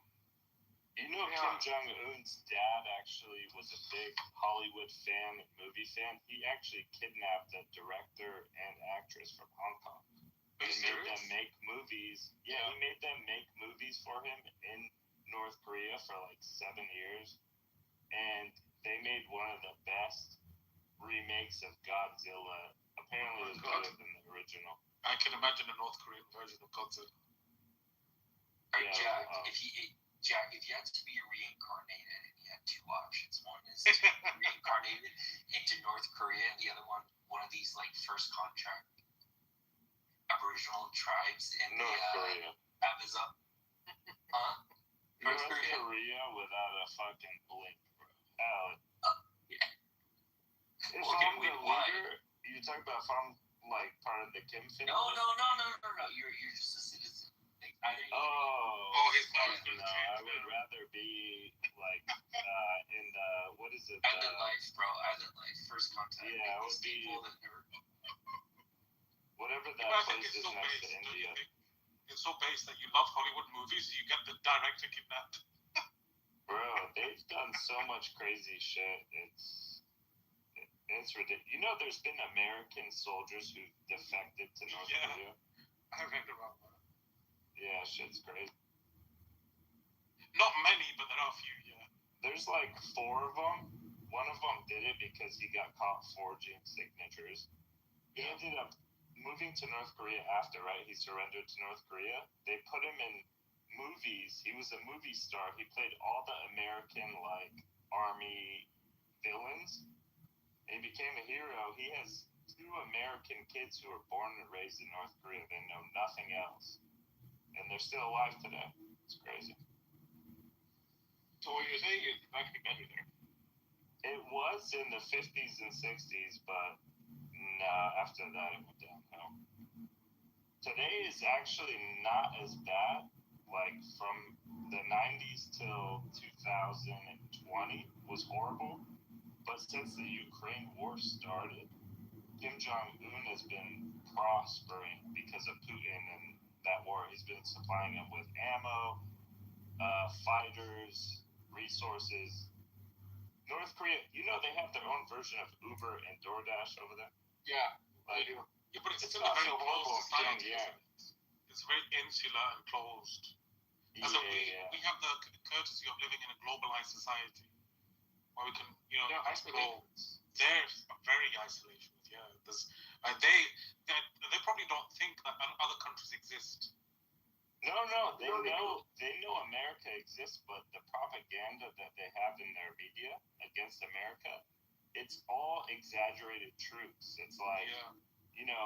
You know, Kim Jong-un's dad actually was a big Hollywood fan and movie fan. He actually kidnapped a director and actress from Hong Kong. He made them make movies. Yeah, he made them make movies for him in North Korea for like 7 years. And they made one of the best remakes of Godzilla. Apparently it was better than the original. I can imagine a North Korean version of Godzilla. Jack, if you had to be reincarnated and you had two options, one is to be reincarnated into North Korea, and the other one of these like first contract Aboriginal tribes in North Korea. Amazon. North Korea without a fucking blink, bro. Hell. Yeah. If I'm the leader, you talk about if I'm like part of the Kim family? No. You're just a citizen. Like, his father's gonna change. I would rather be like in the what is it? Island life, bro. Island life. First contact. Yeah, it would be whatever that place is next to India. It's so based that you love Hollywood movies, you get the director kidnapped. Bro, they've done so much crazy shit. It's ridiculous. You know, there's been American soldiers who defected to North Korea. I read about that. Yeah, shit's crazy. Not many, but there are a few, yeah. There's like 4 of them. One of them did it because he got caught forging signatures. He ended up moving to North Korea after, right? He surrendered to North Korea. They put him in movies. He was a movie star. He played all the American, like, army villains. And he became a hero. He has 2 American kids who were born and raised in North Korea. They know nothing else. And they're still alive today. It's crazy. So what you're saying is it's actually better there. It was in the 50s and 60s, but after that it went downhill. Today is actually not as bad. Like from the 90s till 2020 was horrible. But since the Ukraine war started, Kim Jong-un has been prospering because of Putin and that war. He's been supplying them with ammo, fighters, resources. North Korea, you know they have their own version of Uber and DoorDash over there? Yeah. Like, yeah, but it's still not a very so horrible. closed society. Yeah. It's very insular and closed. We have the courtesy of living in a globalized society where we can, explore. They're very isolated. Yeah, they probably don't think that other countries exist. No, they know America exists, but the propaganda that they have in their media against America, it's all exaggerated truths. It's like,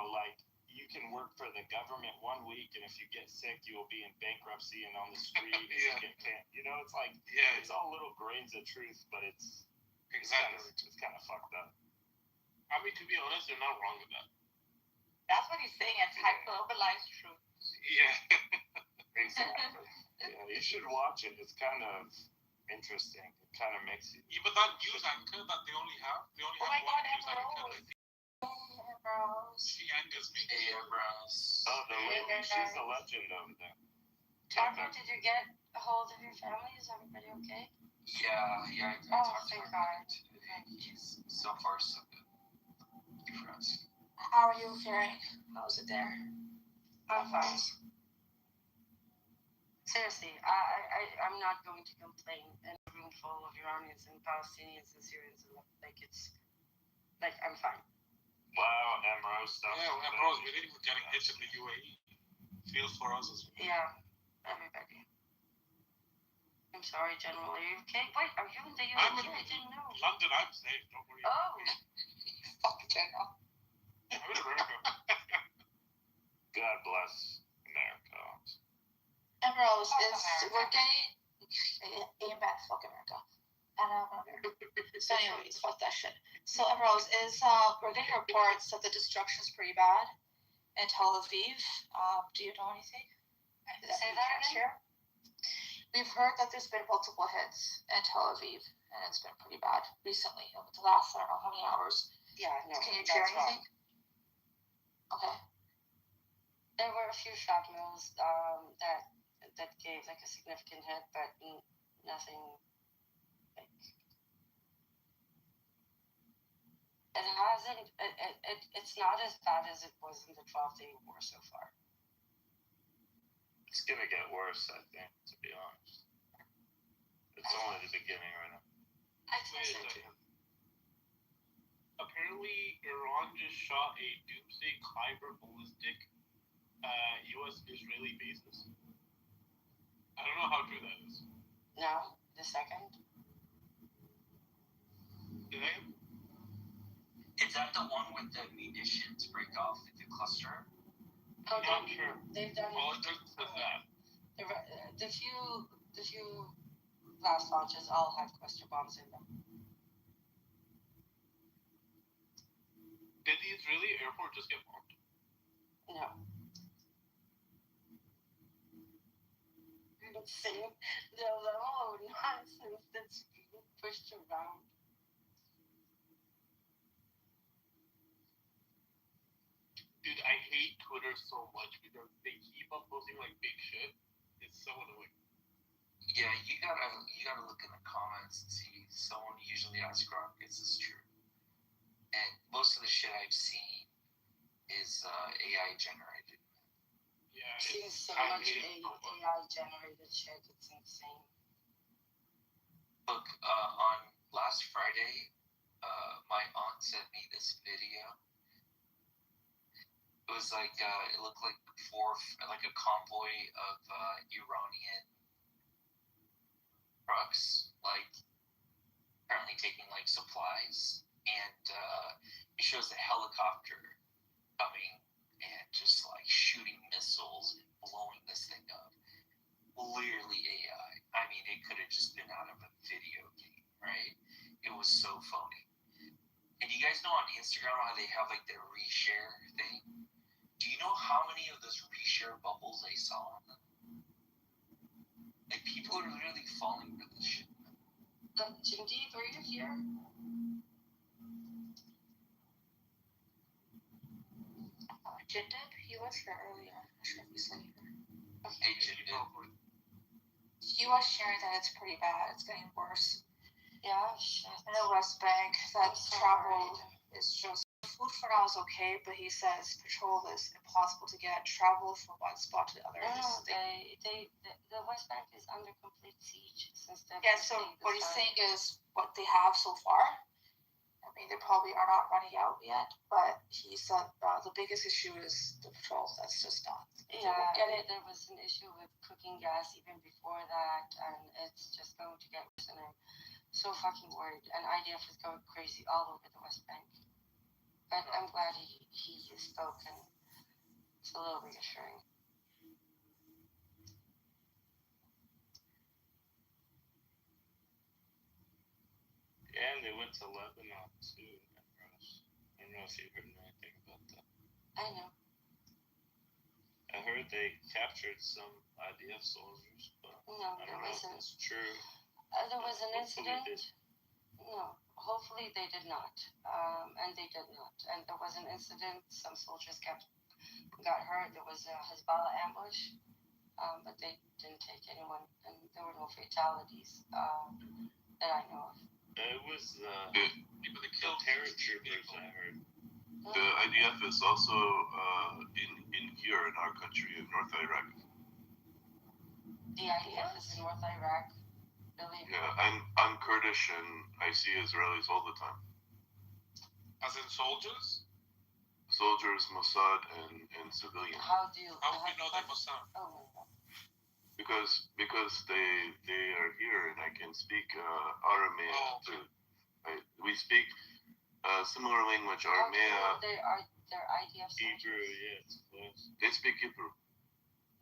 like you can work for the government 1 week, and if you get sick, you will be in bankruptcy and on the street. It's like, it's all little grains of truth, but it's kind of fucked up. I mean, to be honest, they're not wrong with that. That's what he's saying. It's hyperbolaized truth. Yeah. Exactly. You should watch it. It's kind of interesting. It kind of makes you. Yeah, but that news anchor that they only have one news anchor. She angers me. Oh, the lady. She's a legend over there. Catherine, did you get a hold of your family? Is everybody okay? Yeah. I talked to her. He's so far so good. Thank you for asking. How are you faring? How's it there? I'm fine. Seriously, I'm not going to complain. In a room full of Iranians and Palestinians and Syrians, I'm fine. Wow, Emro stuff. Yeah, Emro, we didn't even getting hit in the UAE. Feels for us as well. Yeah, everybody. I'm sorry, General. Are you okay? Wait, are you in the UAE? I didn't know. London, I'm safe. Don't worry. Oh. Fuck General. I'm in America. God bless America. Emeralds we're getting amen, fuck America. So anyways, fuck that shit. So Emeralds we're getting reports that the destruction's pretty bad in Tel Aviv. Do you know anything? Say that again? We've heard that there's been multiple hits in Tel Aviv, and it's been pretty bad recently over the last, I don't know how many hours. Yeah, no. Can you share that's wrong. anything? Okay. There were a few shrapnels that gave like a significant hit, but nothing like it hasn't. It's not as bad as it was in the 12-day war so far. It's gonna get worse, I think, to be honest. It's only the beginning right now. I think so too. Apparently, Iran just shot a doomsday Khyber ballistic U.S.-Israeli bases. I don't know how true that is. No, the second. Did they? Is that the one with the munitions break off in the cluster? Oh, Not sure. They've done Well, it does that. The few last launches all had cluster bombs in them. Did the Israeli airport just get bombed? No. I'm saying the level of nonsense that's being pushed around. Dude, I hate Twitter so much because they keep up posting like big shit. It's so annoying. Yeah, you gotta look in the comments and see. Someone usually asks Grok, is this true? And most of the shit I've seen is AI generated. Yeah, Seeing so much AI generated shit, it's insane. Look, on last Friday, my aunt sent me this video. It was like it looked like a convoy of Iranian trucks, like apparently taking like supplies, and it shows a helicopter coming and just like shooting missiles and blowing this thing up. Clearly AI. I mean, it could have just been out of a video game, right? It was so phony. And you guys know on Instagram how they have like their reshare thing? Do you know how many of those reshare bubbles I saw on them? Like, people are literally falling for this shit. Jindy, are you here? Jindib, he was here earlier. I'm not sure if he's still here. Hey, Jindib. He was sharing that it's pretty bad. It's getting worse. Yeah, shit. In the West Bank, that travel is just... Food for now is okay, but he says patrol is impossible to get. Travel from one spot to the other. No, the West Bank is under complete siege since the... Yeah, so what he's saying is what they have so far. I mean, they probably are not running out yet, but he said the biggest issue is the patrol. That's just not... Yeah, there was an issue with cooking gas even before that, and it's just going to get worse, and I'm so fucking worried. And IDF is going crazy all over the West Bank. But I'm glad he spoke, and it's a little reassuring. Yeah, and they went to Lebanon too. I don't know if you heard anything about that. I know. I heard they captured some IDF soldiers, but no, I don't know if that's true. There was an incident. No, hopefully they did not, and they did not. And there was an incident. Some soldiers got hurt. There was a Hezbollah ambush, but they didn't take anyone, and there were no fatalities that I know of. It was people that killed paratroopers, I heard. The IDF is also in here in our country, in North Iraq. The IDF is in North Iraq. Really? Yeah, I'm Kurdish and I see Israelis all the time. As in soldiers? Soldiers, Mossad, and civilians. How do you know they're Mossad? Oh my God. Because they are here and I can speak Aramaic. Oh, okay. We speak similar language, Aramaic. They're IDF soldiers. Hebrew, yeah, it's close. They speak Hebrew.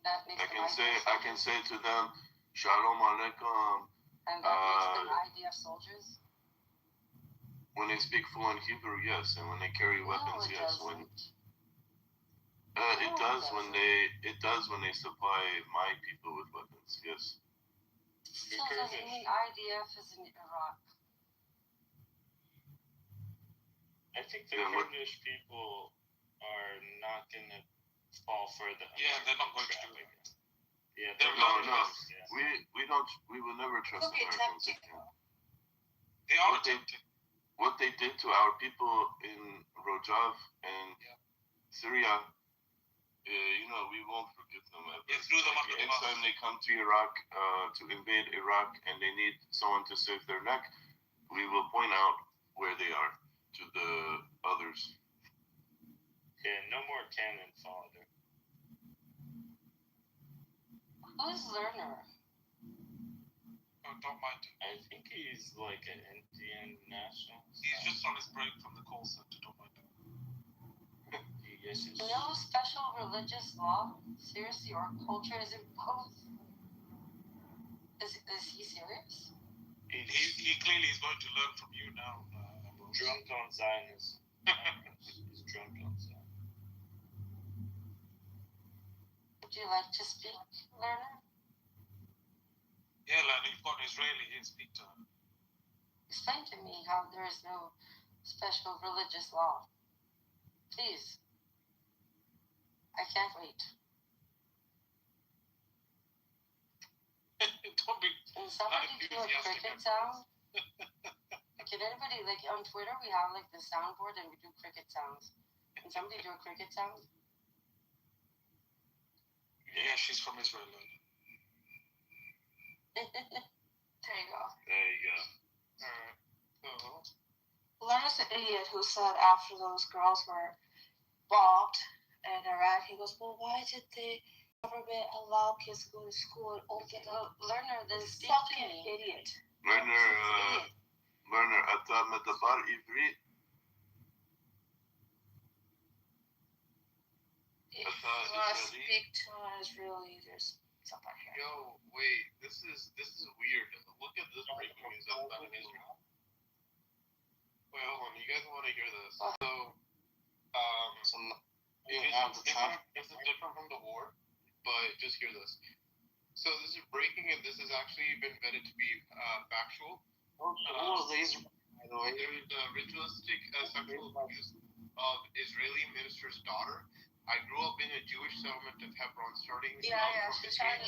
That makes I can say to them, Shalom Aleichem. And that makes them IDF soldiers? When they speak fluent Hebrew, yes, and when they carry weapons, yes. Doesn't. It does when they supply my people with weapons, yes. Still doesn't mean IDF is in Iraq. I think the Yeah, what- Kurdish people are not gonna fall for the. Yeah, they're not going to do it. Yeah, They're No, not. no. We will never trust Okay, Americans tempting. again. They are What they- tempted. What they did to our people in Rojava and Syria, we won't forget them ever. They threw them under the Next bus. time they come to Iraq to invade Iraq and they need someone to save their neck, we will point out where they are to the others. Yeah, no more cannon fodder. Who's Lerner? Oh, don't mind him. I think he's like an Indian national. He's just on his break from the call center. Don't mind him. Yes, No special religious law? Seriously, or culture is imposed? Is he serious? He clearly is going to learn from you now. Drunk on Zionism. He's drunk on Zionism. Would you like to speak, Lerner? Yeah, Lana, you've got an Israeli here. Speak to him. Explain to me how there is no special religious law. Please. I can't wait. Don't be. Can somebody do a cricket sound? Can anybody, like on Twitter, we have like the soundboard and we do cricket sounds. Can somebody do a cricket sound? Yeah, she's from Israel. There you go. There you go. Alright. So, Lerner's an idiot who said after those girls were bombed in Iraq, he goes, well, why did the government allow kids to go to school and open up? Lerner, this Fucking idiot. Lerner, אתה מדבר עברית? If you want to speak to an Israeli, there's somebody here. Yo, wait, this is weird. Look at this breaking news that's done in Israel. Wait, hold on. You guys want to hear this? So, this is different from the war, but just hear this. So this is breaking, and this has actually been vetted to be factual. There is ritualistic sexual abuse of Israeli minister's daughter. I grew up in a Jewish settlement of Hebron, starting. Shoshana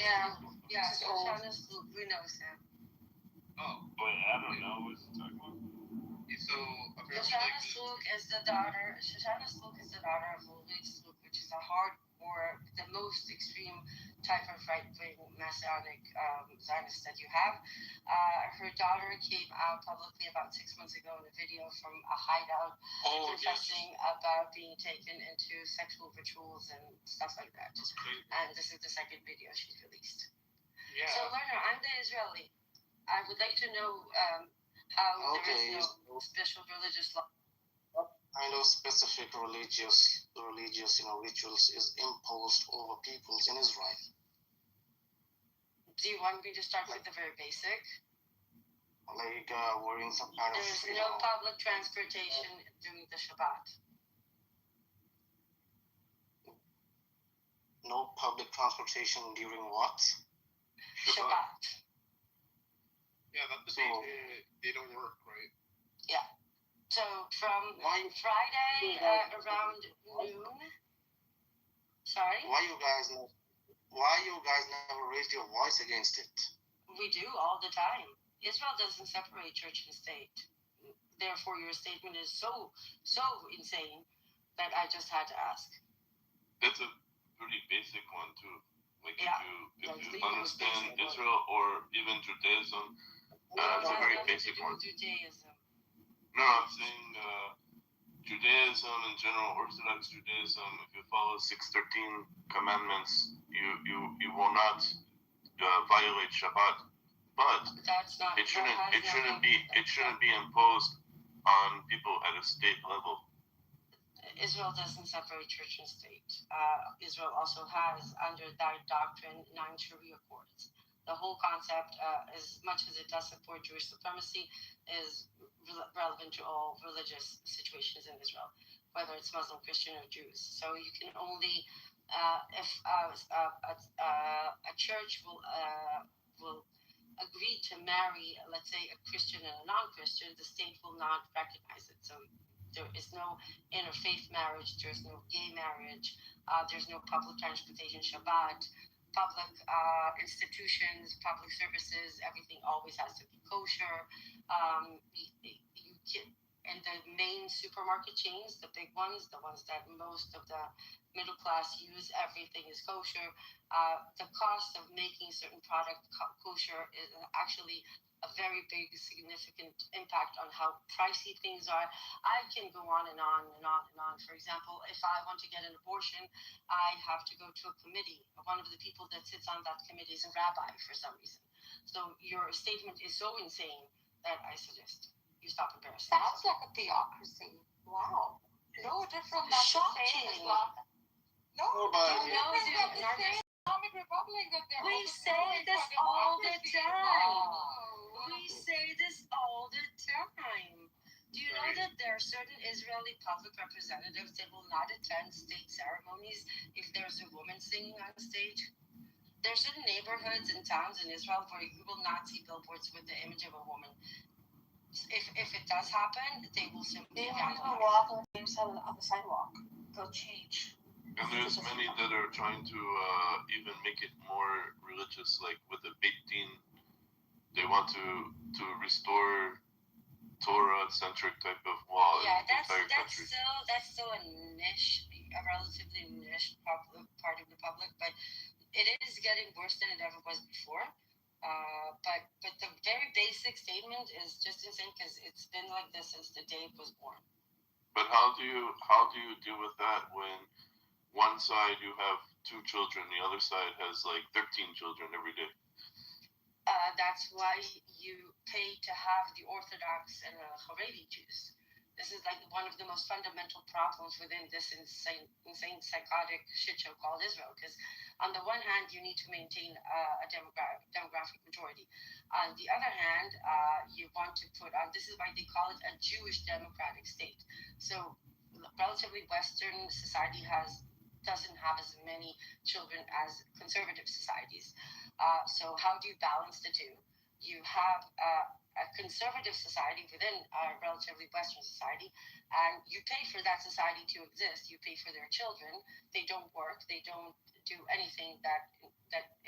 Sloop, we know Sam. Oh. Wait, I don't know what you're talking about. So apparently, Shoshana Sloop is the daughter of Louis Sloop, which is a hardcore, the most extreme type of right-wing Messianic Zionist that you have. Her daughter came out publicly about 6 months ago in a video from a hideout, confessing about being taken into sexual rituals and stuff like that. And this is the second video she's released. Yeah. So, Lerner, I'm the Israeli. I would like to know how there is no special religious law. Kind of specific religious rituals is imposed over peoples in Israel. Do you want me to start with the very basic? Like wearing some kind of. There's no public transportation during the Shabbat. No public transportation during what? Shabbat. Yeah, that's the day they don't work, right? Yeah. So from Friday around noon. Sorry. Why you guys never raised your voice against it? We do all the time. Israel doesn't separate church and state. Therefore, your statement is so insane that I just had to ask. That's a pretty basic one too. Like Yeah. if you understand Israel or even Judaism, it's a very basic one. Judaism. No, I'm saying Judaism in general, Orthodox Judaism. If you follow 613 commandments, you will not violate Shabbat. But it shouldn't be imposed on people at a state level. Israel doesn't separate church and state. Israel also has, under their doctrine, 9 Sharia courts. The whole concept, as much as it does support Jewish supremacy, is relevant to all religious situations in Israel, whether it's Muslim, Christian, or Jews. So you can only, if a church will agree to marry, let's say, a Christian and a non-Christian, the state will not recognize it. So There is no interfaith marriage. There's no gay marriage. There's no public transportation, Shabbat, public institutions, public services. Everything always has to be kosher. You can, and the main supermarket chains, the big ones, the ones that most of the middle class use, everything is kosher. The cost of making certain product kosher is actually a very big, significant impact on how pricey things are. I can go on and on and on and on. For example, if I want to get an abortion, I have to go to a committee. One of the people that sits on that committee is a rabbi for some reason. So your statement is so insane that I suggest you stop embarrassing. Sounds like a theocracy. Wow. No different than shocking. No, but you know, the Islamic Republic that they're We say this all the time. We say this all the time. Do you know that there are certain Israeli public representatives that will not attend state ceremonies if there's a woman singing on stage? There are certain neighborhoods and towns in Israel where you will not see billboards with the image of a woman. If it does happen, they will simply they won't even walk on the sidewalk. They'll change. And there's many that are trying to even make it more religious, like with the Beit Din. They want to restore Torah-centric type of law Yeah, in the entire country. that's still a niche, a relatively niche part of the public, but it is getting worse than it ever was before. But the very basic statement is just insane because it's been like this since the day it was born. But how do you deal with that when one side you have 2 children, the other side has like 13 children every day? That's why you pay to have the Orthodox and the Haredi Jews. This is like one of the most fundamental problems within this insane psychotic shit show called Israel. Because on the one hand, you need to maintain a demographic majority. On the other hand, you want to put on, this is why they call it a Jewish democratic state. So relatively Western society doesn't have as many children as conservative societies. So how do you balance the two? You have a conservative society within a relatively Western society, and you pay for that society to exist. You pay for their children. They don't work. They don't do anything that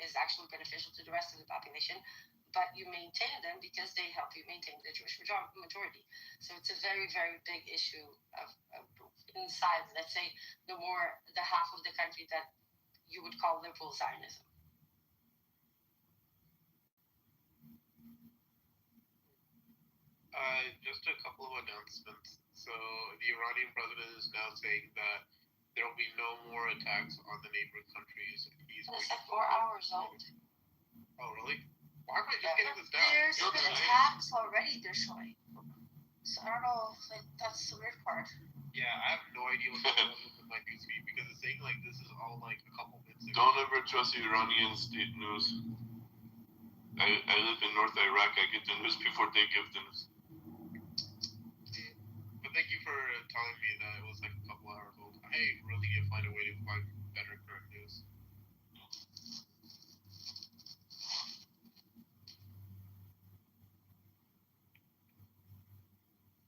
is actually beneficial to the rest of the population, but you maintain them because they help you maintain the Jewish majority. So it's a very, very big issue of inside, let's say, the half of the country that you would call liberal Zionism. Just a couple of announcements. So the Iranian president is now saying that there will be no more attacks on the neighboring countries. It's like 4 hours old. Oh, really? Why am I just getting this down? There's been attacks already they're showing. So I don't know, like, that's the weird part. Yeah, I have no idea what's going on with my newsfeed because it's saying like this is all like a couple minutes ago. Don't ever trust Iranian state news. I live in North Iraq. I get the news before they give the news. But thank you for telling me that it was like a couple hours old. I really need to find a way to find better current news.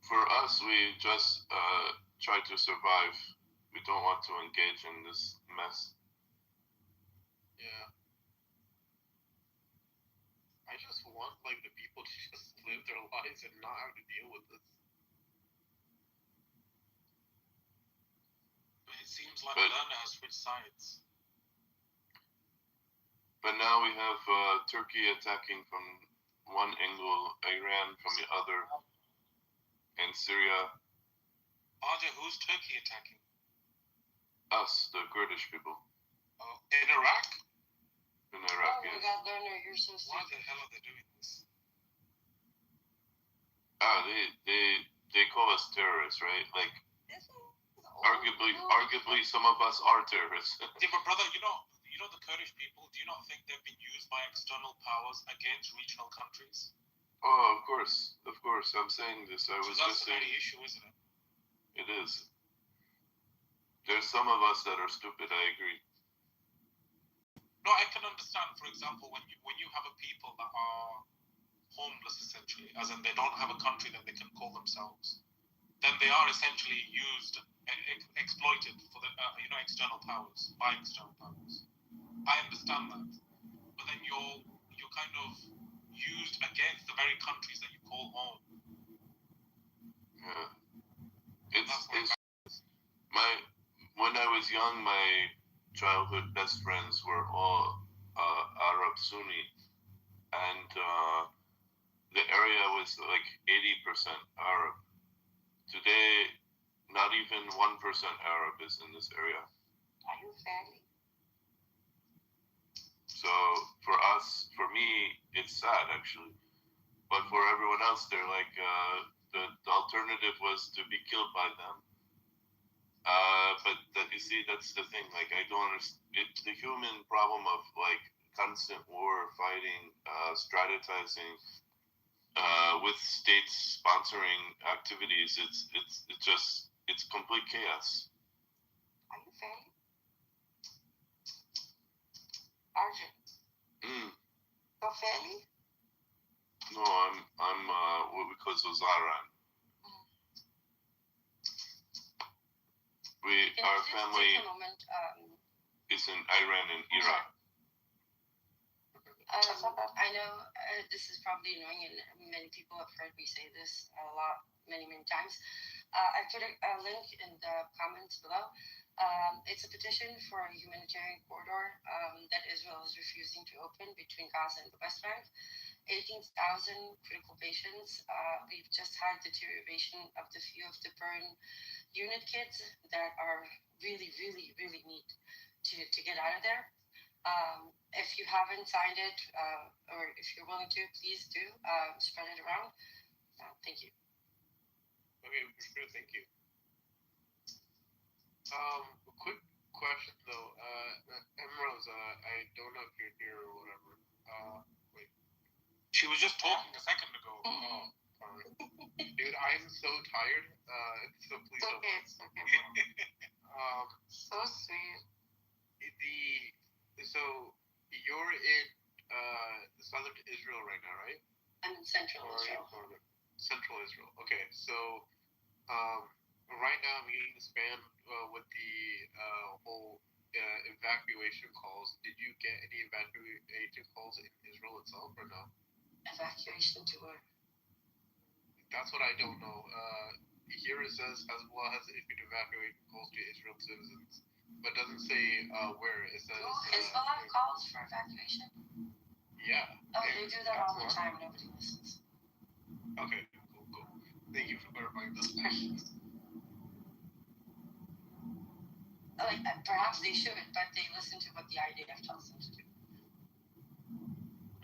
For us, we just try to survive. We don't want to engage in this mess. Yeah. I just want like the people to just live their lives and not have to deal with this. It seems like Lana has switched sides. But now we have Turkey attacking from one angle, Iran from the other, and Syria. Aja, who's Turkey attacking? Us, the Kurdish people. Oh, in Iraq? In Iraq, oh yes. my God, Lerner, you're so stupid. Why the hell are they doing this? They call us terrorists, right? Like, arguably, some of us are terrorists. Yeah, but brother, you know the Kurdish people. Do you not think they've been used by external powers against regional countries? Oh, of course. I'm saying this. I was that's just saying. That's the issue, isn't it? It is. There's some of us that are stupid. I agree. No, I can understand. For example, when you have a people that are homeless, essentially, as in they don't have a country that they can call themselves, then they are essentially used, exploited for the external powers, by external powers. I understand that, but then you're kind of used against the very countries that you call home. Yeah. When I was young, my childhood best friends were all Arab Sunni, and the area was like 80% Arab. Today, not even 1% Arab is in this area. Are you fairly? So for us, for me, it's sad actually. But for everyone else, they're like, the alternative was to be killed by them. But you see, that's the thing. Like, I don't understand the human problem of like constant war, fighting, strategizing, with states sponsoring activities. It's complete chaos. Are you fairly? Arjun. So fairly? No, I'm what we call Zozaran. Our family is in Iran and Iraq. I know this is probably annoying, and many people have heard me say this a lot, many times. I put a link in the comments below. It's a petition for a humanitarian corridor that Israel is refusing to open between Gaza and the West Bank. 18,000 critical patients. We've just had deterioration of the few of the burn unit kids that are really need to get out of there. If you haven't signed it, or if you're willing to, please do spread it around. Thank you. Okay, for sure. Thank you. A quick question though, Emerald, I don't know if you're here or whatever. Wait. She was just talking a second ago. Oh, sorry. Dude, I'm so tired. So please don't. It's okay. So sweet. So you're in southern Israel right now, right? I'm in central Israel. Central Israel. Okay, so right now I'm getting spammed with the whole evacuation calls. Did you get any evacuation calls in Israel itself or no? Evacuation to where? That's what I don't know. Here it says Hezbollah has issued evacuation calls to Israel citizens, but doesn't say where. It says Hezbollah calls for evacuation? Yeah. Oh, they do that all the time. Nobody listens. Okay, cool. Thank you for clarifying that. Like, perhaps they should, but they listen to what the IDF tells them to do.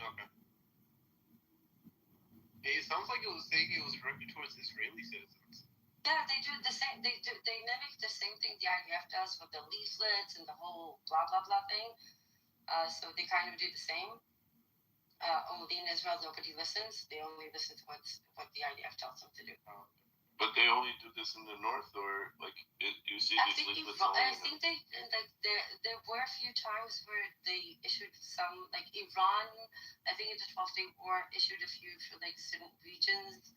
Okay. It sounds like it was saying it was directed towards Israeli citizens. Yeah, they do the same. They mimic the same thing the IDF does with the leaflets and the whole blah blah blah thing. So they kind of do the same. Only in Israel, nobody listens. They only listen to what the IDF tells them to do. But they only do this in the north, or like you see these leaflets. I think there were a few times where they issued some, like Iran. I think in the 12th Day War issued a few for like certain regions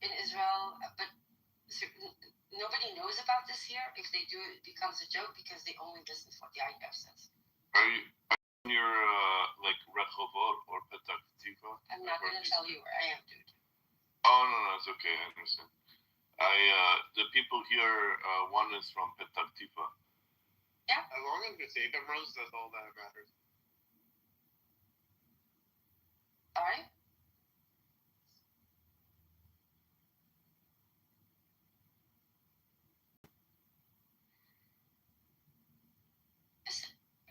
in Israel, but nobody knows about this here. If they do, it becomes a joke because they only listen to what the IDF says. Are you in your like Rehovot or Petah Tikva? I'm not going to tell you where I am, dude. Oh no, it's okay. I understand. The people here, one is from Petah Tikva. Yeah. As long as you're safe, Rose, that's all that matters. All right.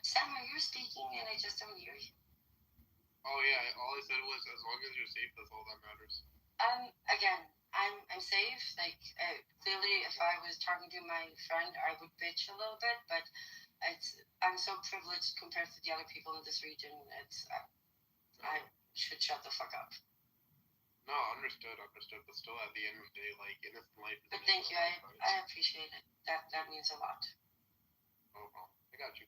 Sam, are you speaking and I just don't hear you? Oh yeah, all I said was as long as you're safe, that's all that matters. Again, I'm safe. Like clearly, if I was talking to my friend, I would bitch a little bit. But I'm so privileged compared to the other people in this region. I should shut the fuck up. No, understood. But still, at the end of the day, like innocent life. But thank you. I appreciate it. That means a lot. Oh, I got you.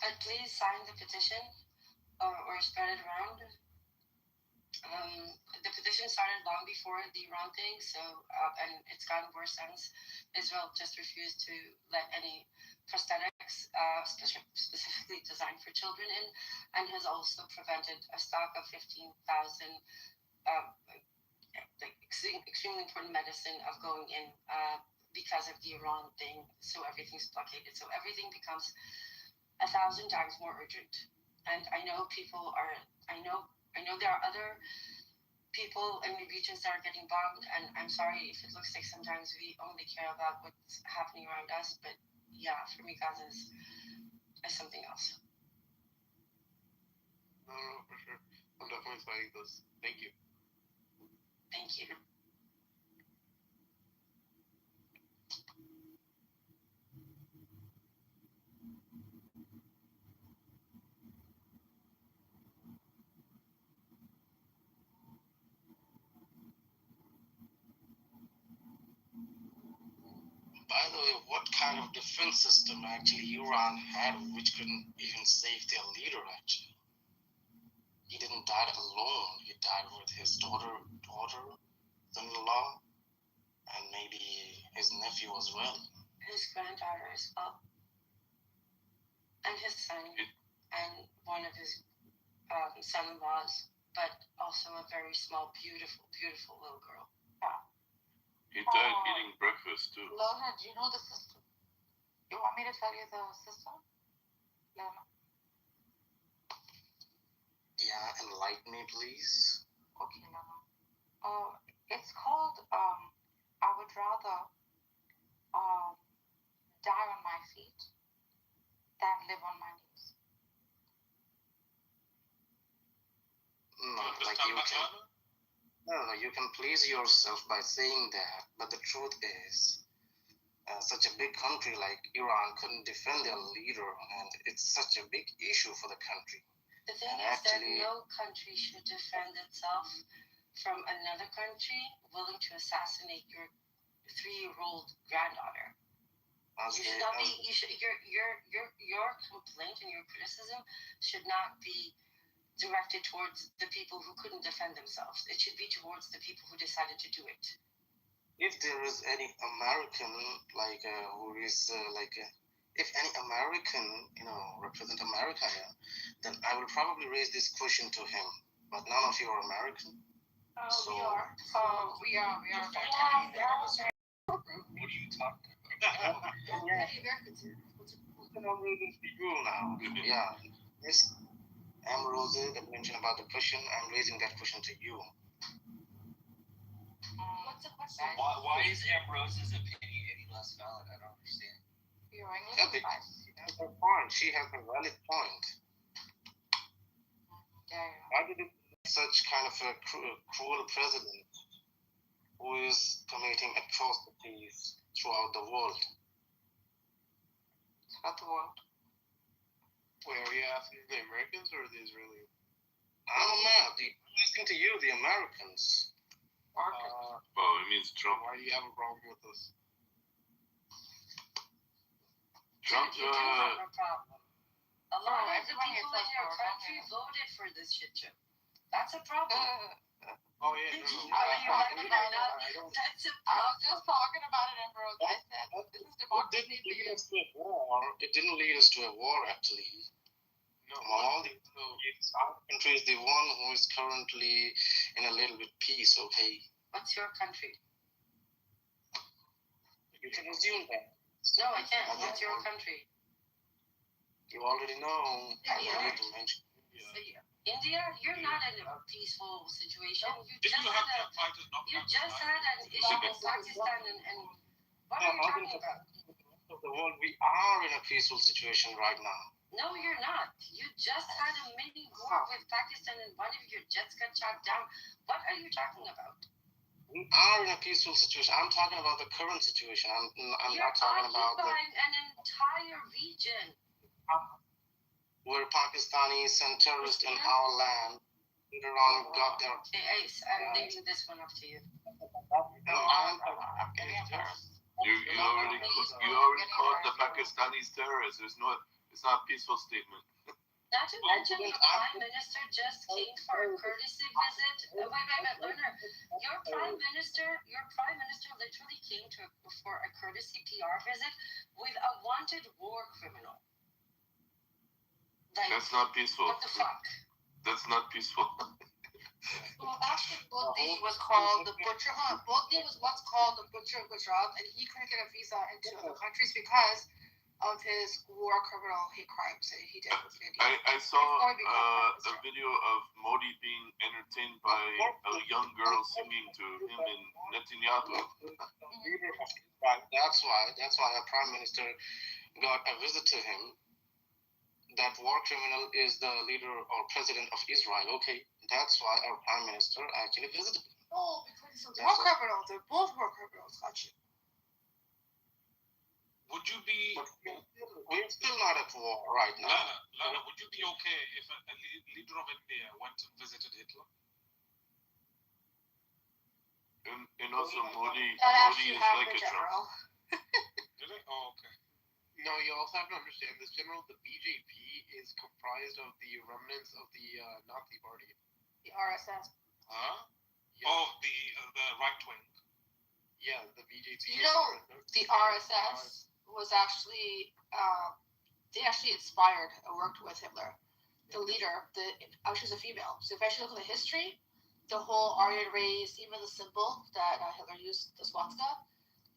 But please sign the petition. or spread it around. The petition started long before the Iran thing, so and it's gotten worse since. Israel just refused to let any prosthetics, specifically designed for children, in, and has also prevented a stock of 15,000 extremely important medicine of going in because of the Iran thing. So everything's blockaded. So everything becomes 1,000 times more urgent. And I know people are. I know there are other people in the regions that are getting bombed, and I'm sorry if it looks like sometimes we only care about what's happening around us, but yeah, for me, Gaza is something else. No, for sure. I'm definitely studying this. Thank you. Thank you. By the way, what kind of defense system actually Iran had which couldn't even save their leader actually? He didn't die alone. He died with his daughter, son-in-law, and maybe his nephew as well. His granddaughter as well. And his son, and one of his son-in-laws, but also a very small, beautiful, beautiful little girl. Yeah. He died eating breakfast too. Lorna, do you know the system? You want me to tell you the system? Lorna? Yeah, enlighten me, please. Okay, Lorna. It's called, I would rather die on my feet than live on my knees. No, like you can. No, you can please yourself by saying that, but the truth is, such a big country like Iran couldn't defend their leader, and it's such a big issue for the country. The thing is that no country should defend itself from another country willing to assassinate your 3-year-old granddaughter. You should not be. Your complaint and your criticism should not be directed towards the people who couldn't defend themselves. It should be towards the people who decided to do it. If there is any American, if any American, represent America here, then I will probably raise this question to him. But none of you are American. We are. We are. What are you talking about? I'm raising to you now. Yeah. Yes. Rose that mentioned about the question. I'm raising that question to you. What's the question? Why is Ambrose's opinion any less valid? I don't understand. You're English advice. That's her point. She has a valid point. Yeah. Why did it such kind of a cruel president who is committing atrocities throughout the world? Throughout the world. Wait, are you asking the Americans or the Israelis? I'm asking to you, the Americans. It means Trump. Why do you have a problem with this? Trump. You do have a problem. A lot of the everyone people is in your so country voted for this shit show. That's a problem. Oh yeah, That's a problem. I was just talking about it, Ambrose. I said this is democracy for you. It didn't lead us to a war, actually. No. Among all the countries, the one who is currently in a little bit peace, okay? What's your country? You can assume that. No, I can't. What's your country? You already know. I India. don't need to mention. India, you're not in a peaceful situation. You Did just you had have fighters knocked you out? just had an issue in Pakistan, and what are you talking about? Of the world, we are in a peaceful situation right now. No, you're not. You just had a mini war with Pakistan, and one of your jets got shot down. What are you talking about? We are in a peaceful situation. I'm talking about the current situation. I'm not talking about an entire region. Where Pakistanis and terrorists in our land later on got their. Hey, Ace, I'm leaving this one up to you. No, I'm getting terrorists. You already called the Pakistanis terrorists. It's not a peaceful statement. Not to mention, the Prime Minister just came for a courtesy visit. Wait, Lerner. Your Prime Minister literally came for a courtesy PR visit with a wanted war criminal. Like, that's not peaceful. What the fuck? That's not peaceful. Well, actually, Bodhi was called the butcher. Bodhi was once called the butcher of Gujarat, and he couldn't get a visa into other countries because of his war criminal hate crimes that he did with India. I saw a video of Modi being entertained by a young girl singing to him in Netanyahu. That's why our Prime Minister got a visit to him. That war criminal is the leader or president of Israel. Okay, that's why our Prime Minister actually visited him. Oh, because he's a war criminal. They're both war criminals. Got you. Would you be... We're still not at war right now. Lana, would you be okay if a leader of India went and visited Hitler? And also Modi is like a general. Really? Oh, okay. No, you also have to understand this, General. The BJP is comprised of the remnants of the Nazi Party. The RSS. Huh? Yeah. Oh, the right wing. Yeah, the BJP. You know, the RSS was actually they actually inspired and worked with Hitler. The leader, she's a female. So if you actually look at the history, the whole Aryan race, even the symbol that Hitler used, the swastika,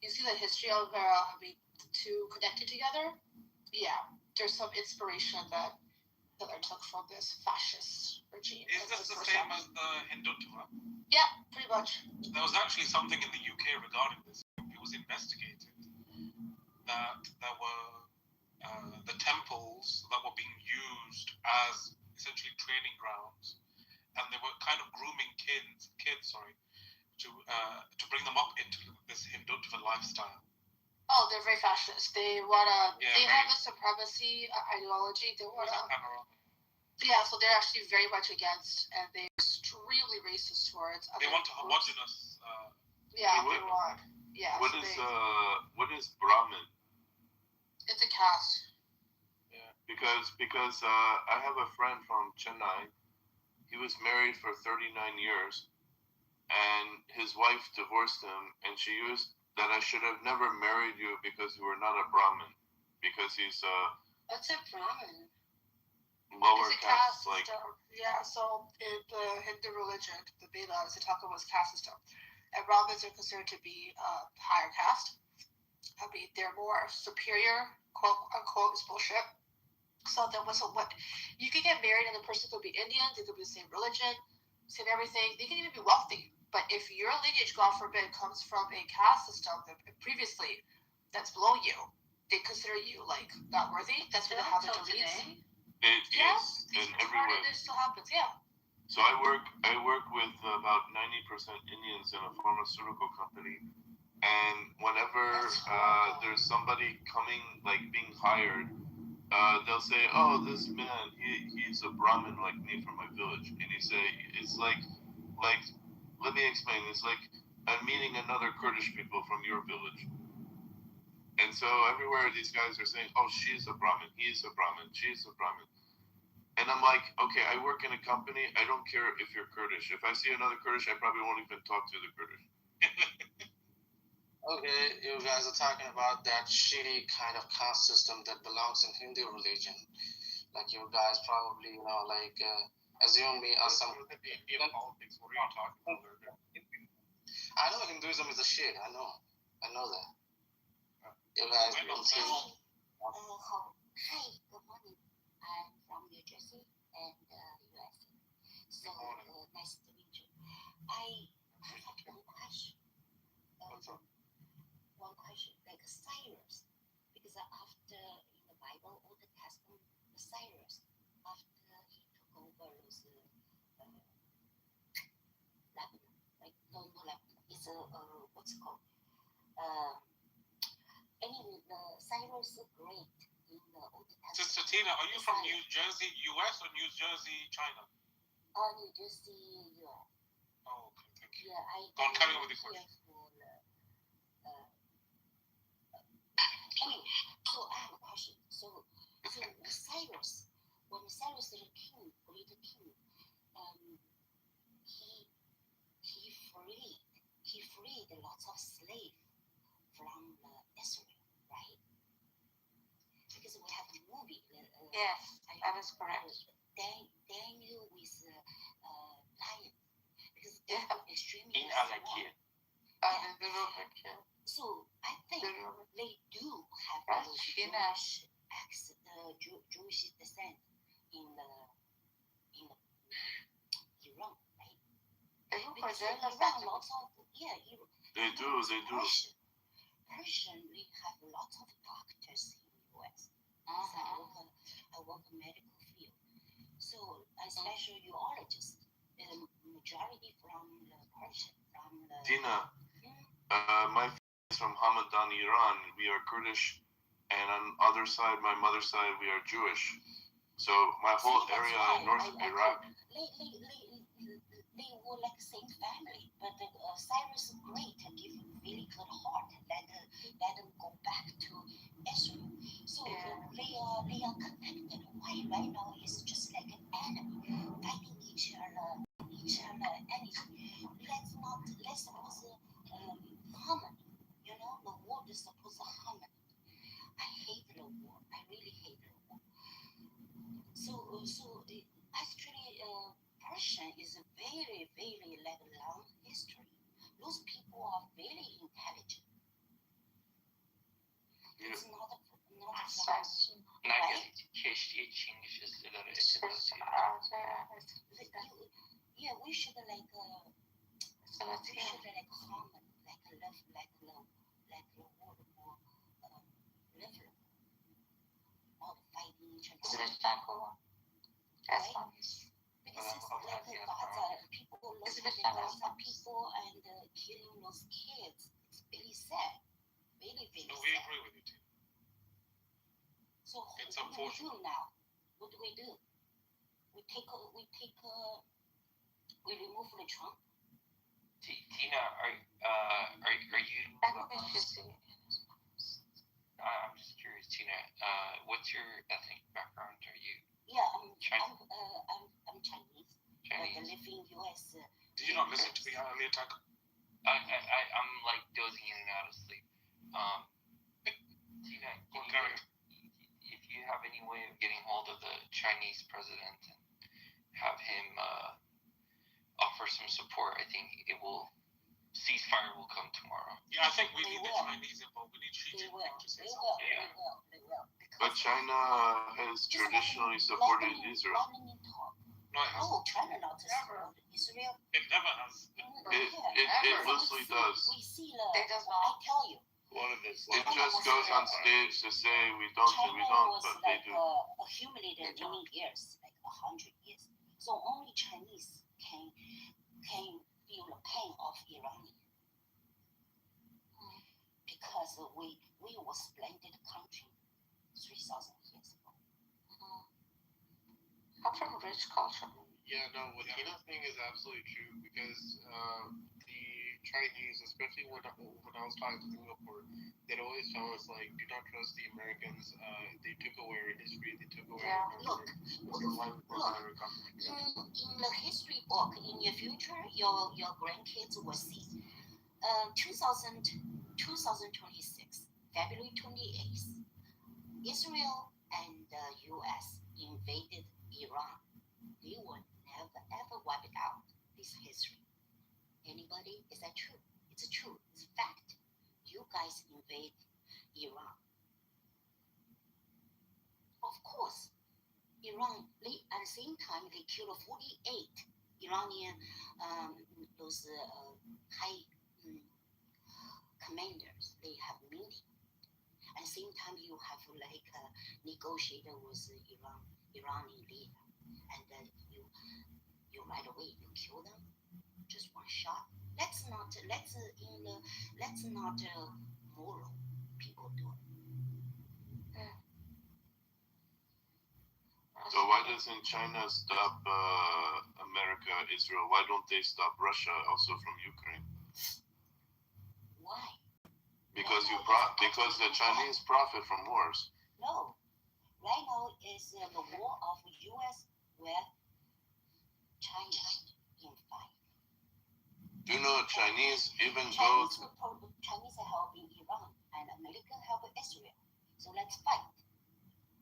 you see the history of having the two connected together. Yeah, there's some inspiration that Hitler took from this fascist regime. Is this the same as the Hindutva? Yeah, pretty much. There was actually something in the UK regarding this. It was investigated that there were the temples that were being used as essentially training grounds, and they were kind of grooming kids, to bring them up into this Hindutva lifestyle. Oh, they're very fascist. They wanna. Yeah, they have a supremacy ideology. They wanna. Yeah, so they're actually very much against, and they're extremely racist towards. They want a homogenous. Yeah, they want. Yeah. What is Brahmin? It's a caste. Yeah. Because I have a friend from Chennai. He was married for 39 years, and his wife divorced him, and she used that I should have never married you because you were not a Brahmin, because he's What's a Brahmin? Lower caste, like. Yeah, so in the Hindu religion, the Vedas, they talk about caste system, and Brahmins are considered to be higher caste. I mean, they're more superior, quote unquote, is bullshit. So there was what you could get married, and the person could be Indian, they could be the same religion, same everything. They can even be wealthy. But if your lineage, God forbid, comes from a caste system that previously that's below you, they consider you like not worthy. That's where they have the deletes. Yes, and everywhere. It still happens, yeah. So I work with about 90% Indians in a pharmaceutical company, and whenever there's somebody coming, like being hired, they'll say, "Oh, this man, he's a Brahmin like me from my village," and you say, "It's like, let me explain. It's like I'm meeting another Kurdish people from your village." And so everywhere these guys are saying, "Oh, she's a Brahmin, he's a Brahmin, she's a Brahmin." And I'm like, okay, I work in a company. I don't care if you're Kurdish. If I see another Kurdish, I probably won't even talk to the Kurdish. Okay, you guys are talking about that shitty kind of caste system that belongs in Hindu religion. Like you guys probably, assume me as some... Indian politics, what are you talking about? I know Hinduism is a shit. I know that. You guys don't see... Hi, good morning. I'm from New Jersey and USA. So nice to meet you. I have one question. One question, like Cyrus, because after in the Bible, Old Testament, Cyrus, after he took over those Lebanon, like no Lebanon, it's what's it called? Anyway, the Cyrus Great. Sister Tina, are you from New Jersey, US, or New Jersey, China? New Jersey, US. Oh, okay, thank you. Yeah, Go on, carry on with the question. Anyway, so I have a question. So Cyrus, when Cyrus the king, great king, he freed lots of slaves from Israel, right? Because we have a movie. Yes, that is correct. Daniel with lion, because they're extremely In small. So I think they do have Jewish descent in Iran, right? Because Iran lots of They do. Persian, we have lots of doctors in the US. I work in medical field, so especially urologists, the majority from the Persian, from the Tina, my family is from Hamadan, Iran. We are Kurdish, and on the other side, my mother's side, we are Jewish. So my whole area in North Iraq. They were like same family, but Cyrus the Great gave him really good heart, let them go back to Israel. So they are connected. Why right now is just like an enemy fighting each other, enemy. Let's suppose harmony. You know, the world is supposed to harmony. I hate the war. I really hate the war. So actually, Persian is a very, very long history. Those people are very intelligent. It's not a keşke Çingişleri yeah, we should like harmony, like love, like the world war, live not fighting each other. Right? Because it's like Gaza, people looking at Gaza people and killing those kids. It's really sad. Really, really No, we sad. agree with you too. So It's what do we do unfortunate. now? What do? We remove the Trump. Tina, are you? I'm just curious, Tina. What's your ethnic background? Are you? Yeah, I'm Chinese? I'm Chinese. But I live in US. Did you not listen to the earlier talk? I'm like dozing in and out of sleep. Tina, if you have any way of getting hold of the Chinese president and have him offer some support, I think ceasefire will come tomorrow. Yeah, I think we need the Chinese involved. We need Xi Jinping to say something. They will. But China has traditionally supported Israel. No, it hasn't. No, China not to support Israel. It never has. It loosely does. We see I tell you. It just goes on stage to say we don't, but they do. Accumulated many years, like 100 years. So only Chinese can feel the pain of Iranian. Because we were splendid country 3,000 years ago. I'm from rich culture. Yeah, no, what Tina's saying is absolutely true because the Chinese, especially when I was talking to Singapore, they'd always tell us like, do not trust the Americans. They took away our history. They took away our Look. In the history book, in your future, your grandkids will see. 2026, February 28th, Israel and the U.S. invaded Iran. They will never ever wipe it out. This history. Anybody? Is that true? It's true. It's fact. You guys invade Iran. Of course, Iran. At the same time, they killed 48 Iranian those high commanders. They have meeting. At the same time, you have like a negotiator with Iranian leader, and then you right away you kill them, just one shot. Let's not moral people do it. So why doesn't China stop America, Israel? Why don't they stop Russia also from Ukraine? Why? Because the Chinese profit from wars. No. right now is the war of U.S. with China in fight. Do you know Chinese even Chinese are helping Iran and America help Israel. So let's fight.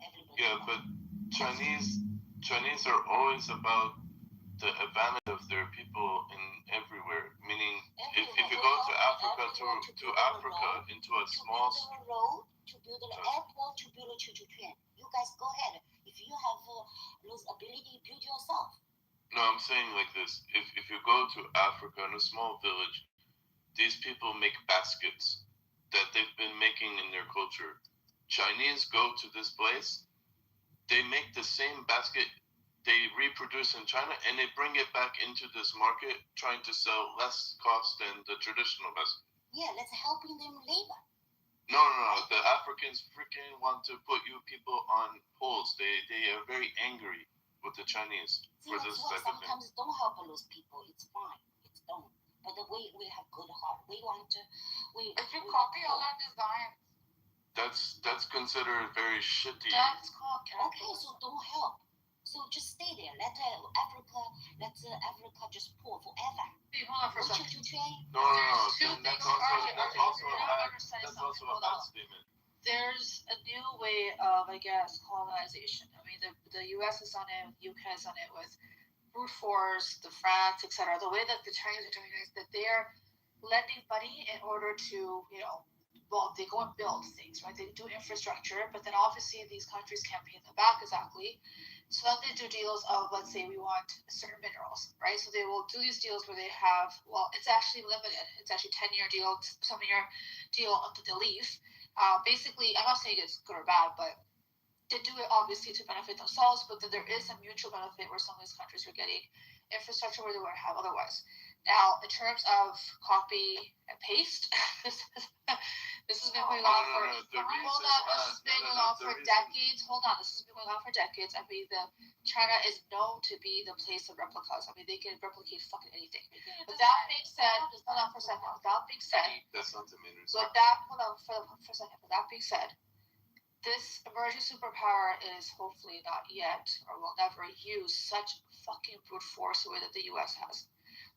Everybody. Yeah, but Chinese are always about the advantage of their people in everywhere. Meaning, if you go to Africa to Africa into a small road, to build an airport, to build a choo-choo train. You guys go ahead. If you have those ability, build yourself. No, I'm saying like this. If you go to Africa in a small village, these people make baskets that they've been making in their culture. Chinese go to this place, they make the same basket they reproduce in China, and they bring it back into this market, trying to sell less cost than the traditional basket. Yeah, let's helping them labor. No. The Africans freaking want to put you people on poles. They are very angry with the Chinese for this type of thing. Sometimes don't help those people. It's fine. It's don't. But we have good heart. We want to. If you copy all our designs. That's considered very shitty. That's called okay, so don't help. So just stay there. Let Africa just pour forever. Wait, hold on for a second. No. That's also a bad statement. There's a new way of, I guess, colonization. I mean, the U.S. is on it, UK is on it with brute force, the France, etc. The way that the Chinese are doing it is that they're lending money in order to, they go and build things, right? They do infrastructure, but then obviously these countries can't pay them back exactly. So then they do deals of, let's say we want certain minerals, right? So they will do these deals where they have, it's actually limited. It's actually 10-year deal, 7-year deal until they leave. Basically, I'm not saying it's good or bad, but they do it obviously to benefit themselves, but then there is a mutual benefit where some of these countries are getting infrastructure where they wouldn't have otherwise. Now, in terms of copy and paste, this has been going on for decades. Hold on, this has been going on for decades. I mean, China is known to be the place of replicas. I mean, they can replicate fucking anything. But that being said, hold on for a second. That being said, that's not the main reason. Hold on for a second. But that being said, this emerging superpower is hopefully not yet or will never use such fucking brute force the way that the U.S. has.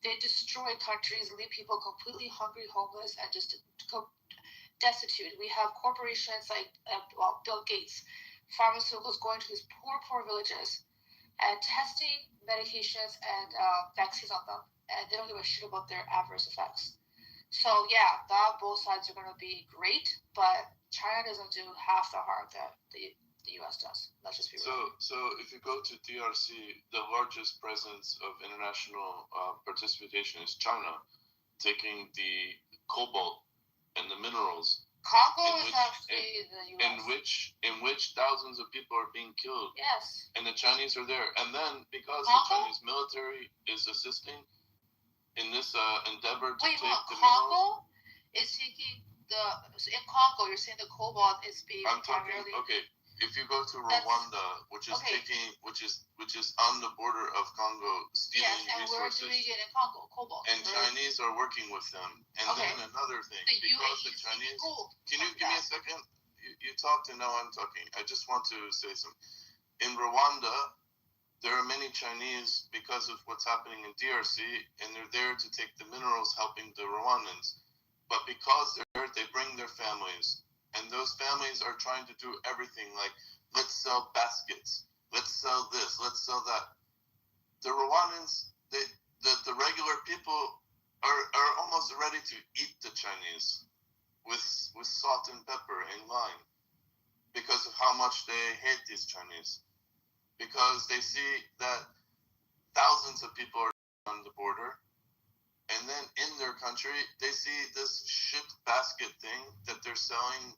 They destroy countries, leave people completely hungry, homeless, and just destitute. We have corporations like Bill Gates, pharmaceuticals going to these poor villages and testing medications and vaccines on them, and they don't give a shit about their adverse effects. So yeah, both sides are going to be great, but China doesn't do half the harm that the U.S. does. Let's just be real. So if you go to DRC, the largest presence of international participation is China, taking the cobalt and the minerals. Congo is actually the U.S. In which thousands of people are being killed. Yes. And the Chinese are there. And then because the Chinese military is assisting in this endeavor to take the minerals. Congo is taking in Congo, you're saying the cobalt is being primarily. Okay. If you go to Rwanda, which is on the border of Congo, stealing resources. We're doing it in Congo, cobalt. And Chinese are working with them. And then another thing, because the Chinese. Can you give me a second? You talked and now I'm talking. I just want to say something. In Rwanda, there are many Chinese because of what's happening in DRC, and they're there to take the minerals, helping the Rwandans. But because they're there, they bring their families. And those families are trying to do everything like, let's sell baskets, let's sell this, let's sell that. The Rwandans, the regular people are almost ready to eat the Chinese with salt and pepper and lime because of how much they hate these Chinese. Because they see that thousands of people are on the border. And then in their country, they see this shit basket thing that they're selling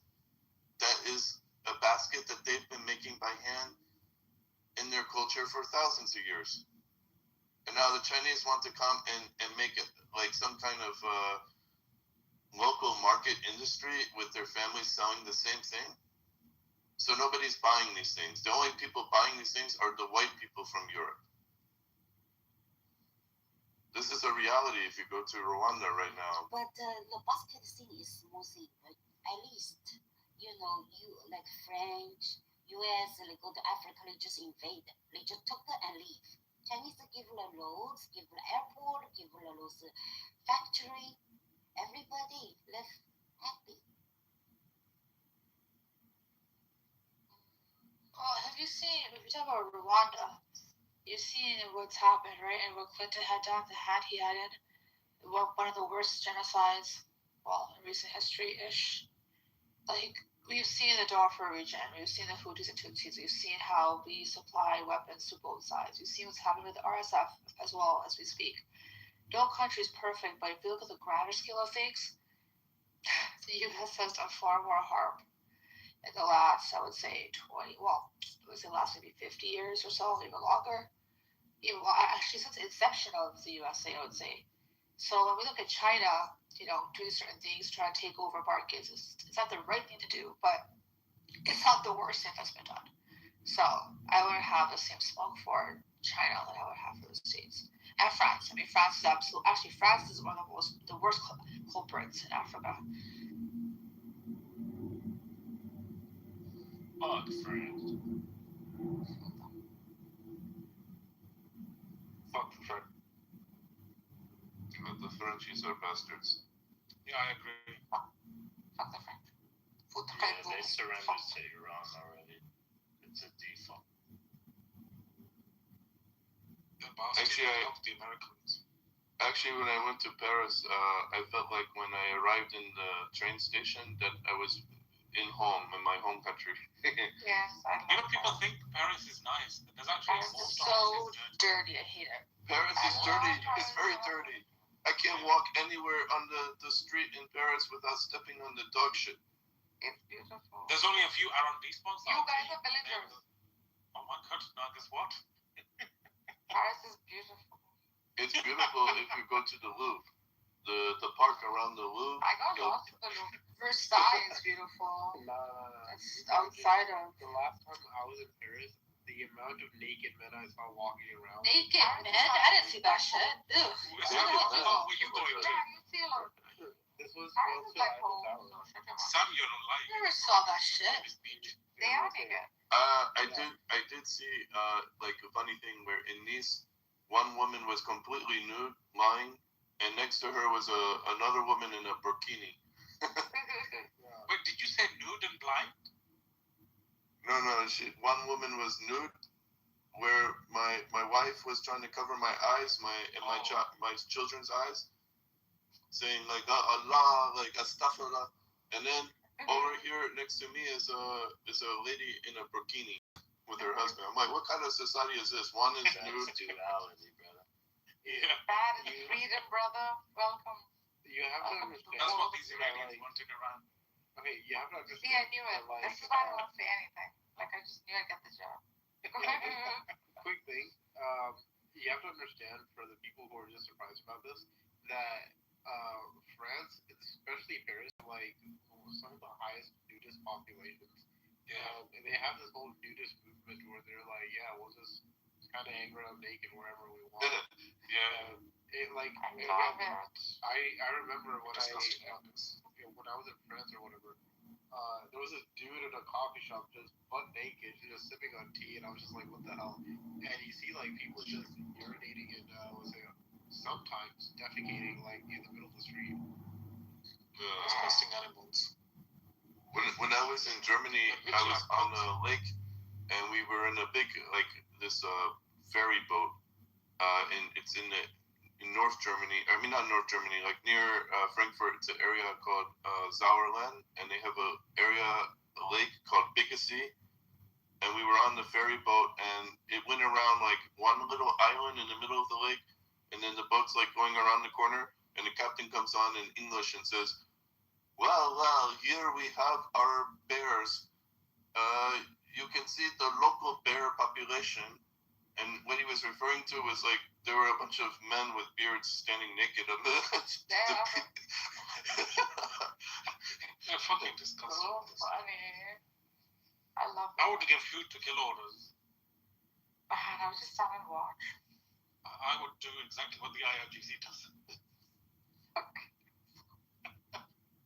that is a basket that they've been making by hand in their culture for thousands of years. And now the Chinese want to come and make it like some kind of local market industry with their families selling the same thing. So nobody's buying these things. The only people buying these things are the white people from Europe. This is a reality if you go to Rwanda right now. But the basket thing is small thing, but at least, you like French, US, they go to Africa, they just invade. They just took it and leave. Chinese give the roads, give the airport, give the those factory. Everybody live happy. Well, have you seen, if you talk about Rwanda, you've seen what's happened, right? And what Clinton had done, the hand he had in, one of the worst genocides, well, in recent history-ish. Like, we've seen the Darfur region, we've seen the Hutus and Tutsis, we've seen how we supply weapons to both sides, we've seen what's happening with the RSF as well as we speak. No country is perfect, but if you look at the grander scale of things, the US has done far more harm in the last, I would say, 20, well, I would say last maybe 50 years or so, even longer. Even, well, actually, since the inception of the USA, I would say. So when we look at China, doing certain things, trying to take over markets, it's not the right thing to do, but it's not the worst thing that's been done. So I would have the same smoke for China that I would have for the States. And France. I mean, France is France is one of the worst culprits in Africa. Fuck France. Fuck the French. The Frenchies are bastards. Yeah, I agree. Fuck the French. Yeah, they surrendered to Iran already. It's a default. Actually, when I went to Paris, I felt like when I arrived in the train station that I was in my home country. Yes, people think Paris is nice. There's actually Paris is so dirty. I hate it. Paris is dirty. It's very dirty. I can't walk anywhere on the street in Paris without stepping on the dog shit. It's beautiful. There's only a few R&B spots. You guys are villagers. Oh my god, now guess what? Paris is beautiful. It's beautiful if you go to the Louvre. The park around the Louvre. I got lost in the Louvre. Versailles is beautiful. It's outside of. The last time I was in Paris, the amount of naked men I saw walking around. Naked men? I didn't see that shit. Ew. This was Some you don't like. Never saw that shit. They are naked. I did see like a funny thing where in Nice, one woman was completely nude, lying, and next to her was another woman in a burkini. Wait, did you say nude and blind? No. One woman was nude, where my wife was trying to cover my eyes, my children's eyes, saying like Allah, like astaghfirullah, and then over here next to me is a lady in a burkini with her husband. I'm like, what kind of society is this? One is nude. Duality, brother. Yeah. That is freedom, brother. Welcome. You have to understand. That's what these Iranians wanted around. Okay, you have to understand. See, I knew it. This is why I won't say anything. Like, I just knew I'd get the job. Quick thing. You have to understand, for the people who are just surprised about this, that France, especially Paris, like some of the highest nudist populations. Yeah. And they have this whole nudist movement where they're like, yeah, we'll just kind of hang around naked wherever we want. Yeah. I remember when I was in France or whatever, there was this dude in a coffee shop just butt naked, just sipping on tea, and I was just like, what the hell? And you see like people just urinating and sometimes defecating like in the middle of the street. Disgusting animals. When I was in Germany, I was on a lake, and we were in a big this ferry boat. It's in North Germany. I mean, not North Germany, like near Frankfurt. It's an area called Sauerland, and they have a lake called Biggesee. And we were on the ferry boat, and it went around like one little island in the middle of the lake, and then the boat's like going around the corner, and the captain comes on in English and says, well, here we have our bears. You can see the local bear population. And what he was referring to was like there were a bunch of men with beards standing naked on the They're fucking disgusting. So funny. I love it. I would give food to kill orders. And I would just stand and watch. I would do exactly what the IRGC does.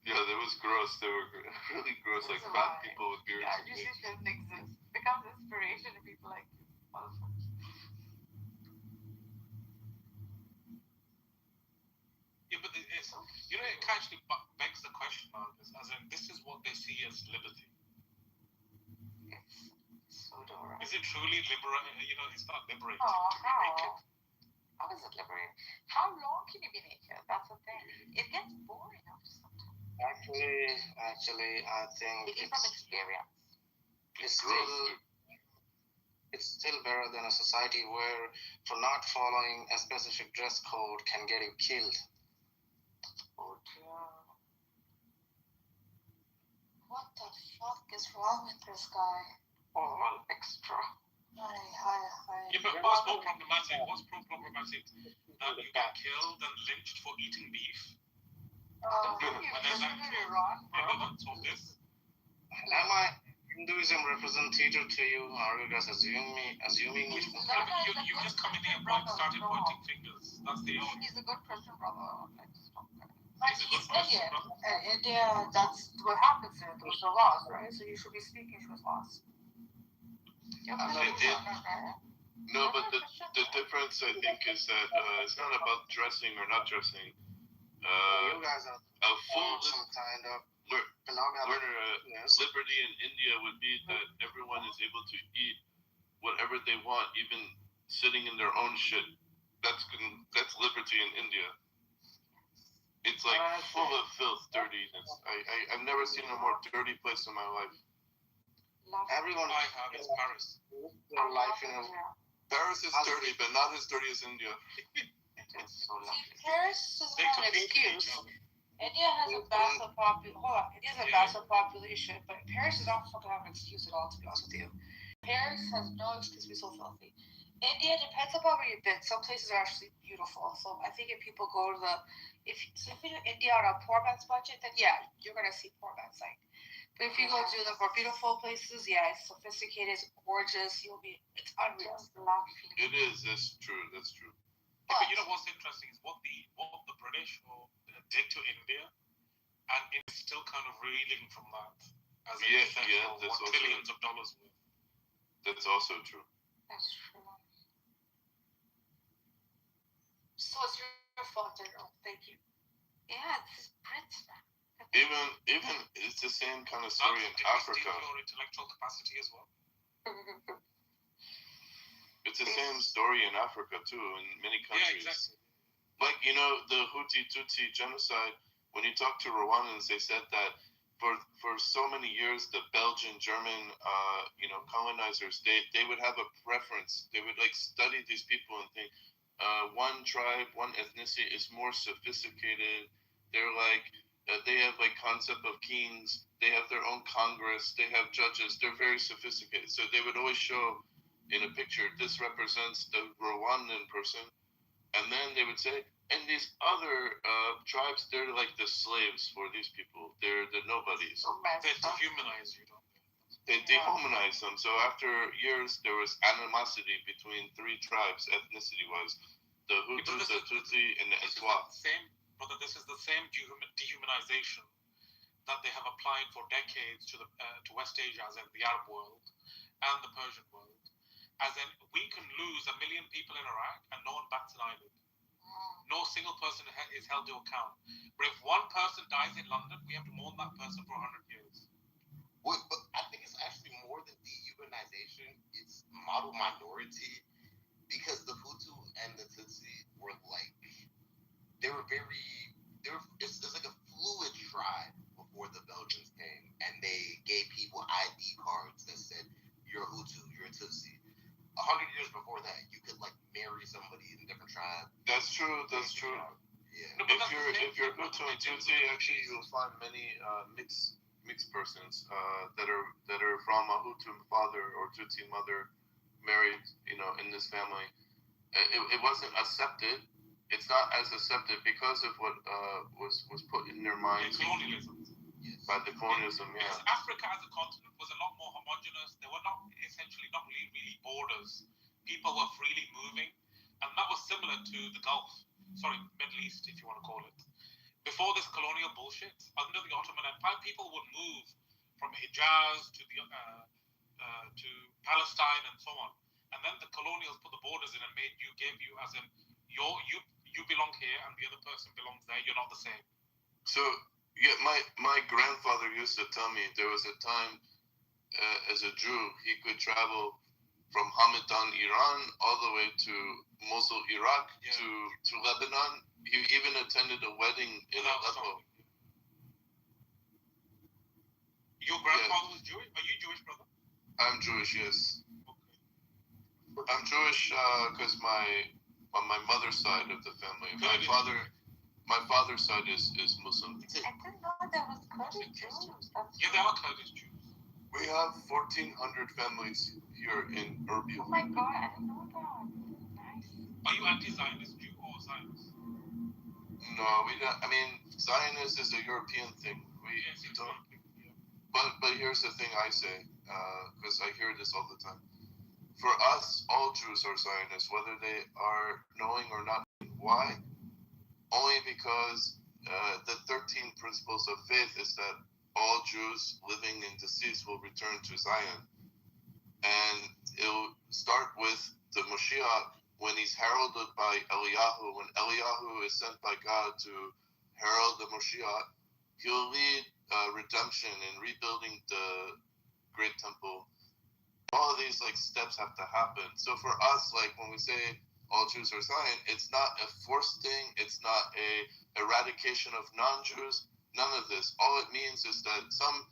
Yeah, that was gross. They were really gross, like fat people with beards. Yeah, IRGC shouldn't exist. becomes inspiration to people like you. Yeah, but it's, it actually begs the question on this, as in, this is what they see as liberty. It's so adorable. Is it truly liberating? It's not liberating Oh, to be naked. How is it liberating? How long can you be naked? That's the thing. It gets boring after some time. Actually, I think Speaking from experience. It's still better than a society where for not following a specific dress code can get you killed. Oh dear. What the fuck is wrong with this guy? All extra. Yeah, but what's more problematic? That you get killed and lynched for eating beef? And there's actually evidence of this? Am I Hinduism representative to you? Are you guys assuming me? You just come in here and started pointing fingers. That's the issue. He's a good Christian brother. He's Indian. India, that's what happens there. Those are laws, right? So you should be speaking to his laws. No, but the difference, I think, is that it's not about dressing or not dressing. You guys are a full some kind of liberty in India would be that everyone is able to eat whatever they want, even sitting in their own shit. That's liberty in India. It's like full of filth, dirtiness. I've never seen a more dirty place in my life. Everyone I have is Paris. Their life in Paris is dirty, but not as dirty as India. Paris is not an excuse. India has a massive population, but Paris does not fucking have an excuse at all, to be honest with you. Paris has no excuse to be so filthy. India depends upon where you've been. Some places are actually beautiful. So I think if people go to if you do India on a poor man's budget, then yeah, you're gonna see poor man's sight. But if you go to the more beautiful places, yeah, it's sophisticated, it's gorgeous. It's unreal. It is. That's true. Yeah, but you know what's interesting is what the British did to India, and it's still kind of reeling from that. As that's trillions of dollars worth. That's also true. That's true. So it's your fault, girl. Thank you. Yeah, this is Brits, man. Even it's the same kind of story in Africa. Your intellectual capacity as well. It's the same story in Africa too, in many countries. Yeah, exactly. Like the Hutu-Tutsi genocide. When you talk to Rwandans, they said that for so many years the Belgian, German, colonizers they would have a preference. They would study these people and think one tribe, one ethnicity is more sophisticated. They're they have concept of kings. They have their own Congress. They have judges. They're very sophisticated. So they would always show in a picture, this represents the Rwandan person. And then they would say, and these other tribes, they're like the slaves for these people. They're the nobodies. They dehumanize you, don't they? They dehumanize them. So after years, there was animosity between three tribes, ethnicity-wise. The Hutu, the Tutsi, and the Etwa. Brother, this is the same dehumanization that they have applied for decades to West Asia, as in the Arab world and the Persian world. As in, we can lose 1 million people in Iraq and no one bats an eyelid. No single person is held to account. But if one person dies in London, we have to mourn that person for 100 years. But I think it's actually more than dehumanization. It's model minority, because the Hutu and the Tutsi were it's like a fluid tribe before the Belgians came, and they gave people ID cards that said you're Hutu, you're Tutsi. 100 years before that, you could marry somebody in a different tribe. That's true. Yeah. No, if you're Hutu and Tutsi, actually you'll find many mixed persons that are from a Hutu father or Tutsi mother married, in this family. It wasn't accepted. It's not as accepted because of what was put in their minds. Colonialism. By the colonialism, yeah. Because Africa as a continent was a lot more homogenous. There were not really borders. People were freely moving, and that was similar to the Middle East, if you want to call it. Before this colonial bullshit, under the Ottoman Empire, people would move from Hijaz to the to Palestine and so on. And then the colonials put the borders in and gave you as in you belong here and the other person belongs there. You're not the same. So yeah, my grandfather used to tell me there was a time as a Jew he could travel from Hamadan, Iran, all the way to Mosul, Iraq, to Lebanon. He even attended a wedding in Aleppo. Your grandfather was Jewish? Are you Jewish, brother? I'm Jewish, yes. Okay. I'm Jewish because on my mother's side of the family, my father's side is Muslim. I didn't know there was Kurdish Jews. Yeah, there are Kurdish Jews. We have 1,400 families here in Erbil. Oh my God, I didn't know that. Nice. Are you anti-Zionist Jew or Zionist? No, we don't. I mean, Zionist is a European thing. We don't. But here's the thing I say, because I hear this all the time. For us, all Jews are Zionists, whether they are knowing or not. Why? Only because the 13 principles of faith is that all Jews living and deceased will return to Zion. And it'll start with the Moshiach when he's heralded by Eliyahu. When Eliyahu is sent by God to herald the Moshiach, he'll lead redemption and rebuilding the Great Temple. All of these steps have to happen. So for us, when we say all Jews are Zion, it's not a forced thing. It's not a eradication of non-Jews. None of this. All it means is that some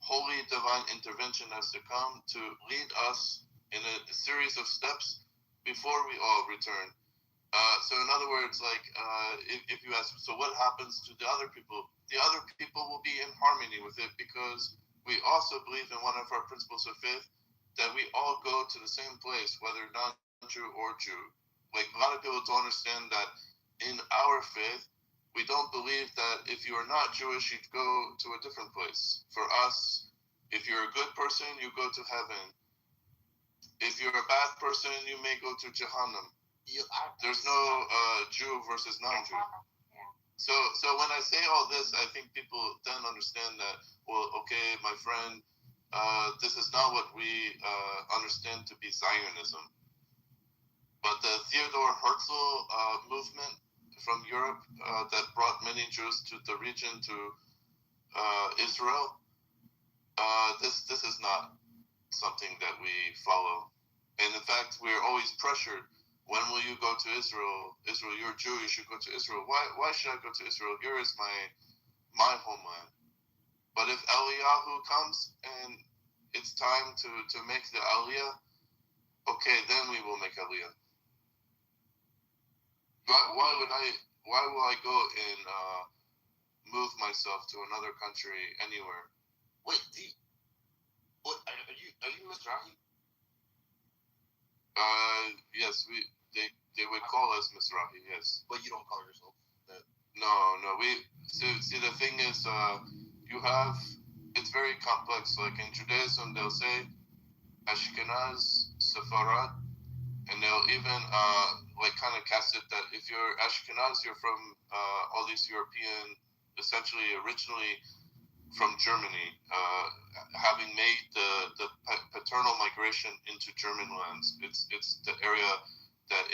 holy divine intervention has to come to lead us in a series of steps before we all return. So in other words, if you ask, so what happens to the other people? The other people will be in harmony with it because we also believe in one of our principles of faith that we all go to the same place, whether non-Jew or Jew. A lot of people don't understand that in our faith, we don't believe that if you are not Jewish, you'd go to a different place. For us, if you're a good person, you go to heaven. If you're a bad person, you may go to Jahannam. There's no Jew versus non-Jew. So when I say all this, I think people then understand that, well, okay, my friend, this is not what we understand to be Zionism. But the Theodor Herzl movement from Europe that brought many Jews to the region, to Israel, this is not something that we follow. And in fact, we're always pressured. When will you go to Israel? Israel, you're Jew, you should go to Israel. Why should I go to Israel? Here is my homeland. But if Eliyahu comes and it's time to make the Aliyah, okay, then we will make Aliyah. Why will I go and move myself to another country anywhere? Wait, are you Mizrahi? Yes, they would call us Mizrahi, yes. But you don't call yourself that? No. See, the thing is, it's very complex. Like in Judaism, they'll say Ashkenaz, Sepharad, and they'll even kind of cast it that if you're Ashkenaz, you're from all these European, essentially originally from Germany, having made the paternal migration into German lands. It's the area that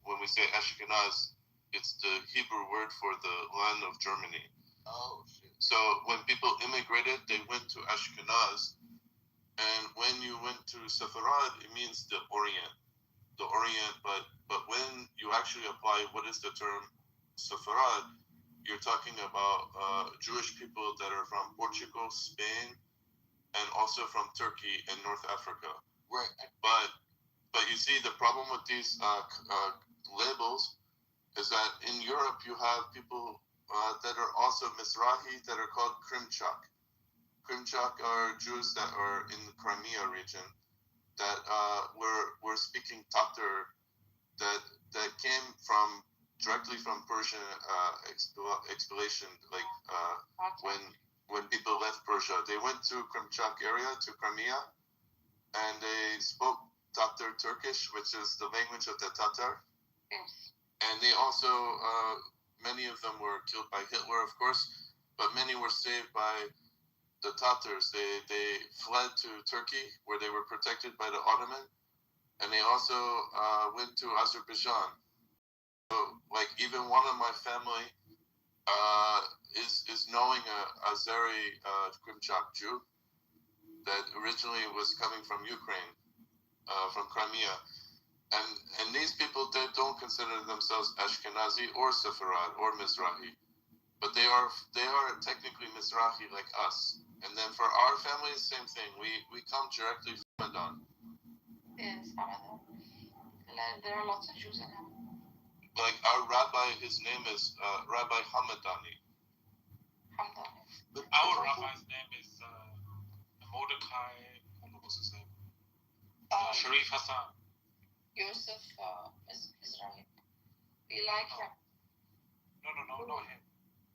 when we say Ashkenaz, it's the Hebrew word for the land of Germany. Oh, shit. So when people immigrated, they went to Ashkenaz, and when you went to Sepharad, it means the Orient. But when you actually apply what is the term Sepharad, you're talking about Jewish people that are from Portugal, Spain, and also from Turkey and North Africa. Right. But you see, the problem with these labels is that in Europe you have people that are also Mizrahi that are called Krimchak. Krimchak are Jews that are in the Crimea region that were speaking Tatar that came directly from Persian expulsion, when people left Persia. They went to Krimchak area, to Crimea, and they spoke Tatar Turkish, which is the language of the Tatar. Yes. And they also, many of them were killed by Hitler, of course, but many were saved by the Tatars, they fled to Turkey where they were protected by the Ottoman, and they also went to Azerbaijan. So, like, even one of my family is knowing a Azeri Krimchak Jew that originally was coming from Ukraine, from Crimea. And these people, they don't consider themselves Ashkenazi or Sepharad or Mizrahi, but they are technically Mizrahi like us. And then for our family, same thing. We come directly from Ramadan. Yes, Ramadan. There are lots of Jews in heaven. Like our rabbi, his name is Rabbi Hamadani. Our rabbi's name is Mordecai. What's his name? Sharif Hassan. Yosef is Israeli. We like him. No, not him.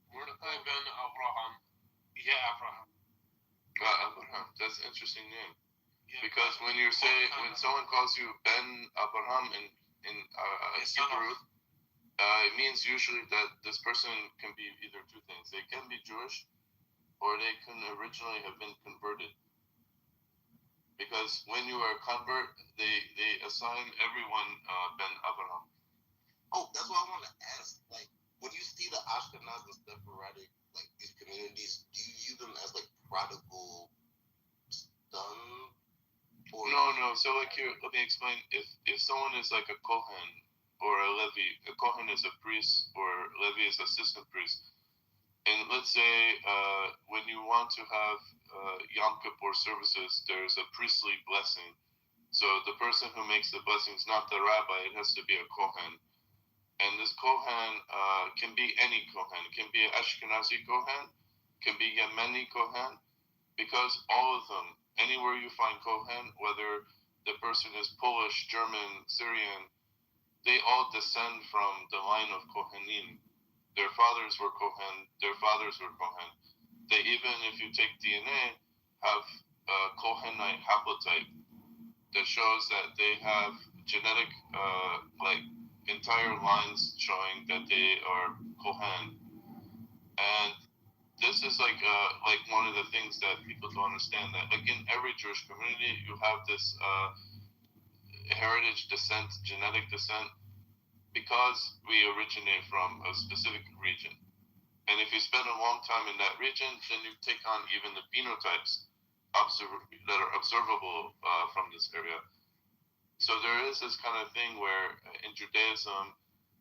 Mordecai ben Abraham. Yeah, Abraham. Abraham. That's an interesting name. Yeah, because when someone calls you Ben Abraham in Hebrew, it means usually that this person can be either two things. They can be Jewish, or they can originally have been converted. Because when you are a convert, they assign everyone Ben Abraham. Oh, that's what I want to ask. Like, when you see the Ashkenaz and Sephardic, like these communities, do you view them as like prodigal son? No. So let me explain. If someone is like a Kohen or a Levi, a Kohen is a priest or Levi is assistant priest. And let's say when you want to have Yom Kippur services, there's a priestly blessing. So the person who makes the blessing is not the rabbi, it has to be a Kohen. And this Kohen can be any Kohen. It can be an Ashkenazi Kohen, can be Yemeni Kohen, because all of them, anywhere you find Kohen, whether the person is Polish, German, Syrian, they all descend from the line of Kohanim. Their fathers were Kohen, their fathers were Kohen. They even, if you take DNA, have a Kohenite haplotype that shows that they have genetic, entire lines showing that they are Kohen. And this is like one of the things that people don't understand, that like in every Jewish community, you have this heritage descent, genetic descent, because we originate from a specific region. And if you spend a long time in that region, then you take on even the phenotypes that are observable from this area. So there is this kind of thing where in Judaism,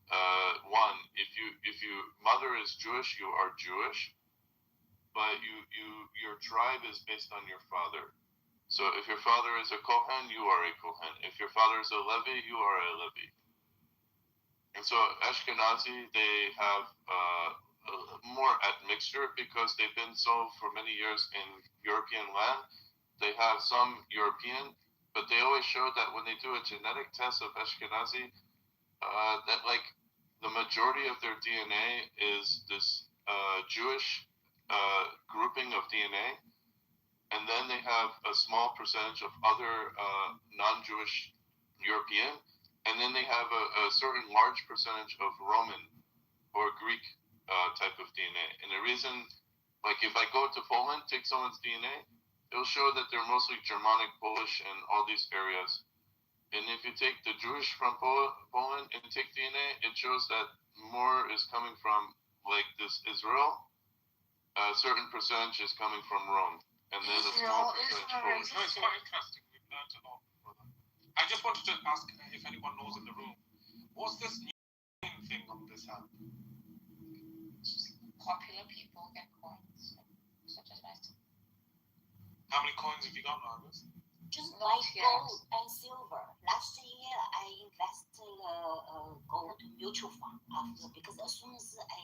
if your mother is Jewish, you are Jewish, but your tribe is based on your father. So if your father is a Kohen, you are a Kohen. If your father is a Levi, you are a Levi. And so Ashkenazi, they have more admixture because they've been so for many years in European land. They have some European, but they always show that when they do a genetic test of Ashkenazi, that like the majority of their DNA is this Jewish grouping of DNA, and then they have a small percentage of other non-Jewish European, and then they have a certain large percentage of Roman or Greek type of DNA. And the reason, like if I go to Poland, take someone's DNA, it'll show that they're mostly Germanic, Polish, and all these areas. And if you take the Jewish from Poland and take DNA, it shows that more is coming from like this Israel, a certain percentage is coming from Rome, and then a small percentage Polish. No, it's quite interesting. We've learned a lot, brother. I just wanted to ask if anyone knows in the room, what's this new thing on this app? Popular people get coins, such as myself. How many coins have you got, Marcus? Just like gold and silver. Last year, I invested gold mutual fund because as soon as I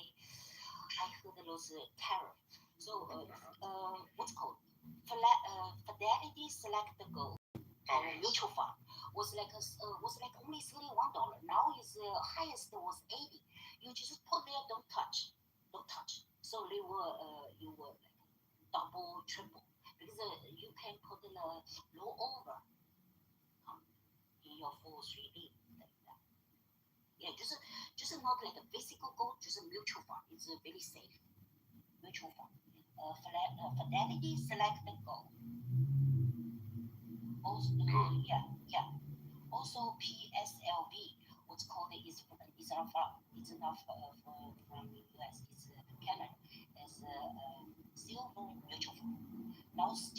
heard those tariff, so what's called Fidelity Select Gold mutual fund was like only $31. Now is highest was 80. You just put there, don't touch. So you will like double, triple. Because you can put the low over in your full 3D like that. Yeah, just not like a physical gold, just a mutual fund. It's very safe. Mutual fund. Fidelity Select Go. Also, Also PSLV, what's called it's not from the US. It's Canada. It's silver mutual fund. Now those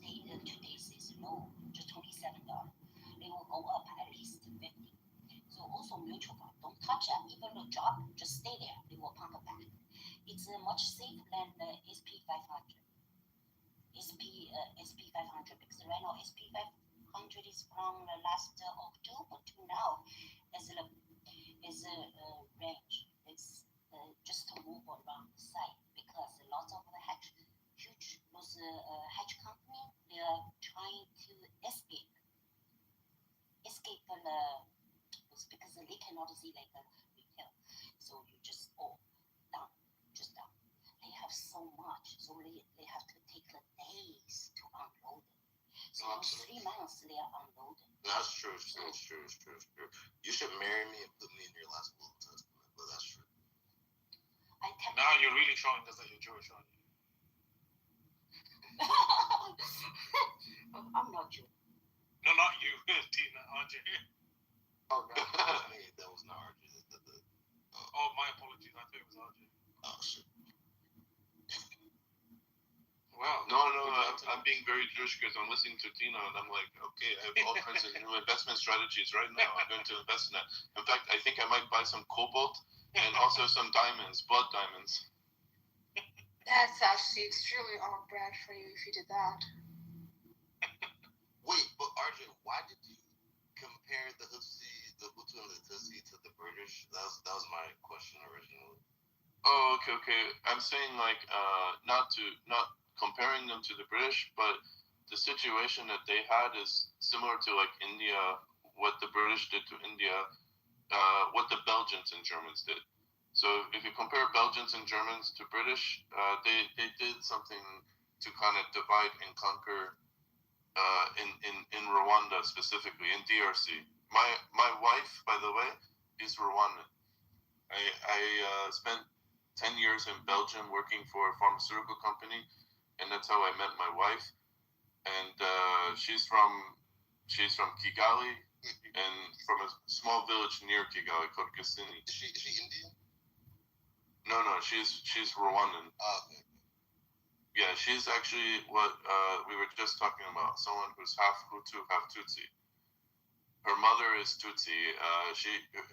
days today's is low, just $27. They will go up at least 50. So also mutual fund, don't touch them. Even though drop, just stay there. They will pump it back. It's much safer than the SP 500. SP 500 because right now SP 500 is from last October to now as a range. It's just to move around the site because lots of the hedge company they are trying to escape because they cannot see like a retail. So you just down. They have so much, so they have to take the days to unload it. So in 3 months they are unloaded. That's true. You should marry me and put me in your last will and testament, but that's true. Now you're really showing us that you're Jewish, aren't you? I'm not Jewish. No, not you, Tina, aren't you? Oh, no, that was not RJ. Oh, my apologies. I thought it was RJ. Oh, shit. Wow. No, I'm being very Jewish because I'm listening to Tina and I'm like, okay, I have all kinds of new investment strategies right now. I'm going to invest in that. In fact, I think I might buy some cobalt and also some diamonds, blood diamonds. That's actually extremely on brand for you if you did that. Wait, but RJ, why did you compare the Hutu and the Tutsi to the British? That was my question originally. Oh, okay. I'm saying like not comparing them to the British, but the situation that they had is similar to like India, what the British did to India, what the Belgians and Germans did. So if you compare Belgians and Germans to British, they did something to kind of divide and conquer in Rwanda specifically, in DRC. My wife, by the way, is Rwandan. I spent 10 years in Belgium working for a pharmaceutical company, and that's how I met my wife. And she's from Kigali, and from a small village near Kigali called Gisini. Is she Indian? No, she's Rwandan. Oh, okay. Yeah, she's actually what we were just talking about, someone who's half Hutu, half Tutsi. Her mother is Tutsi.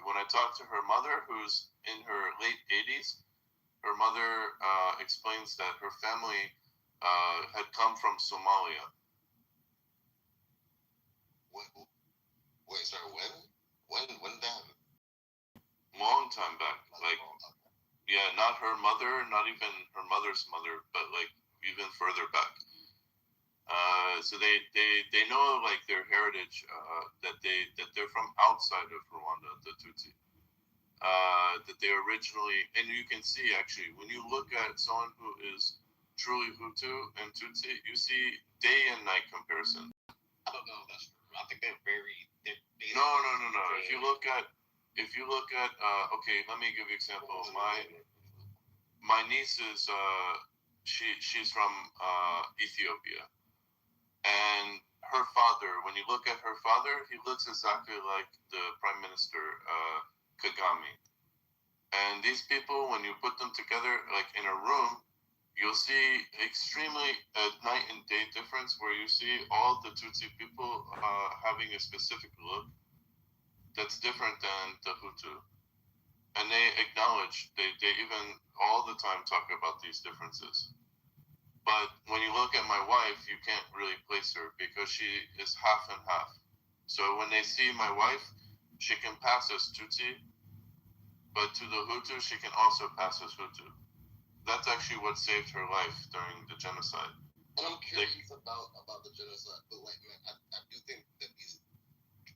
When I talked to her mother, who's in her late 80s, her mother explains that her family had come from Somalia. Wait, sorry, when that? Long time back, like, yeah, not her mother, not even her mother's mother, but like even further back. So they know like their heritage, that they're from outside of Rwanda, the Tutsi. That they originally, and you can see actually when you look at someone who is truly Hutu and Tutsi, you see day and night comparison. I don't know if that's true. I think they're No. If you look at okay, let me give you an example. My niece is she's from Ethiopia, and her father. When you look at her father, he looks exactly like the Prime Minister Kagame. And these people, when you put them together, like in a room, you'll see extremely night and day difference where you see all the Tutsi people having a specific look that's different than the Hutu. And they acknowledge, they even all the time talk about these differences. But when you look at my wife, you can't really place her because she is half and half. So when they see my wife, she can pass as Tutsi, but to the Hutu, she can also pass as Hutu. That's actually what saved her life during the genocide. And I'm curious about the genocide, but like, man, I do think that these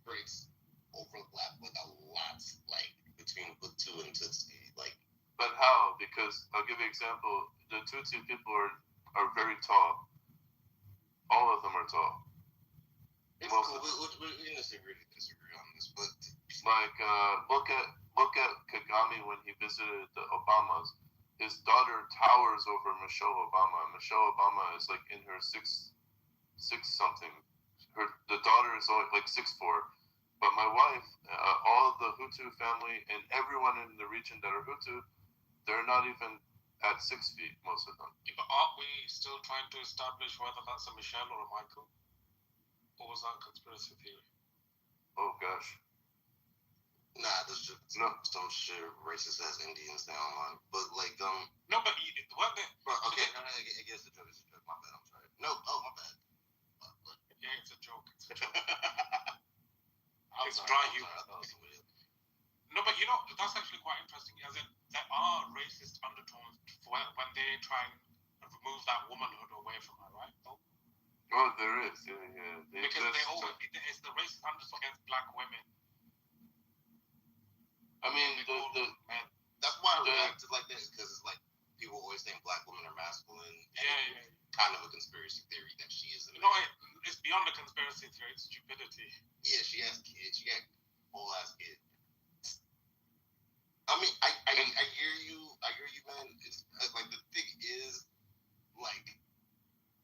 traits overlap with a lot, like between Hutu and Tutsi, like. But how? Because I'll give you an example. The Tutsi people are very tall. All of them are tall. It's cool. We can disagree on this, but like look at Kagame when he visited the Obamas. his daughter towers over Michelle Obama. Michelle Obama is like in her six something. The daughter is only like 6'4". But my wife, all the Hutu family and everyone in the region that are Hutu, they're not even at 6 feet, most of them. Yeah, but aren't we still trying to establish whether that's a Michelle or a Michael? Or was that a conspiracy theory? Oh gosh. Nah, this just some shit racist ass Indians down online. But like no, but what the okay, no, I guess the joke is a joke. My bad, I'm sorry. No, my bad. Yeah, it's a joke. It's a joke. It's dry humor. No, but you know, that's actually quite interesting. As in, there are racist undertones when they try and remove that womanhood away from her, right? Oh, there is. Yeah. Because it's the racist undertone against black women. I mean, that's why I reacted like this, because it's like people always think black women are masculine. Yeah. Kind of a conspiracy theory that she isn't. No, it's beyond a conspiracy theory. It's stupidity. Yeah, she has kids. She got whole ass kids. I mean, I hear you. I hear you, man. It's like the thing is, like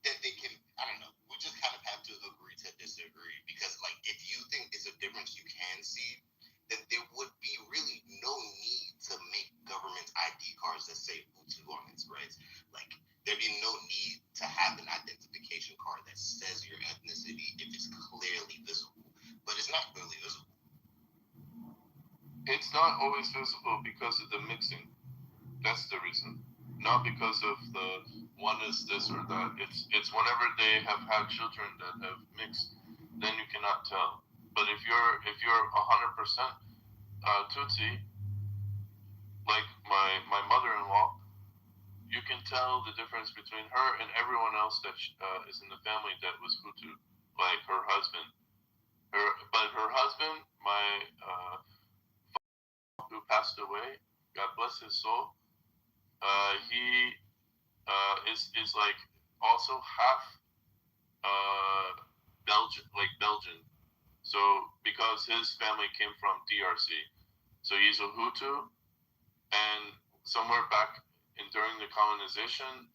that they can. I don't know. We just kind of have to agree to disagree, because, like, if you think it's a difference you can see, then there would be really no need to make government ID cards that say Hutu on it, right? Like, there'd be no need to have an identification card that says your ethnicity if it's clearly visible. But it's not clearly visible. It's not always visible because of the mixing. That's the reason. Not because of the one is this or that. It's whenever they have had children that have mixed, then you cannot tell. But if you're 100% Tutsi, like my mother-in-law, you can tell the difference between her and everyone else that is in the family that was Hutu, like her husband. But her husband, my who passed away, God bless his soul. He is like also half Belgian. So because his family came from DRC, so he's a Hutu, and somewhere back during the colonization,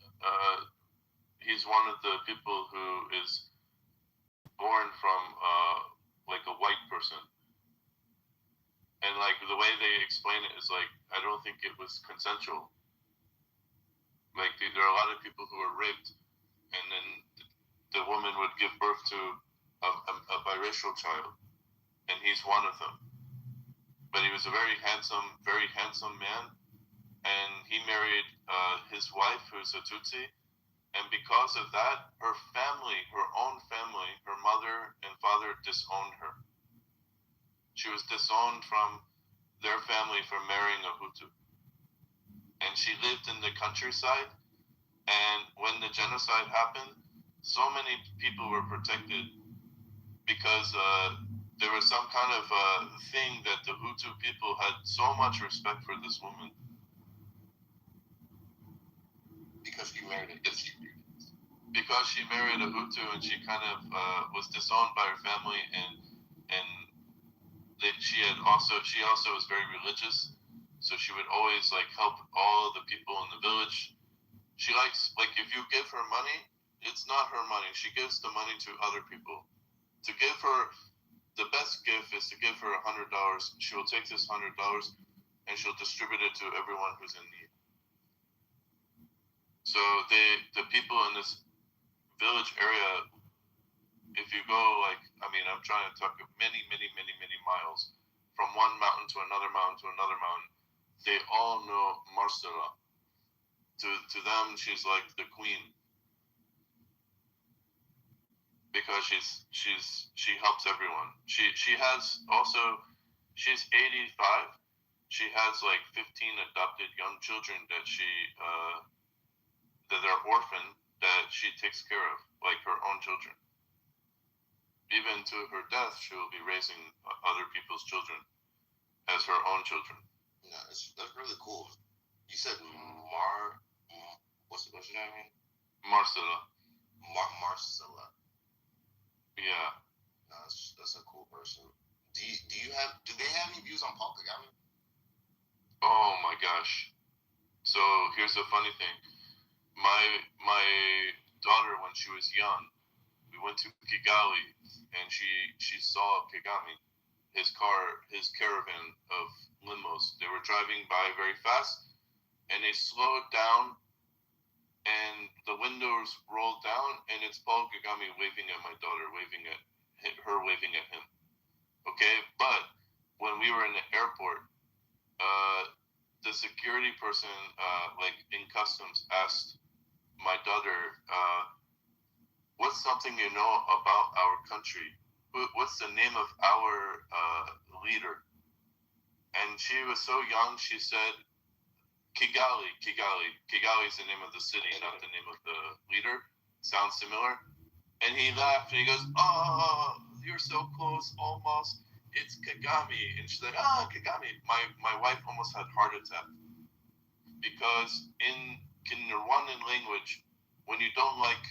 he's one of the people who is born from like a white person. And like the way they explain it is like, I don't think it was consensual. Like there are a lot of people who are raped, and then the woman would give birth to a biracial child, and he's one of them. But he was a very handsome man, and he married his wife, who's a Tutsi, and because of that, her own family, her mother and father disowned her. She was disowned from their family for marrying a Hutu. And she lived in the countryside, and when the genocide happened, so many people were protected because there was some kind of thing that the Hutu people had so much respect for this woman. Because she married a Because she married a Hutu, and she kind of was disowned by her family, and she also was very religious, so she would always like help all the people in the village. She likes, like, if you give her money, it's not her money. She gives the money to other people. To give her, the best gift is to give her $100. She will take this $100 and she'll distribute it to everyone who's in need. So the people in this village area, if you go, like, I mean, I'm trying to talk many miles from one mountain to another mountain to another mountain, they all know Marcela. To them, she's like the queen because she helps everyone. She's 85. She has like 15 adopted young children that that are orphaned that she takes care of, like her own children. Even to her death, she will be raising other people's children as her own children. Yeah, that's really cool. You said what's your name? Marcela. Marcela. Yeah. No, that's a cool person. Do they have any views on polygamy? Oh my gosh. So So here's the funny thing. My daughter, when she was young, we went to Kigali, and she saw Kagame, his caravan of limos. They were driving by very fast, and they slowed down, and the windows rolled down, and it's Paul Kagame waving at my daughter, waving at him. Okay, but when we were in the airport, the security person, like in customs, asked my daughter, "What's something you know about our country? What's the name of our leader?" And she was so young, she said, "Kigali, Kigali. Kigali is the name of the city, not the name of the leader. Sounds similar." And he laughed, and he goes, "Oh, you're so close, almost. It's Kagame." And she's like, Kagame. My wife almost had a heart attack. Because in Rwandan language, when you don't like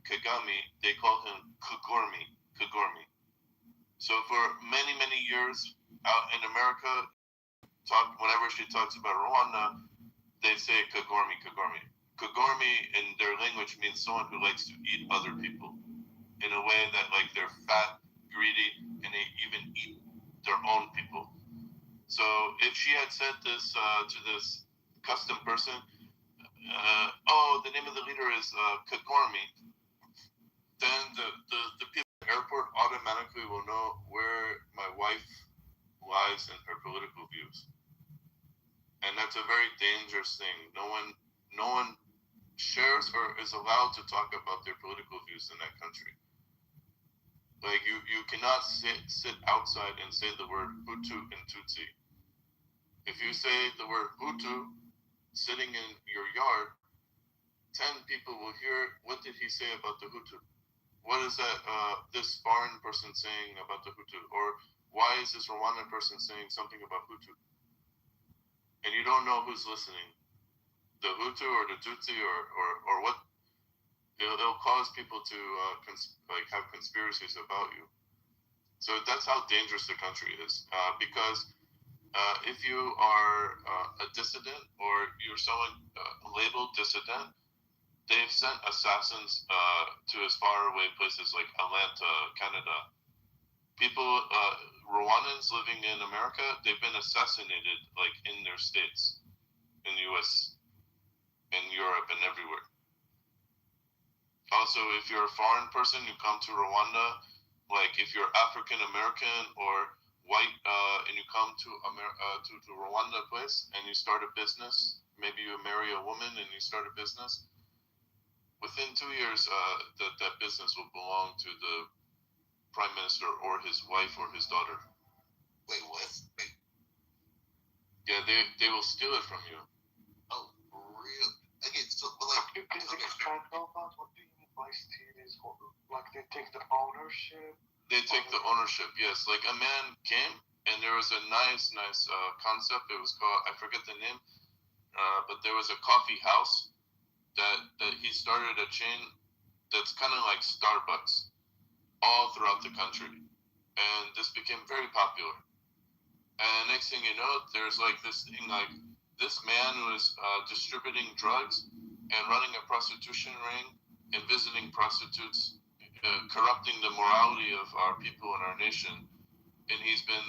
Kagame, they call him Kagormi. So for many, many years out in America, whenever she talks about Rwanda, they say Kagormi. Kagormi in their language means someone who likes to eat other people in a way that like they're fat, greedy, and they even eat their own people. So if she had said this to this custom person, the name of the leader is Kagormi, then the people at the airport automatically will know where my wife lies in her political views. And that's a very dangerous thing. No one shares or is allowed to talk about their political views in that country. Like you cannot sit outside and say the word Hutu and Tutsi. If you say the word Hutu sitting in your yard, 10 people will hear, what did he say about the Hutu? What is that this foreign person saying about the Hutu? Or why is this Rwandan person saying something about Hutu? And you don't know who's listening. The Hutu or the Tutsi or what? It'll cause people to have conspiracies about you. So that's how dangerous the country is. Because if you are a dissident or you're someone labeled dissident, they've sent assassins to as far away places like Atlanta, Canada. People, Rwandans living in America, they've been assassinated like in their states, in the U.S., in Europe, and everywhere. Also, if you're a foreign person, you come to Rwanda, like if you're African American or white, and you come to Rwanda place and you start a business, maybe you marry a woman and you start a business. Within 2 years, that business will belong to the prime minister or his wife or his daughter. Wait, what? Wait. Yeah, they will steal it from you. Oh, real? Okay, so but like, can you please expand on that? What do you mean by steal? Is like they take the ownership? They take the ownership. Yes, like a man came and there was a nice concept. It was called, I forget the name, but there was a coffee house that he started a chain that's kind of like Starbucks all throughout the country, and this became very popular. And next thing you know, there's like this thing like this man was distributing drugs and running a prostitution ring and visiting prostitutes, corrupting the morality of our people and our nation. And he's been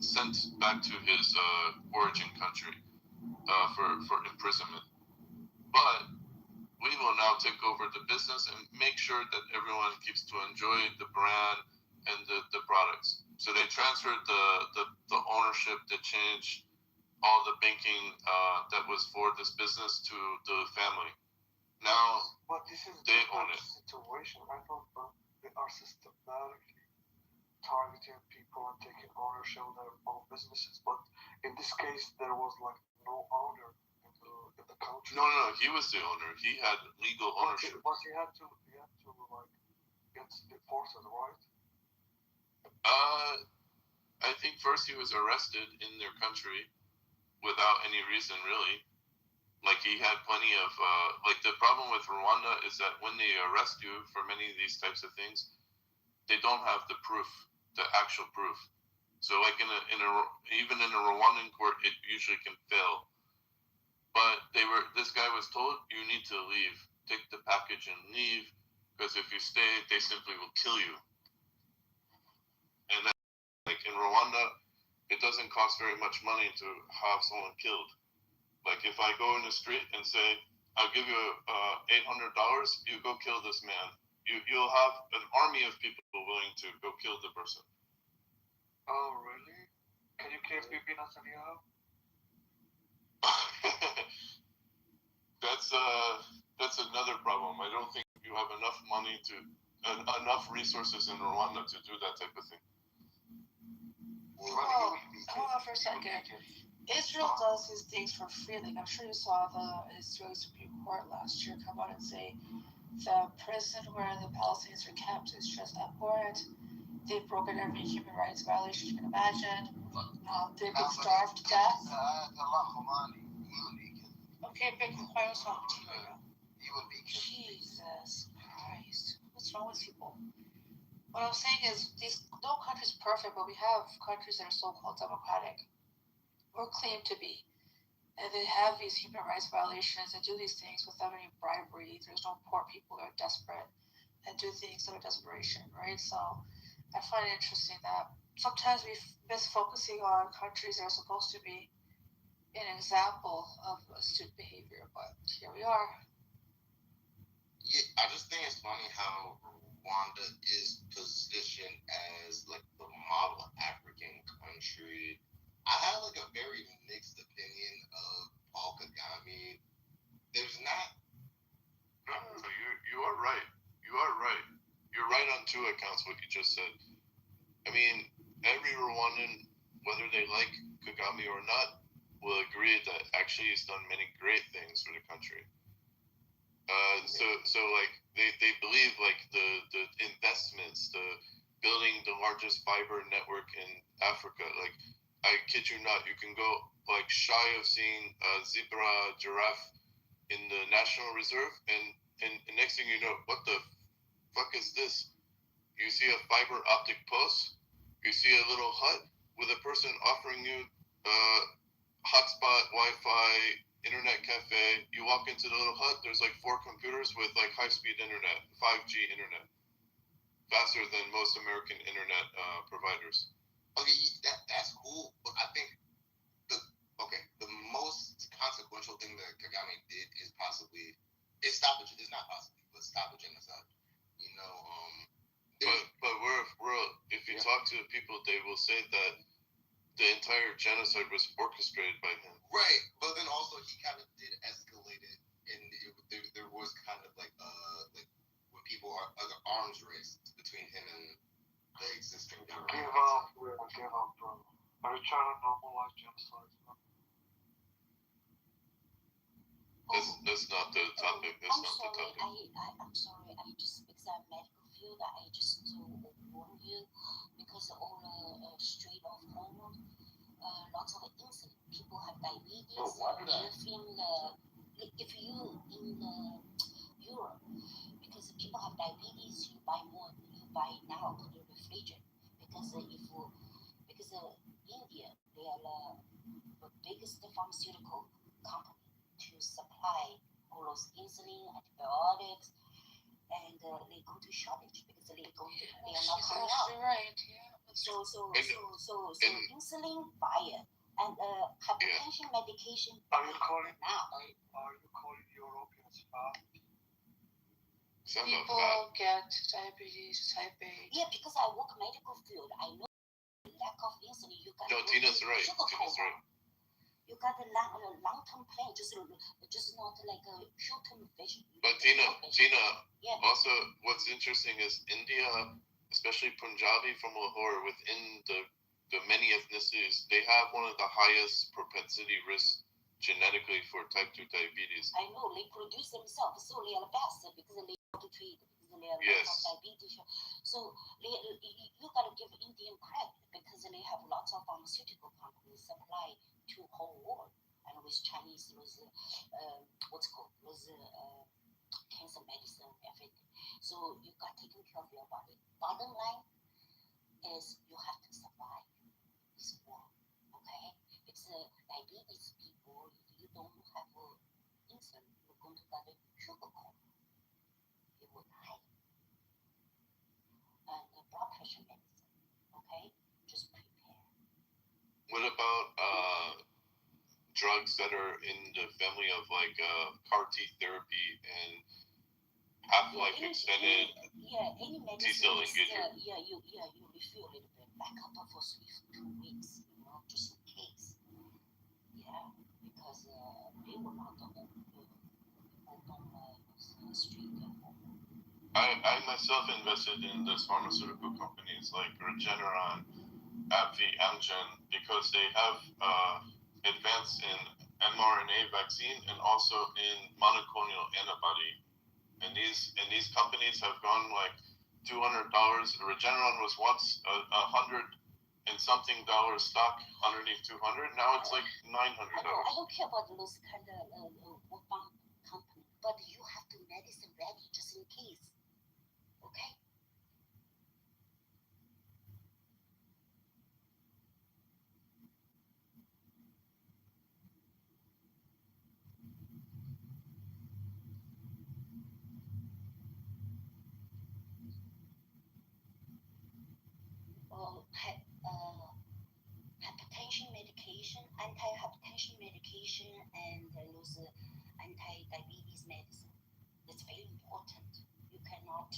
sent back to his origin country for imprisonment. But we will now take over the business and make sure that everyone keeps to enjoy the brand and the products. So they transferred the ownership, they changed all the banking that was for this business to the family. Now but this is they own it. Situation. I thought that they are systematically targeting people and taking ownership of their own businesses. But in this case, there was like no owner in the country. No, he was the owner. He had legal ownership. But he had to like get deported, right? I think first he was arrested in their country without any reason, really. Like he had plenty of like the problem with Rwanda is that when they arrest you for many of these types of things, they don't have the proof, the actual proof. So like even in a Rwandan court, it usually can fail. But this guy was told, you need to leave, take the package and leave, because if you stay, they simply will kill you. And then, like in Rwanda, it doesn't cost very much money to have someone killed. Like if I go in the street and say, I'll give you $800, you go kill this man. You'll have an army of people willing to go kill the person. Oh, really? Can you kill Bibi Netanyahu? That's another problem. I don't think you have enough money enough resources in Rwanda to do that type of thing. Hold on for a second. Israel does these things for free. Like I'm sure you saw the Israeli Supreme Court last year come out and say the prison where the Palestinians are kept is just abhorrent. They've broken every human rights violation you can imagine. They've been starved to death. Okay, big Jesus Christ. What's wrong with people? What I'm saying is no country's perfect, but we have countries that are so-called democratic or claim to be. And they have these human rights violations and do these things without any bribery. There's no poor people that are desperate and do things out of desperation, right? So I find it interesting that sometimes we miss focusing on countries that are supposed to be an example of astute behavior, but here we are. Yeah, I just think it's funny how Rwanda is positioned as like the model African country. I have like a very mixed opinion of Paul Kagame. There's not. No, you are right. You are right. You're right on two accounts. What you just said. I mean, every Rwandan, whether they like Kagame or not, will agree that actually he's done many great things for the country. So like they believe like the investments, the building the largest fiber network in Africa. Like I kid you not, you can go like shy of seeing a zebra giraffe in the National Reserve, and next thing you know, what the fuck is this? You see a fiber optic post, you see a little hut with a person offering you hotspot, Wi-Fi, internet cafe. You walk into the little hut, there's like 4 computers with like high-speed internet, 5G internet, faster than most American internet providers. Okay, that's cool, but I think the most consequential thing that Kagame did is stop a genocide. You know, but if you talk to the people, they will say that the entire genocide was orchestrated by him. Right, but then also he kind of did escalate it, and there was kind of like when people are like an arms race between him and the existing government. Give up, bro. Are you trying to normalize genocide? That's not the topic. That's not the topic. I'm sorry. I just because I'm medical field. I just to warn you because all straight off hormone. Lots of insulin. People have diabetes. If you in Europe, because people have diabetes, you buy more. You buy now to the refrigerator because India they are the biggest pharmaceutical company to supply all those insulin, antibiotics, and they go to shortage because they are not coming out. Right. Yeah. So insulin buyer and hypertension medication. Are you calling Europeans fat? People get diabetes type A. Yeah, because I work medical field, I know the lack of insulin. You got Tina's right. Tina's right. You got a long-term plan, just not like a short-term vision. But Tina, also what's interesting is India, especially Punjabi from Lahore, within the many ethnicities, they have one of the highest propensity risks genetically for type 2 diabetes. I know, they produce themselves, so they are best because they have to treat, because they are diabetes. So you got to give Indian credit because they have lots of pharmaceutical companies supply to whole world, and with Chinese was cancer medicine, everything. So you got taken care of your body. Bottom line is you have to survive. this world. Okay, it's diabetes people. If you don't have insulin, you're going to get a sugar coma. You will die. And the blood pressure medicine. Okay, just prepare. What about drugs that are in the family of like CAR T therapy and half-life extended any T-cell medicine engager? you refill a little bit, back up for 2 weeks, just in case. Yeah, because they will not open street. I myself invested in those pharmaceutical companies like Regeneron, AbbVie, Amgen, because they have advanced in mRNA vaccine and also in monoclonal antibody. And these companies have gone like $200. Regeneron was once $100 and something stock underneath 200. Now it's like $900. I don't care about those kind of company, but you have to medicine ready just in case. Okay. Hypertension medication, anti-hypertension medication, and those anti-diabetes medicine. That's very important. You cannot.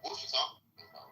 What was she talking about?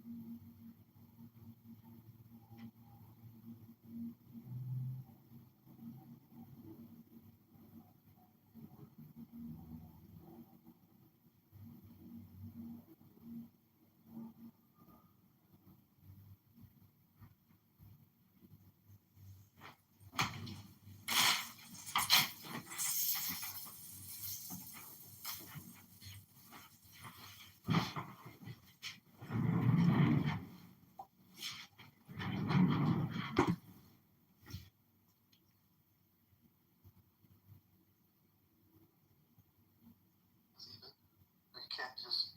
You can't just,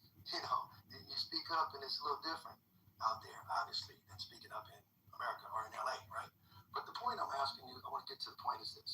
you speak up and it's a little different out there, obviously, than speaking up in America or in LA, right? But the point I'm asking you, I want to get to the point is this.